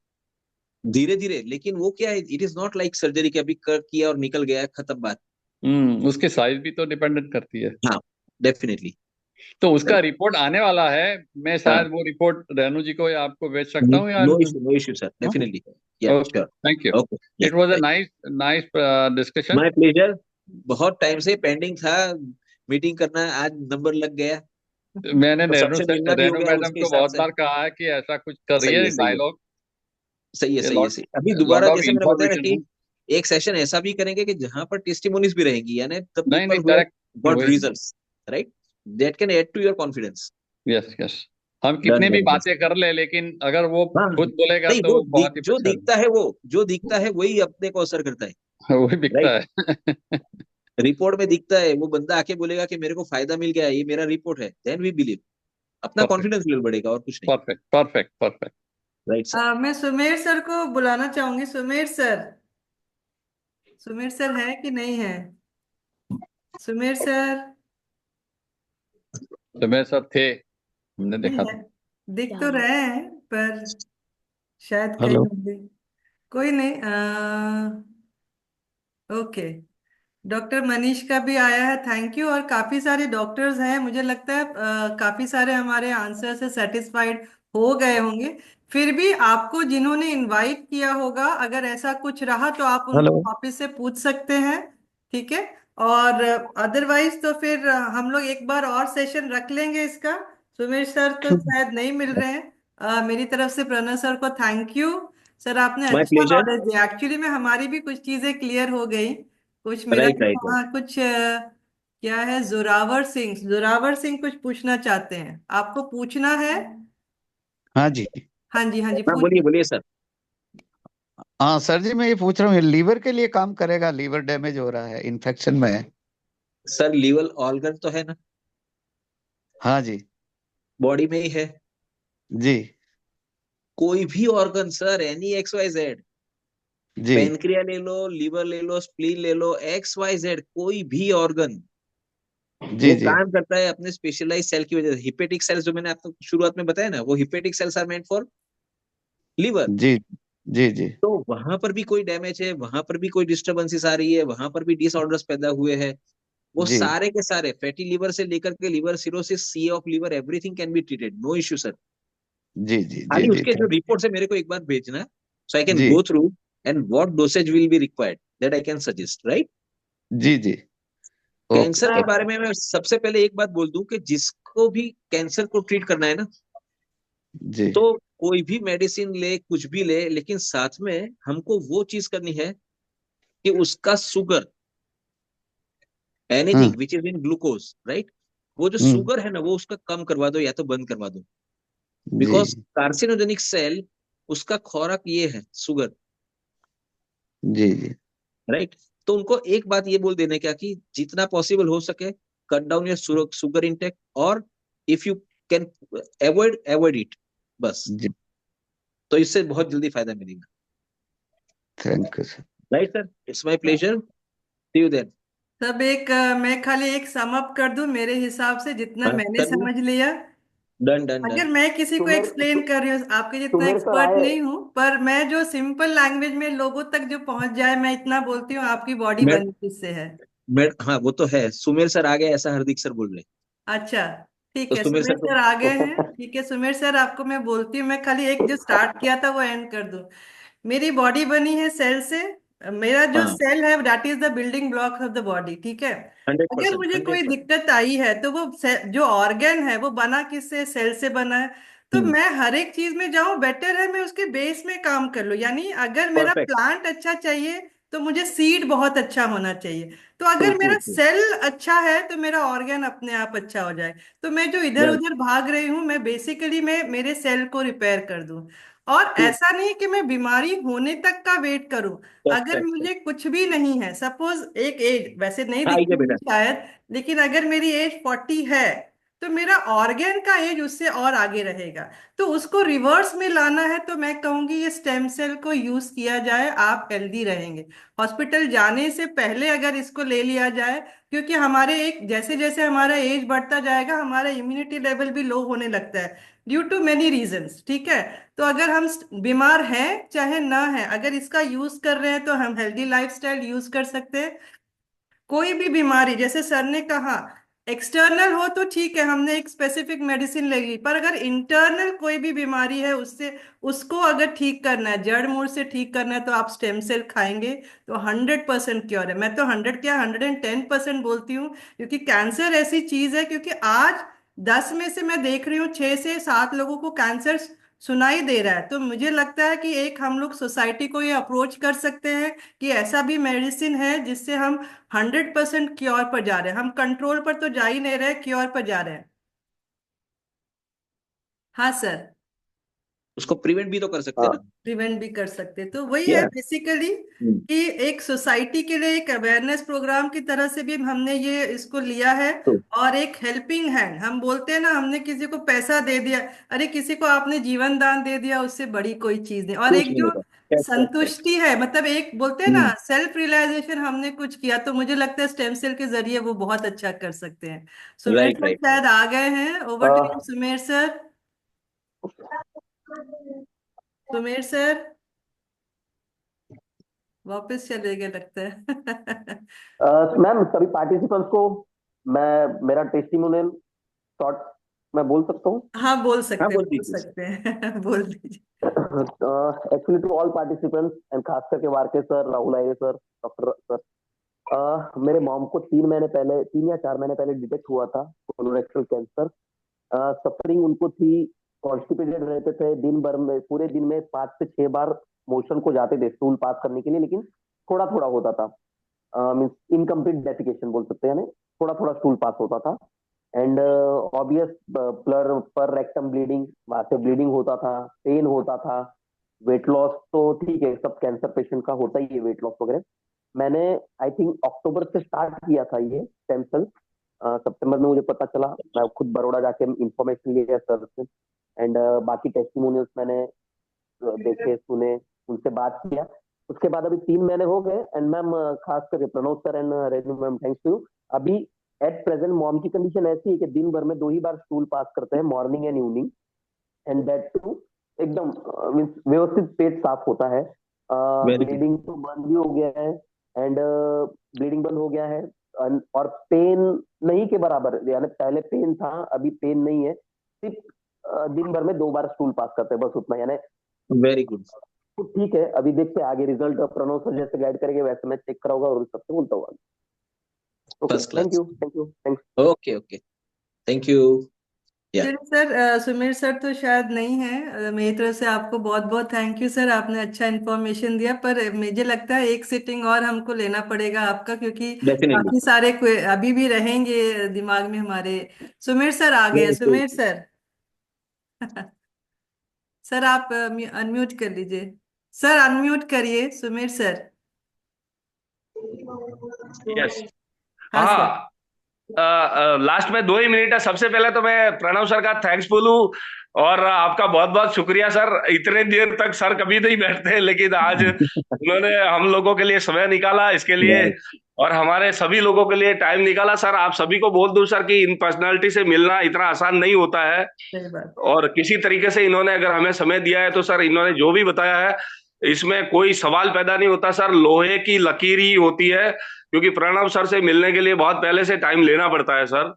Speaker 1: धीरे धीरे। लेकिन वो क्या है, it is not like surgery के अभी कर किया और निकल गया, खत्म बात।
Speaker 3: उसके साइज भी तो डिपेंडेंट करती है।
Speaker 1: हाँ, डेफिनेटली।
Speaker 3: तो उसका रिपोर्ट आने वाला है, मैं
Speaker 1: हाँ,
Speaker 3: शायद वो रिपोर्ट रेणु जी को या आपको भेज सकता हूँ या?
Speaker 1: No issue sir, definitely. Yeah
Speaker 3: okay,
Speaker 1: sure.
Speaker 3: Thank you.
Speaker 1: Okay, yeah
Speaker 3: it was a
Speaker 1: bye.
Speaker 3: Nice nice discussion.
Speaker 1: My pleasure. बहुत टाइम से पेंडिंग था मीटिंग करना, आज नंबर लग गया,
Speaker 3: मैंने
Speaker 1: तो सबसे मिलना भी हो
Speaker 3: रेणु
Speaker 1: गया
Speaker 3: मैडम
Speaker 1: उसके
Speaker 3: को
Speaker 1: हिसाब
Speaker 3: बहुत
Speaker 1: से।
Speaker 3: बार कहा है कि ऐसा कुछ
Speaker 1: सही
Speaker 3: करिए,
Speaker 1: है, सही है,
Speaker 3: डायलॉग।
Speaker 1: सही है,
Speaker 3: ये
Speaker 1: सही है,
Speaker 3: लॉट
Speaker 1: सही। अभी
Speaker 3: लॉट
Speaker 1: दोबारा
Speaker 3: ऑफ
Speaker 1: जैसे मैंने बताया ना
Speaker 3: इंफॉर्मेशन है।
Speaker 1: कि एक सेशन ऐसा भी करेंगे कि जहां पर टेस्टिमोनीज भी रहेंगी, यानी द
Speaker 3: नहीं
Speaker 1: पीपल
Speaker 3: नहीं,
Speaker 1: हु हैव
Speaker 3: करेक्ट।
Speaker 1: गॉट
Speaker 3: वही,
Speaker 1: results, right, that can add to your confidence.
Speaker 3: Yes yes. हम
Speaker 1: डन
Speaker 3: कितनी भी
Speaker 1: डन डन।
Speaker 3: बातें कर ले, लेकिन अगर वो
Speaker 1: हाँ,
Speaker 3: खुद बोलेगा
Speaker 1: नहीं,
Speaker 3: तो वो बहुत ही
Speaker 1: जो
Speaker 3: अच्छा
Speaker 1: दिखता है, वो जो दिखता है वही अपने को असर करता है,
Speaker 3: वही दिखता
Speaker 1: राइट।
Speaker 3: है।
Speaker 1: रिपोर्ट में दिखता है, वो बंदा आके बोलेगा कि मेरे को फायदा मिल गया है, ये मेरा रिपोर्ट है, देन वी बिलीव, अपना
Speaker 3: परफेक्ट
Speaker 1: कॉन्फिडेंस लेवल बढ़ेगा और कुछ नहीं।
Speaker 3: Perfect perfect perfect.
Speaker 1: Right sir.
Speaker 2: मैं सुमेर सर को बुलाना चाहूंगी। सुमेर सर, सुमेर सर है कि नहीं है? सुमेर सर
Speaker 3: तो मैं सब थे, हमने
Speaker 2: नहीं
Speaker 3: देखा
Speaker 2: है,
Speaker 3: था।
Speaker 2: दिख तो रहे हैं पर शायद कहीं
Speaker 13: हेलो।
Speaker 2: होंगे। कोई नहीं। ओके, डॉक्टर मनीष का भी आया है, थैंक यू। और काफी सारे डॉक्टर्स हैं, मुझे लगता है काफी सारे हमारे आंसर से सेटिस्फाइड हो गए होंगे। फिर भी आपको जिन्होंने इनवाइट किया होगा, अगर ऐसा कुछ रहा तो आप उनको
Speaker 13: हेलो।
Speaker 2: वापस से पूछ सकते हैं, ठीक है? और अदरवाइज तो फिर हम लोग एक बार और सेशन रख लेंगे इसका। सुमेश सर तो शायद नहीं मिल रहे हैं। मेरी तरफ से प्रणव सर को थैंक यू। सर आपने
Speaker 1: माय
Speaker 2: अच्छा
Speaker 1: प्लेजर।
Speaker 2: नॉलेज दिया, एक्चुअली में हमारी भी कुछ चीजें क्लियर हो गई। कुछ मेरा
Speaker 1: राइट राइट राइट।
Speaker 2: हाँ, कुछ क्या है, जोरावर सिंह कुछ पूछना चाहते हैं, आपको पूछना है?
Speaker 13: हाँ जी।
Speaker 2: हाँ जी, हाँ जी,
Speaker 1: हाँ, बोलिए
Speaker 2: पूछिए।
Speaker 1: बोलिए सर।
Speaker 13: हाँ सर जी, मैं ये पूछ रहा हूँ, लीवर के लिए काम करेगा? लीवर डैमेज हो रहा है, इन्फेक्शन में है।
Speaker 1: सर, लीवर ऑर्गन तो है ना,
Speaker 13: हाँ जी।
Speaker 1: बॉडी में ही है।
Speaker 13: जी।
Speaker 1: कोई भी organ sir, any X Y Z,
Speaker 13: जी।
Speaker 1: पेनक्रिया ले लो, लीवर ले लो, स्प्लीन ले लो, एक्स वाई जेड, कोई भी ऑर्गन,
Speaker 13: जी।
Speaker 1: वो
Speaker 13: जी।
Speaker 1: काम करता है अपने स्पेशलाइज सेल की वजह से। हिपेटिक सेल्स जो मैंने आपको शुरुआत में बताया ना, वो hepatic cells are meant for liver.
Speaker 13: जी। जी। जी।
Speaker 1: तो वहां पर भी कोई डैमेज है, वहां पर भी कोई डिस्टर्बेंसेस आ रही है, वहां पर भी डिसऑर्डर्स पैदा हुए हैं, वो
Speaker 13: जी।
Speaker 1: सारे के सारे फैटी लीवर से लेकर के liver cirrhosis, C of liver, everything can be treated, no issue sir.
Speaker 13: जी। जी। जी।
Speaker 1: खाली
Speaker 13: जी।
Speaker 1: उसके जो रिपोर्ट्स है मेरे को एक बार भेजना, सो आई कैन
Speaker 13: जी।
Speaker 1: Go through and what dosage will be required, that I can suggest, right.
Speaker 13: जी। जी। ओके
Speaker 1: कैंसर के
Speaker 13: ओके।
Speaker 1: बारे में मैं सबसे पहले एक बात बोल दूं कि जिसको भी कैंसर को ट्रीट करना है ना,
Speaker 13: जी।
Speaker 1: तो कोई भी मेडिसिन ले, कुछ भी ले, लेकिन साथ में हमको वो चीज करनी है कि उसका sugar,
Speaker 13: hmm.
Speaker 1: Anything which is in glucose, right, वो जो
Speaker 13: हम्म।
Speaker 1: शुगर है ना, वो उसका कम करवा दो या तो बंद करवा दो।
Speaker 13: जी।
Speaker 1: बिकॉज कार्सिनोजेनिक सेल, उसका खुराक ये है शुगर,
Speaker 13: जी। जी।
Speaker 1: राइट। तो उनको एक बात ये बोल देने क्या कि जितना पॉसिबल हो सके cut down your sugar intake, और if you can avoid it, बस।
Speaker 13: जी।
Speaker 1: तो इससे बहुत जल्दी फायदा मिलेगा।
Speaker 13: Thank you sir.
Speaker 1: Right sir, it's my pleasure, see you then.
Speaker 2: तब एक मैं खाली एक सम अप कर दूं मेरे हिसाब से, जितना मैंने
Speaker 1: कर
Speaker 2: समझ लिया।
Speaker 1: डन डन
Speaker 2: अगर
Speaker 1: डन।
Speaker 2: मैं किसी को
Speaker 6: सुमेर
Speaker 2: एक्सप्लेन कर रही हूँ, आपके जितना
Speaker 6: सुमेर सर
Speaker 2: एक्सपर्ट
Speaker 6: आए।
Speaker 2: नहीं हूँ, पर मैं जो सिंपल लैंग्वेज में लोगों तक जो पहुंच जाए, मैं इतना बोलती हूँ, आपकी बॉडी
Speaker 1: मैं
Speaker 2: बनी किससे है।
Speaker 1: मैं हाँ, वो तो है, सुमेर सर आ गए ऐसा हार्दिक सर बोल रहे।
Speaker 2: अच्छा, ठीक
Speaker 1: तो
Speaker 2: है,
Speaker 1: सुमेर
Speaker 2: सुमेर
Speaker 1: सर को
Speaker 2: सर आ गए हैं, ठीक है। सुमेर सर आपको मैं बोलती हूँ, मैं खाली एक जो स्टार्ट किया था वो एंड कर दूं। मेरी बॉडी बनी है सेल से। मेरा जो
Speaker 1: हाँ,
Speaker 2: सेल है that is the building block of the body, ठीक है?
Speaker 1: हंड्रेड
Speaker 2: अगर
Speaker 1: परसेंट
Speaker 2: मुझे
Speaker 1: हंड्रेड
Speaker 2: कोई
Speaker 1: परसेंट
Speaker 2: दिक्कत आई है तो वो जो ऑर्गन है वो बना किससे, सेल से बना है। तो मैं हर एक चीज में जाऊं, बेटर है मैं उसके बेस में काम कर लूं। यानी अगर मेरा
Speaker 1: परफेक्ट,
Speaker 2: प्लांट अच्छा चाहिए तो मुझे सीड बहुत अच्छा होना चाहिए। तो
Speaker 1: ट्रू
Speaker 2: अगर
Speaker 1: ट्रू
Speaker 2: मेरा
Speaker 1: ट्रू,
Speaker 2: सेल अच्छा है तो मेरा ऑर्गन अपने आप अच्छा हो जाए। तो मैं जो इधर
Speaker 1: राइट,
Speaker 2: उधर भाग रही हूँ, मैं बेसिकली मैं मेरे सेल को रिपेयर कर दूं। और
Speaker 1: ट्रू,
Speaker 2: ऐसा नहीं कि मैं बीमारी होने तक का वेट करूं। अगर
Speaker 1: परफेक्ट,
Speaker 2: मुझे कुछ भी नहीं है, सपोज एक एज वैसे नहीं
Speaker 1: हाँ आइए
Speaker 2: दिखेगी
Speaker 1: बेटा,
Speaker 2: शायद, लेकिन अगर मेरी एज 40 है तो मेरा ऑर्गन का एज उससे और आगे रहेगा। तो उसको रिवर्स में लाना है तो मैं कहूंगी ये स्टेम सेल को यूज किया जाए, आप हेल्दी रहेंगे। हॉस्पिटल जाने से पहले अगर इसको ले लिया जाए, क्योंकि हमारे एक जैसे जैसे हमारा एज बढ़ता जाएगा हमारा इम्यूनिटी लेवल भी लो होने लगता है, ड्यू टू मेनी रीजंस। ठीक है, तो अगर हम बीमार हैं चाहे ना हैं, अगर इसका यूज कर रहे हैं तो हम हेल्दी लाइफस्टाइल यूज कर सकते हैं। कोई भी बीमारी जैसे सर ने कहा एक्सटर्नल हो तो ठीक है, हमने एक स्पेसिफिक मेडिसिन ले ली, पर अगर इंटरनल कोई भी बीमारी है उससे उसको अगर ठीक करना है, जड़ मूल से ठीक करना है, तो आप स्टेम सेल खाएंगे तो 100% क्योर है। मैं तो 100 क्या 110% बोलती हूँ, क्योंकि कैंसर ऐसी चीज है, क्योंकि आज 10 में से मैं देख रही हूँ 6 से 7 लोगों को कैंसर सुनाई दे रहा है। तो मुझे लगता है कि एक हम लोग सोसाइटी को ये अप्रोच कर सकते हैं कि ऐसा भी मेडिसिन है जिससे हम 100% क्योर पर जा रहे हैं। हम कंट्रोल पर तो जा ही नहीं रहे, क्योर पर जा रहे हैं। हाँ सर,
Speaker 1: उसको प्रिवेंट भी तो कर सकते
Speaker 6: हाँ
Speaker 1: हैं ना,
Speaker 2: प्रिवेंट भी कर सकते हैं। तो वही है
Speaker 1: या
Speaker 2: बेसिकली कि एक सोसाइटी के लिए एक अवेयरनेस प्रोग्राम की तरह से भी हमने ये इसको लिया है।
Speaker 1: ट्रू
Speaker 2: और एक हेल्पिंग हैंड, हम बोलते हैं ना, हमने किसी को पैसा दे दिया, अरे किसी को आपने जीवन दान दे दिया, उससे बड़ी कोई चीज नहीं। और
Speaker 1: कुछ
Speaker 2: एक
Speaker 1: नहीं
Speaker 2: जो
Speaker 1: होता, करेक्ट करेक्ट करेक्ट,
Speaker 2: संतुष्टि है, मतलब एक बोलते हैं ना सेल्फ रियलाइजेशन, हमने कुछ किया, तो मुझे लगता है स्टेम सेल के जरिए वो बहुत अच्छा कर सकते हैं। सुमेर
Speaker 1: राइट
Speaker 2: सर
Speaker 1: राइट
Speaker 2: शायद आ गए हैं, over to you Sumer sir. Sumer sir वापस चले गए लगता है।
Speaker 6: मैम सभी पार्टिसिपेंट्स को मैं मेरा टेस्टिमोनियल शॉर्ट मैं बोल सकता हूँ।
Speaker 2: हाँ बोल
Speaker 1: हाँ
Speaker 2: सकते हैं,
Speaker 1: बोल
Speaker 2: बोल
Speaker 1: दीजिए,
Speaker 2: सकते हैं। बोल दीजिए।
Speaker 6: Actually to all participants and खास करके Warke sir, Rahul Ayre sir, doctor sir, मेरे मॉम को 3 महीने पहले, 3 या 4 महीने पहले डिटेक्ट हुआ था कोलोरेक्टल कैंसर। सफरिंग उनको थी, कॉन्स्टिपेटेड रहते थे, दिन भर में पूरे दिन में 5 से 6 बार मोशन को जाते थे स्टूल पास करने के लिए, लेकिन थोड़ा थोड़ा होता था। मीन्स इनकम्प्लीट डेफिकेशन बोल सकते हैं, यानी थोड़ा थोड़ा स्टूल पास होता था। एंड ऑब्वियस पर रेक्टम ब्लीडिंग, वहां से ब्लीडिंग होता था, पेन होता था। वेट लॉस तो ठीक है, सब कैंसर पेशेंट का होता ही है वेट लॉस वगैरह। मैंने आई थिंक अक्टूबर से स्टार्ट किया था ये स्टेम सेल। सितंबर में मुझे पता चला, मैं खुद बड़ौदा जाके इंफॉर्मेशन लिया सर से। एंड बाकी टेस्टिमोनियल्स मैंने देखे सुने, उनसे बात किया। उसके बाद अभी 3 महीने हो गए। एंड मैम खास करके Pranav sir and Renu ma'am, thanks to you. अभी एट प्रेजेंट मॉम की कंडीशन ऐसी है कि दिन भर में 2 ही बार स्टूल पास करते हैं, morning and evening. And that too एकदम मीन्स व्यवस्थित पेट साफ होता है।
Speaker 1: वेरी गुड,
Speaker 6: ब्लीडिंग तो बंद भी हो गया है। एंड ब्लीडिंग बंद हो गया है। और पेन नहीं के बराबर, यानी पहले पेन था, अभी पेन नहीं है। सिर्फ दिन भर में 2 बार स्टूल पास करते हैं, बस उतना। यानी
Speaker 1: वेरी गुड,
Speaker 6: तो ठीक है, अभी देखते हैं आगे रिजल्ट। प्रणव सर जैसे गाइड करेंगे वैसे मैं चेक कराऊंगा और सबसे बोलता हूँ। Okay,
Speaker 1: first
Speaker 6: thank
Speaker 1: class,
Speaker 6: you, thank you, thanks.
Speaker 1: Okay okay, thank you, या
Speaker 2: चलिए सर, सुमेर सर तो शायद नहीं है। मेरी तरफ से आपको बहुत बहुत थैंक यू सर, आपने अच्छा इन्फॉर्मेशन दिया। पर मुझे लगता है एक सिटिंग और हमको लेना पड़ेगा आपका, क्योंकि
Speaker 1: डेफिनेटली,
Speaker 2: काफी सारे अभी भी रहेंगे दिमाग में हमारे। सुमेर सर आ गए हैं,
Speaker 1: true true,
Speaker 2: Sumer sir. Sir आप अनम्यूट कर लीजिए। सर अनम्यूट करिए सुमेर सर।
Speaker 14: यस।
Speaker 2: हाँ सर।
Speaker 14: हाँ, लास्ट में 2 ही मिनट है। सबसे पहले तो मैं प्रणव सर का थैंक्सफुल हूँ और आपका बहुत बहुत शुक्रिया सर। इतने देर तक सर कभी नहीं बैठते, लेकिन आज उन्होंने हम लोगों के लिए समय निकाला इसके लिए, और हमारे सभी लोगों के लिए टाइम निकाला। सर आप सभी को बोल दूं सर कि इन पर्सनालिटी से मिलना इतना आसान नहीं होता है,
Speaker 2: सही बात।
Speaker 14: और किसी तरीके से इन्होंने अगर हमें समय दिया है तो सर इन्होंने जो भी बताया है इसमें कोई सवाल पैदा नहीं होता सर, लोहे की लकीर ही होती है। क्योंकि प्रणव सर से मिलने के लिए बहुत पहले से टाइम लेना पड़ता है सर।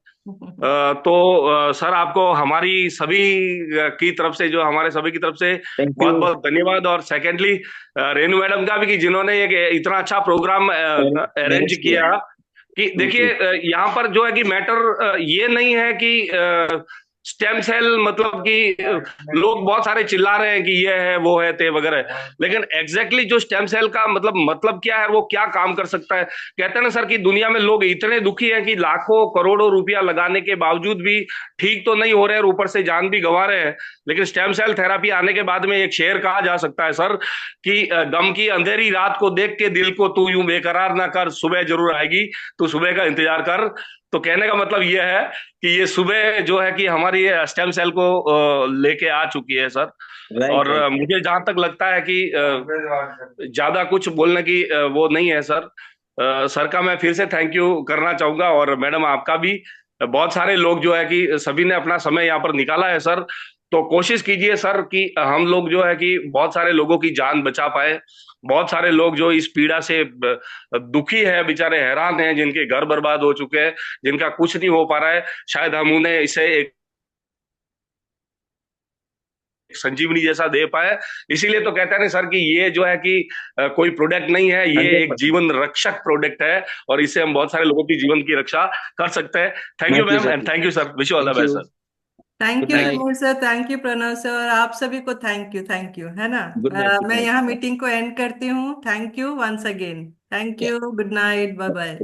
Speaker 14: सर आपको हमारी सभी की तरफ से, जो हमारे सभी की तरफ से
Speaker 1: थैंक
Speaker 14: बहुत
Speaker 1: यू,
Speaker 14: बहुत धन्यवाद। और सेकेंडली रेनू मैडम का भी, कि जिन्होंने एक इतना अच्छा प्रोग्राम अरेंज
Speaker 1: मैनेज किया,
Speaker 14: किया। कि
Speaker 1: ट्रू
Speaker 14: देखिए
Speaker 1: ट्रू,
Speaker 14: यहाँ पर जो है कि मैटर ये नहीं है कि स्टेम सेल मतलब कि लोग बहुत सारे चिल्ला रहे हैं कि ये है वो है ते वगैरह, लेकिन एग्जैक्टली जो स्टेम सेल का मतलब क्या है, वो क्या काम कर सकता है। कहते हैं ना सर कि दुनिया में लोग इतने दुखी हैं कि लाखों करोड़ों रुपया लगाने के बावजूद भी ठीक तो नहीं हो रहे हैं, ऊपर से जान भी गंवा रहे हैं। लेकिन स्टेम सेल थेरापी आने के बाद में एक शेर कहा जा सकता है सर कि गम की अंधेरी रात को देख के दिल को तू यूं बेकरार ना कर, सुबह जरूर आएगी, तू सुबह का इंतजार कर। तो कहने का मतलब ये है कि ये सुबह जो है कि हमारी ये स्टेम सेल को लेके आ चुकी है सर। और मुझे जहां तक लगता है कि ज्यादा कुछ बोलने की वो नहीं है सर। सर का मैं फिर से थैंक यू करना चाहूंगा, और मैडम आपका भी। बहुत सारे लोग जो है कि सभी ने अपना समय यहाँ पर निकाला है सर। तो कोशिश कीजिए सर कि हम लोग जो है कि बहुत सारे लोगों की जान बचा पाए। बहुत सारे लोग जो इस पीड़ा से दुखी है, बेचारे हैरान हैं, जिनके घर बर्बाद हो चुके हैं, जिनका कुछ नहीं हो पा रहा है, शायद हम उन्हें इसे एक संजीवनी जैसा दे पाए। इसीलिए तो कहते हैं ना सर कि ये जो है कि कोई प्रोडक्ट नहीं है, ये एक
Speaker 1: 100%।
Speaker 14: जीवन रक्षक प्रोडक्ट है, और इससे हम बहुत सारे लोगों की जीवन की रक्षा कर सकते हैं। Thank you ma'am, and thank you sir, wish you all the
Speaker 1: thank
Speaker 14: best
Speaker 1: you.
Speaker 14: Sir.
Speaker 2: Thank
Speaker 1: good
Speaker 2: you
Speaker 1: night.
Speaker 2: रीमूर sir, thank you Pranav sir, और आप सभी को थैंक यू, है ना।
Speaker 1: Good night. गुड
Speaker 2: मैं
Speaker 1: नाइट।
Speaker 2: यहाँ मीटिंग को एंड करती हूँ। Thank you once again, thank you, good night, bye bye.